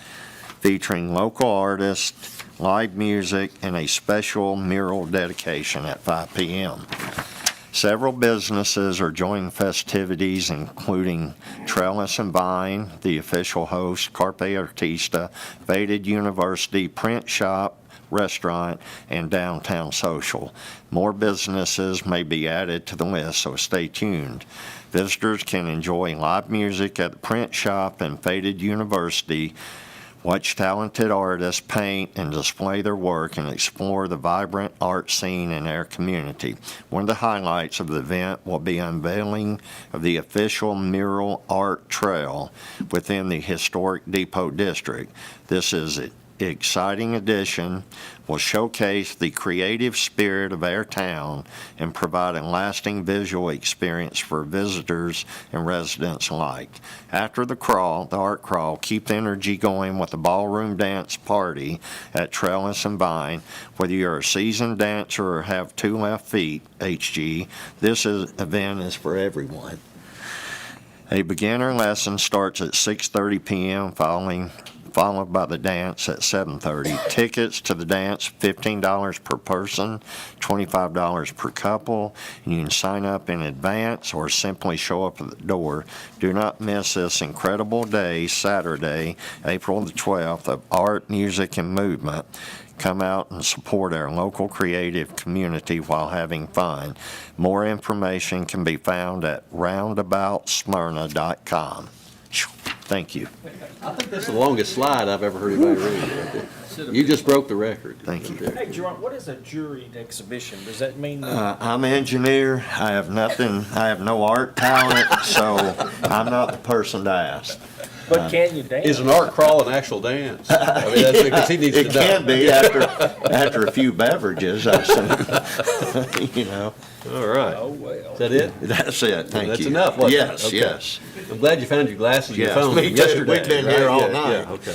[SPEAKER 3] featuring local artists, live music, and a special mural dedication at 5 p.m. Several businesses are joining festivities, including Trellis and Vine, the official host, Carpe Artista, Faded University, Print Shop, Restaurant, and Downtown Social. More businesses may be added to the list, so stay tuned. Visitors can enjoy live music at the Print Shop and Faded University, watch talented artists paint and display their work, and explore the vibrant art scene in their community. One of the highlights of the event will be unveiling of the official mural art trail within the historic Depot District. This is an exciting addition, will showcase the creative spirit of our town and provide a lasting visual experience for visitors and residents alike. After the art crawl, keep the energy going with the ballroom dance party at Trellis and Vine. Whether you're a seasoned dancer or have two left feet, HG, this event is for everyone. A beginner lesson starts at 6:30 p.m. followed by the dance at 7:30. Tickets to the dance, $15 per person, $25 per couple, and you can sign up in advance or simply show up at the door. Do not miss this incredible day, Saturday, April the 12th, of art, music, and movement. Come out and support our local creative community while having fun. More information can be found at roundaboutsmyrna.com. Thank you.
[SPEAKER 1] I think that's the longest slide I've ever heard anybody read. You just broke the record.
[SPEAKER 3] Thank you.
[SPEAKER 10] Hey, Jerome, what is a juried exhibition? Does that mean?
[SPEAKER 3] I'm an engineer. I have no art talent, so I'm not the person to ask.
[SPEAKER 10] But can you dance?
[SPEAKER 1] Is an art crawl an actual dance? I mean, that's because he needs to know.
[SPEAKER 3] It can be after a few beverages, I assume.
[SPEAKER 1] All right.
[SPEAKER 10] Oh, well.
[SPEAKER 1] Is that it?
[SPEAKER 3] That's it. Thank you.
[SPEAKER 1] That's enough, wasn't it?
[SPEAKER 3] Yes,
[SPEAKER 1] Okay.
[SPEAKER 3] yes.
[SPEAKER 1] I'm glad you found your glasses and your
[SPEAKER 3] Yes,
[SPEAKER 1] phone
[SPEAKER 3] me
[SPEAKER 1] from
[SPEAKER 3] too.
[SPEAKER 1] yesterday.
[SPEAKER 3] We've been
[SPEAKER 1] right?
[SPEAKER 3] here all
[SPEAKER 1] Yeah,
[SPEAKER 3] night.
[SPEAKER 1] Yeah, okay.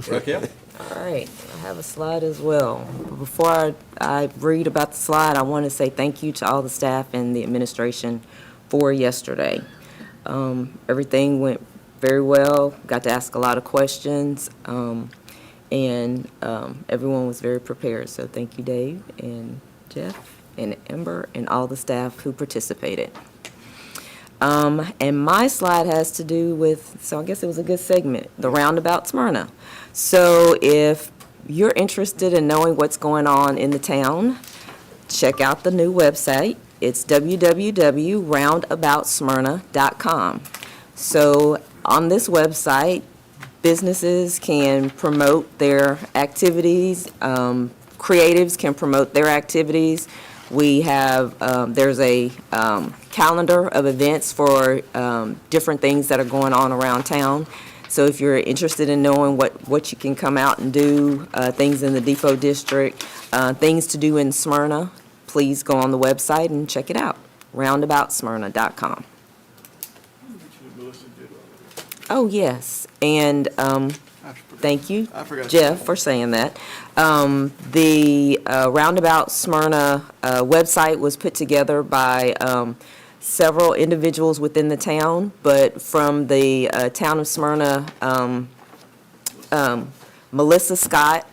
[SPEAKER 1] Raquel?
[SPEAKER 5] All right, I have a slide as well. Before I read about the slide, I want to say thank you to all the staff and the administration for yesterday. Everything went very well, got to ask a lot of questions, and everyone was very prepared. So thank you, Dave and Jeff and Ember and all the staff who participated. And my slide has to do with, so I guess it was a good segment, the Roundabout Smyrna. So if you're interested in knowing what's going on in the town, check out the new website. It's www.roundaboutsmyrna.com. So on this website, businesses can promote their activities, creatives can promote their activities. We have, there's a calendar of events for different things that are going on around town. So if you're interested in knowing what you can come out and do, things in the Depot District, things to do in Smyrna, please go on the website and check it out, roundaboutsmyrna.com. Oh, yes, and thank you, Jeff, for saying that. The Roundabout Smyrna website was put together by several individuals within the town, but from the town of Smyrna, Melissa Scott,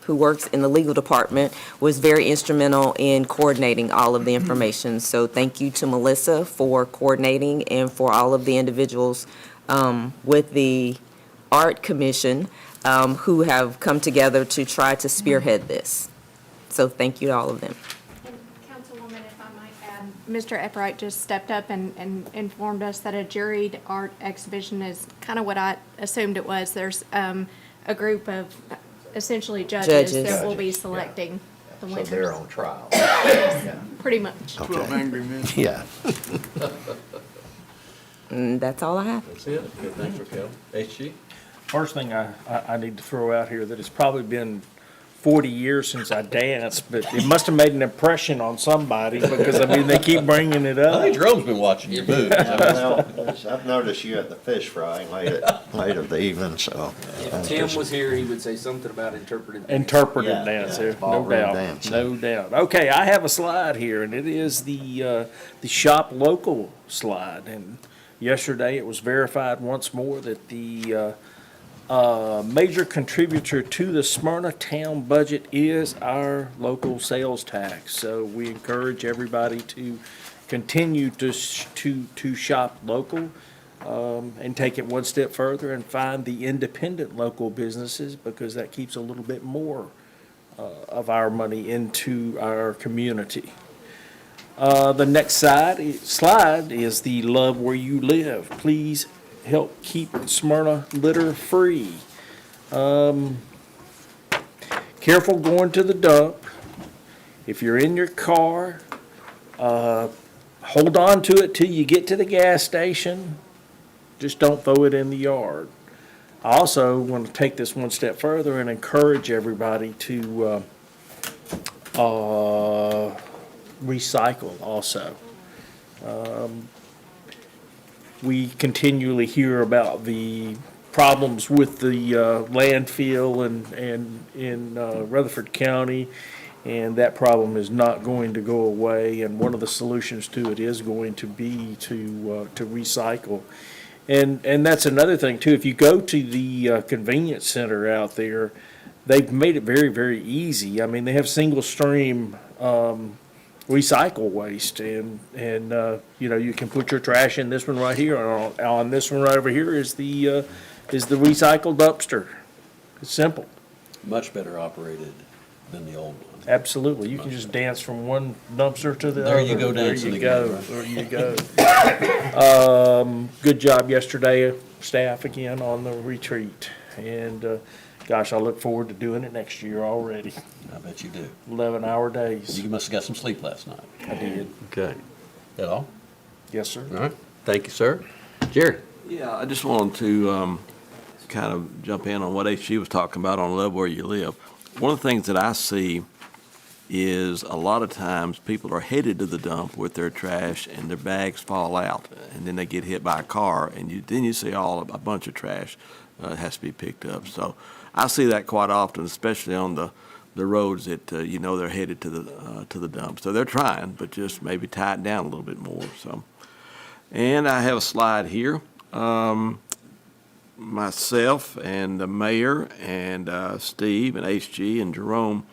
[SPEAKER 5] who works in the legal department, was very instrumental in coordinating all of the information. So thank you to Melissa for coordinating and for all of the individuals with the Art Commission who have come together to try to spearhead this. So thank you to all of them.
[SPEAKER 7] Councilwoman, if I might add, Mr. Eppright just stepped up and informed us that a juried art exhibition is kind of what I assumed it was. There's a group of essentially judges that will be selecting the winners.
[SPEAKER 3] So they're on trial.
[SPEAKER 7] Pretty much.
[SPEAKER 11] 12 angry men.
[SPEAKER 3] Yeah.
[SPEAKER 5] And that's all I have.
[SPEAKER 1] That's it. Good, thanks, Raquel. HG?
[SPEAKER 10] First thing I need to throw out here, that it's probably been 40 years since I danced, but it must have made an impression on somebody, because, I mean, they keep bringing it up.
[SPEAKER 1] I think Jerome's been watching your moves.
[SPEAKER 3] I've noticed you at the fish fry late of the evening, so.
[SPEAKER 16] If Tim was here, he would say something about interpretive.
[SPEAKER 10] Interpretive
[SPEAKER 3] Yeah,
[SPEAKER 10] dance,
[SPEAKER 3] yeah,
[SPEAKER 10] no
[SPEAKER 3] ballroom
[SPEAKER 10] doubt,
[SPEAKER 3] dancing.
[SPEAKER 10] no doubt. Okay, I have a slide here, and it is the shop local slide. And yesterday, it was verified once more that the major contributor to the Smyrna town budget is our local sales tax. So we encourage everybody to continue to shop local and take it one step further and find the independent local businesses, because that keeps a little bit more of our money into our community. The next slide is the Love Where You Live. Please help keep Smyrna litter free. Careful going to the dump. If you're in your car, hold on to it till you get to the gas station. Just don't throw it in the yard. I also want to take this one step further and encourage everybody to recycle also. We continually hear about the problems with the landfill and in Rutherford County, and that problem is not going to go away. And one of the solutions to it is going to be to recycle. And that's another thing too. If you go to the convenience center out there, they've made it very, very easy. I mean, they have single stream recycle waste, and you know, you can put your trash in this one right here, and on this one right over here is the recycle dumpster. It's simple.
[SPEAKER 1] Much better operated than the old one.
[SPEAKER 10] Absolutely. You can just dance from one dumpster to the other.
[SPEAKER 1] There you go dancing again, right?
[SPEAKER 10] There you go. Good job yesterday, staff, again, on the retreat. And, gosh, I look forward to doing it next year already.
[SPEAKER 1] I bet you do.
[SPEAKER 10] 11-hour days.
[SPEAKER 1] You must have got some sleep last night.
[SPEAKER 10] I did.
[SPEAKER 1] Okay. That all?
[SPEAKER 10] Yes, sir.
[SPEAKER 1] All right. Thank you, sir. Jerry?
[SPEAKER 19] Yeah, I just wanted to kind of jump in on what HG was talking about on Love Where You Live. One of the things that I see is a lot of times people are headed to the dump with their trash and their bags fall out, and then they get hit by a car, and then you see a bunch of trash has to be picked up. So I see that quite often, especially on the roads that you know they're headed to the dump. So they're trying, but just maybe tie it down a little bit more. So, and I have a slide here. Myself and the mayor and Steve and HG and Jerome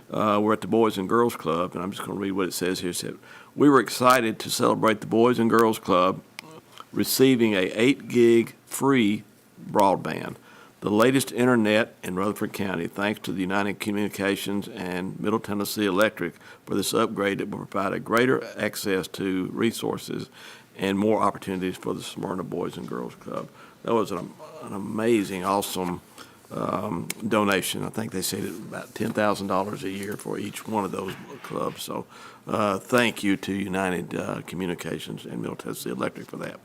[SPEAKER 19] were at the Boys and Girls Club, and I'm just going to read what it says here. It said, "We were excited to celebrate the Boys and Girls Club receiving a 8 gig free broadband. the latest internet in Rutherford County, thanks to the United Communications and Middle Tennessee Electric for this upgrade that will provide a greater access to resources and more opportunities for the Smyrna Boys and Girls Club. That was an amazing, awesome donation. I think they said it about $10,000 a year for each one of those clubs. So thank you to United Communications and Middle Tennessee Electric for that.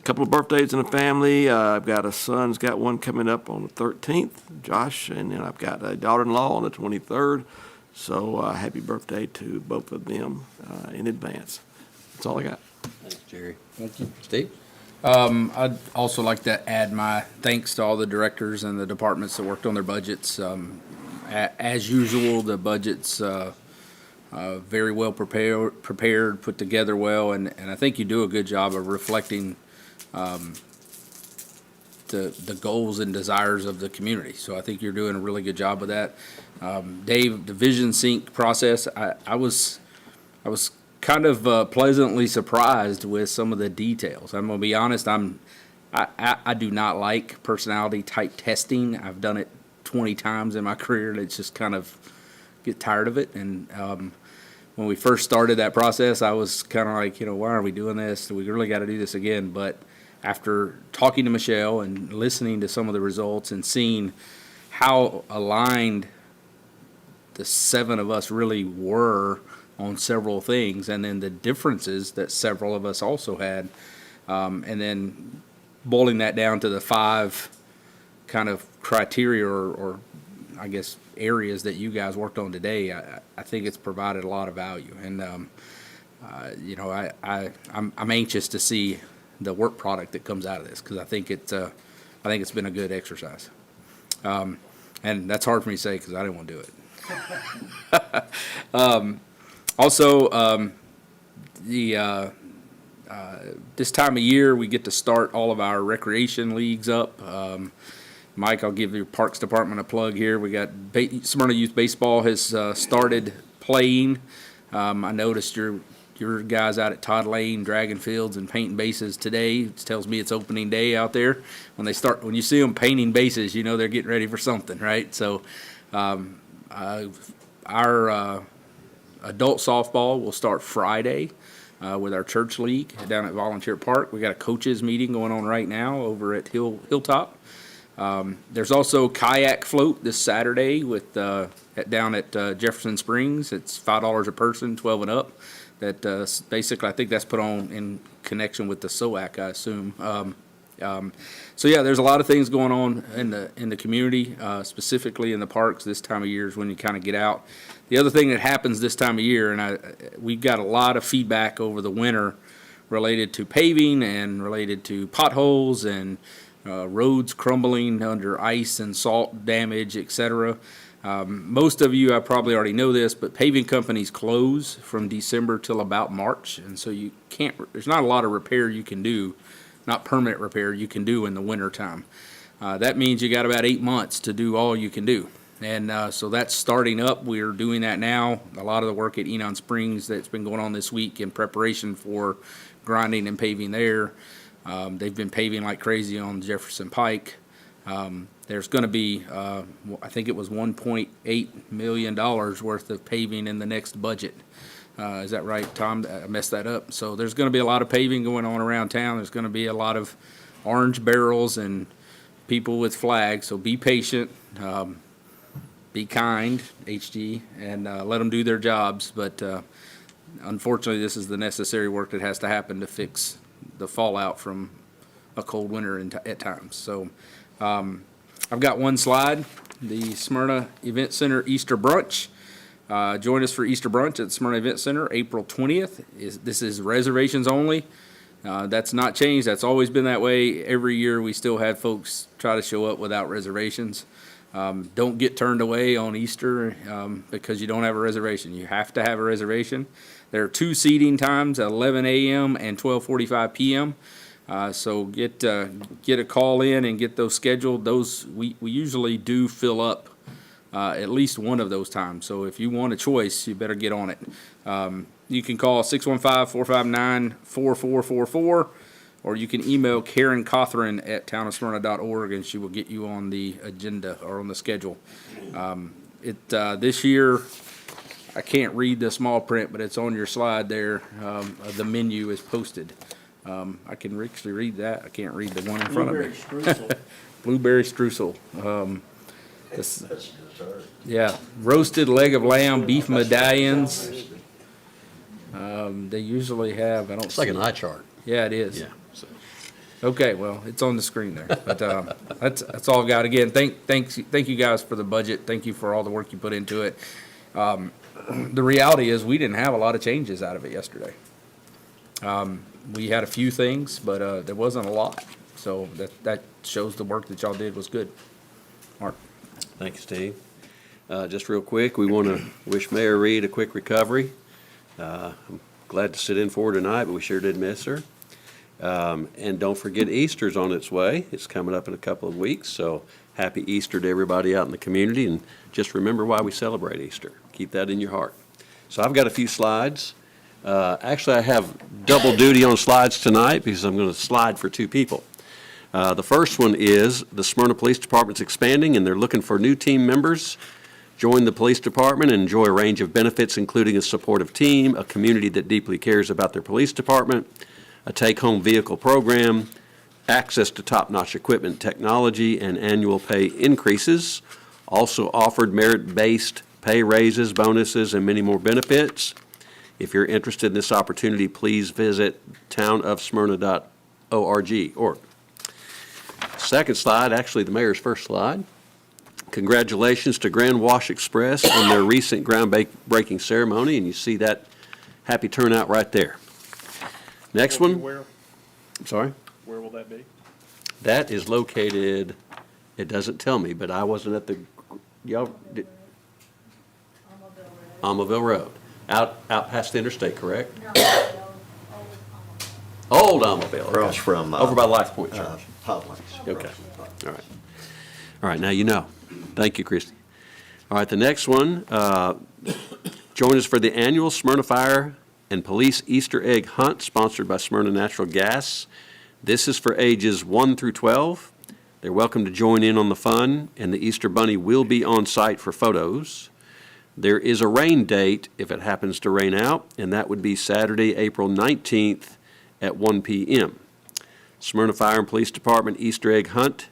[SPEAKER 19] Couple of birthdays in the family. I've got a son's got one coming up on the 13th, Josh, and then I've got a daughter-in-law on the 23rd. So happy birthday to both of them in advance. That's all I got.
[SPEAKER 1] Thanks, Jerry.
[SPEAKER 16] Thank you. Steve? I'd also like to add my thanks to all the directors and the departments that worked on their budgets. As usual, the budget's very well prepared, put together well, and I think you do a good job of reflecting the goals and desires of the community. So I think you're doing a really good job with that. Dave, the Vision Sync process, I was kind of pleasantly surprised with some of the details. I'm gonna be honest, I do not like personality type testing. I've done it 20 times in my career, and it's just kind of get tired of it. And when we first started that process, I was kind of like, why are we doing this? We really got to do this again. But after talking to Michelle and listening to some of the results and seeing how aligned the 7 of us really were on several things, and then the differences that several of us also had, and then boiling that down to the 5 kind of criteria or I guess areas that you guys worked on today, I think it's provided a lot of value. And I'm anxious to see the work product that comes out of this, because I think it's been a good exercise. And that's hard for me to say because I didn't want to do it. Also, this time of year, we get to start all of our recreation leagues up. Mike, I'll give your Parks Department a plug here. We got Smyrna Youth Baseball has started playing. I noticed your guys out at Todd Lane dragging fields and painting bases today. It tells me it's opening day out there. When you see them painting bases, you know they're getting ready for something, right? So our adult softball will start Friday with our church league down at Volunteer Park. We got a coaches meeting going on right now over at Hilltop. There's also kayak float this Saturday with down at Jefferson Springs. It's $5 a person, 12 and up. That basically, I think that's put on in connection with the SOAC, I assume. So yeah, there's a lot of things going on in the community, specifically in the parks this time of year is when you kind of get out. The other thing that happens this time of year, and we got a lot of feedback over the winter related to paving and related to potholes and roads crumbling under ice and salt damage, etc. Most of you, I probably already know this, but paving companies close from December till about March, and so there's not a lot of repair you can do, not permanent repair you can do in the wintertime. That means you got about 8 months to do all you can do. And so that's starting up. We're doing that now. A lot of the work at Enon Springs that's been going on this week in preparation for grinding and paving there. They've been paving like crazy on Jefferson Pike. There's going to be, I think it was $1.8 million worth of paving in the next budget. Is that right, Tom? I messed that up. So there's going to be a lot of paving going on around town. There's going to be a lot of orange barrels and people with flags. So be patient, be kind, HG, and let them do their jobs. But unfortunately, this is the necessary work that has to happen to fix the fallout from a cold winter at times. So I've got one slide, the Smyrna Event Center Easter Brunch. Join us for Easter Brunch at Smyrna Event Center, April 20th. This is reservations only. That's not changed. That's always been that way. Every year we still have folks try to show up without reservations. Don't get turned away on Easter because you don't have a reservation. You have to have a reservation. There are 2 seating times at 11 a.m. and 12:45 p.m. So get a call in and get those scheduled. Those we usually do fill up at least one of those times. So if you want a choice, you better get on it. You can call 615-459-4444, or you can email Karen Cothran at townofsmyrna.org, and she will get you on the agenda or on the schedule. This year, I can't read the small print, but it's on your slide there. The menu is posted. I can actually read that. I can't read the one in front of me.
[SPEAKER 10] Blueberry streusel.
[SPEAKER 16] Blueberry streusel. Yeah, roasted leg of lamb, beef medallions. They usually have, I don't see.
[SPEAKER 1] It's like an eye chart.
[SPEAKER 16] Yeah, it is.
[SPEAKER 1] Yeah.
[SPEAKER 16] Okay, well, it's on the screen there, but, that's all I got. Again, thank you guys for the budget. Thank you for all the work you put into it. The reality is, we didn't have a lot of changes out of it yesterday. We had a few things, but, there wasn't a lot. So that shows the work that y'all did was good. Mark?
[SPEAKER 1] Thank you, Steve. Just real quick, we want to wish Mayor Reed a quick recovery. I'm glad to sit in for her tonight, but we sure did miss her. And don't forget, Easter's on its way. It's coming up in a couple of weeks, so happy Easter to everybody out in the community, and just remember why we celebrate Easter. Keep that in your heart. So I've got a few slides. Actually, I have double duty on slides tonight because I'm going to slide for two people. The first one is the Smyrna Police Department's expanding, and they're looking for new team members. Join the police department and enjoy a range of benefits, including a supportive team, a community that deeply cares about their police department, a take-home vehicle program, access to top-notch equipment technology, and annual pay increases. Also offered merit-based pay raises, bonuses, and many more benefits. If you're interested in this opportunity, please visit townofsmyrna.org. Second slide, actually the mayor's first slide. Congratulations to Grand Wash Express on their recent groundbreaking ceremony, and you see that happy turnout right there. Next one.
[SPEAKER 10] Where,
[SPEAKER 1] I'm sorry?
[SPEAKER 10] where will that be?
[SPEAKER 1] That is located, it doesn't tell me, but I wasn't at the, y'all, Almaville Road. Out past the interstate, correct? Old Almaville. okay.
[SPEAKER 3] Across from,
[SPEAKER 1] Over by Life Point Church.
[SPEAKER 3] Publix.
[SPEAKER 1] Okay, all right. All right, now you know. Thank you, Christie. All right, the next one, join us for the annual Smyrna Fire and Police Easter Egg Hunt, sponsored by Smyrna Natural Gas. This is for ages 1 through 12. They're welcome to join in on the fun, and the Easter Bunny will be on site for photos. There is a rain date if it happens to rain out, and that would be Saturday, April 19th at 1 p.m. Smyrna Fire and Police Department Easter Egg Hunt.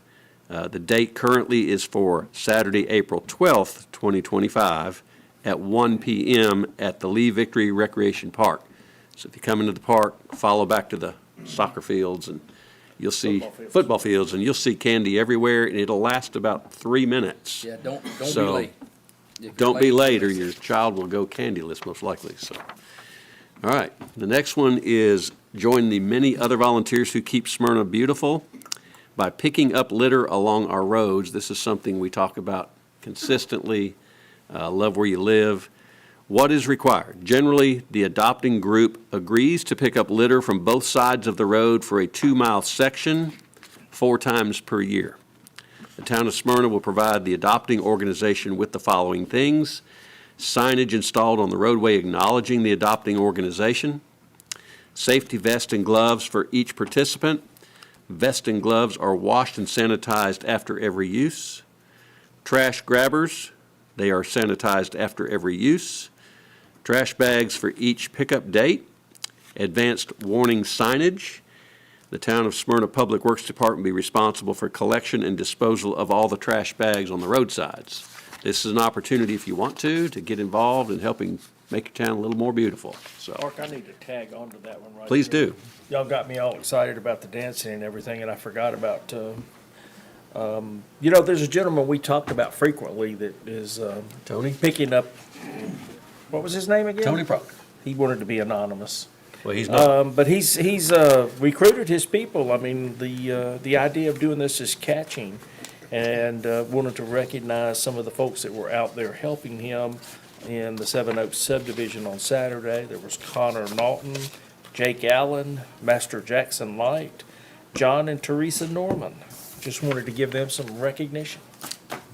[SPEAKER 1] The date currently is for Saturday, April 12th, 2025, at 1 p.m. at the Lee Victory Recreation Park. So if you come into the park, follow back to the soccer fields, and you'll see football fields, and you'll see candy everywhere, and it'll last about 3 minutes.
[SPEAKER 16] Yeah, don't be
[SPEAKER 1] So,
[SPEAKER 16] late. If you're
[SPEAKER 1] Don't be late, or
[SPEAKER 16] please.
[SPEAKER 1] your child will go candyless, most likely, so. All right, the next one is join the many other volunteers who keep Smyrna beautiful by picking up litter along our roads. This is something we talk about consistently. Love where you live. What is required? Generally, the adopting group agrees to pick up litter from both sides of the road for a 2-mile section 4 times per year. The town of Smyrna will provide the adopting organization with the following things: signage installed on the roadway acknowledging the adopting organization, safety vest and gloves for each participant. Vest and gloves are washed and sanitized after every use. Trash grabbers, they are sanitized after every use. Trash bags for each pickup date. Advanced warning signage. The town of Smyrna Public Works Department will be responsible for collection and disposal of all the trash bags on the roadsides. This is an opportunity, if you want to get involved in helping make your town a little more beautiful, so.
[SPEAKER 10] Mark, I need to tag onto that one right
[SPEAKER 1] Please
[SPEAKER 10] there.
[SPEAKER 1] do.
[SPEAKER 10] Y'all got me all excited about the dancing and everything, and I forgot about, you know, there's a gentleman we talked about frequently that is,
[SPEAKER 1] Tony?
[SPEAKER 10] picking up, what was his name again?
[SPEAKER 1] Tony Proctor.
[SPEAKER 10] He wanted to be anonymous.
[SPEAKER 1] Well, he's not.
[SPEAKER 10] But he's recruited his people. I mean, the idea of doing this is catching, and wanted to recognize some of the folks that were out there helping him in the Seven Oaks subdivision on Saturday. There was Connor Naughton, Jake Allen, Master Jackson Light, John and Teresa Norman. Just wanted to give them some recognition.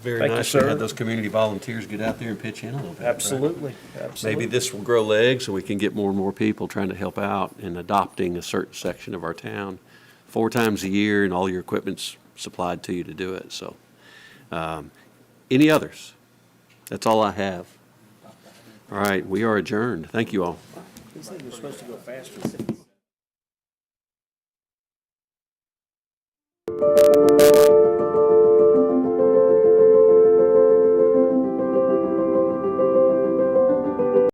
[SPEAKER 1] Very
[SPEAKER 10] Thank you,
[SPEAKER 1] nice to
[SPEAKER 10] sir.
[SPEAKER 1] have those community volunteers get out there and pitch in a little bit. right?
[SPEAKER 10] Absolutely, absolutely.
[SPEAKER 1] Maybe this will grow legs, and we can get more and more people trying to help out in adopting a certain section of our town. 4 times a year, and all your equipment's supplied to you to do it, so. Any others? That's all I have. All right, we are adjourned. Thank you all.
[SPEAKER 10] He said you're supposed to go faster.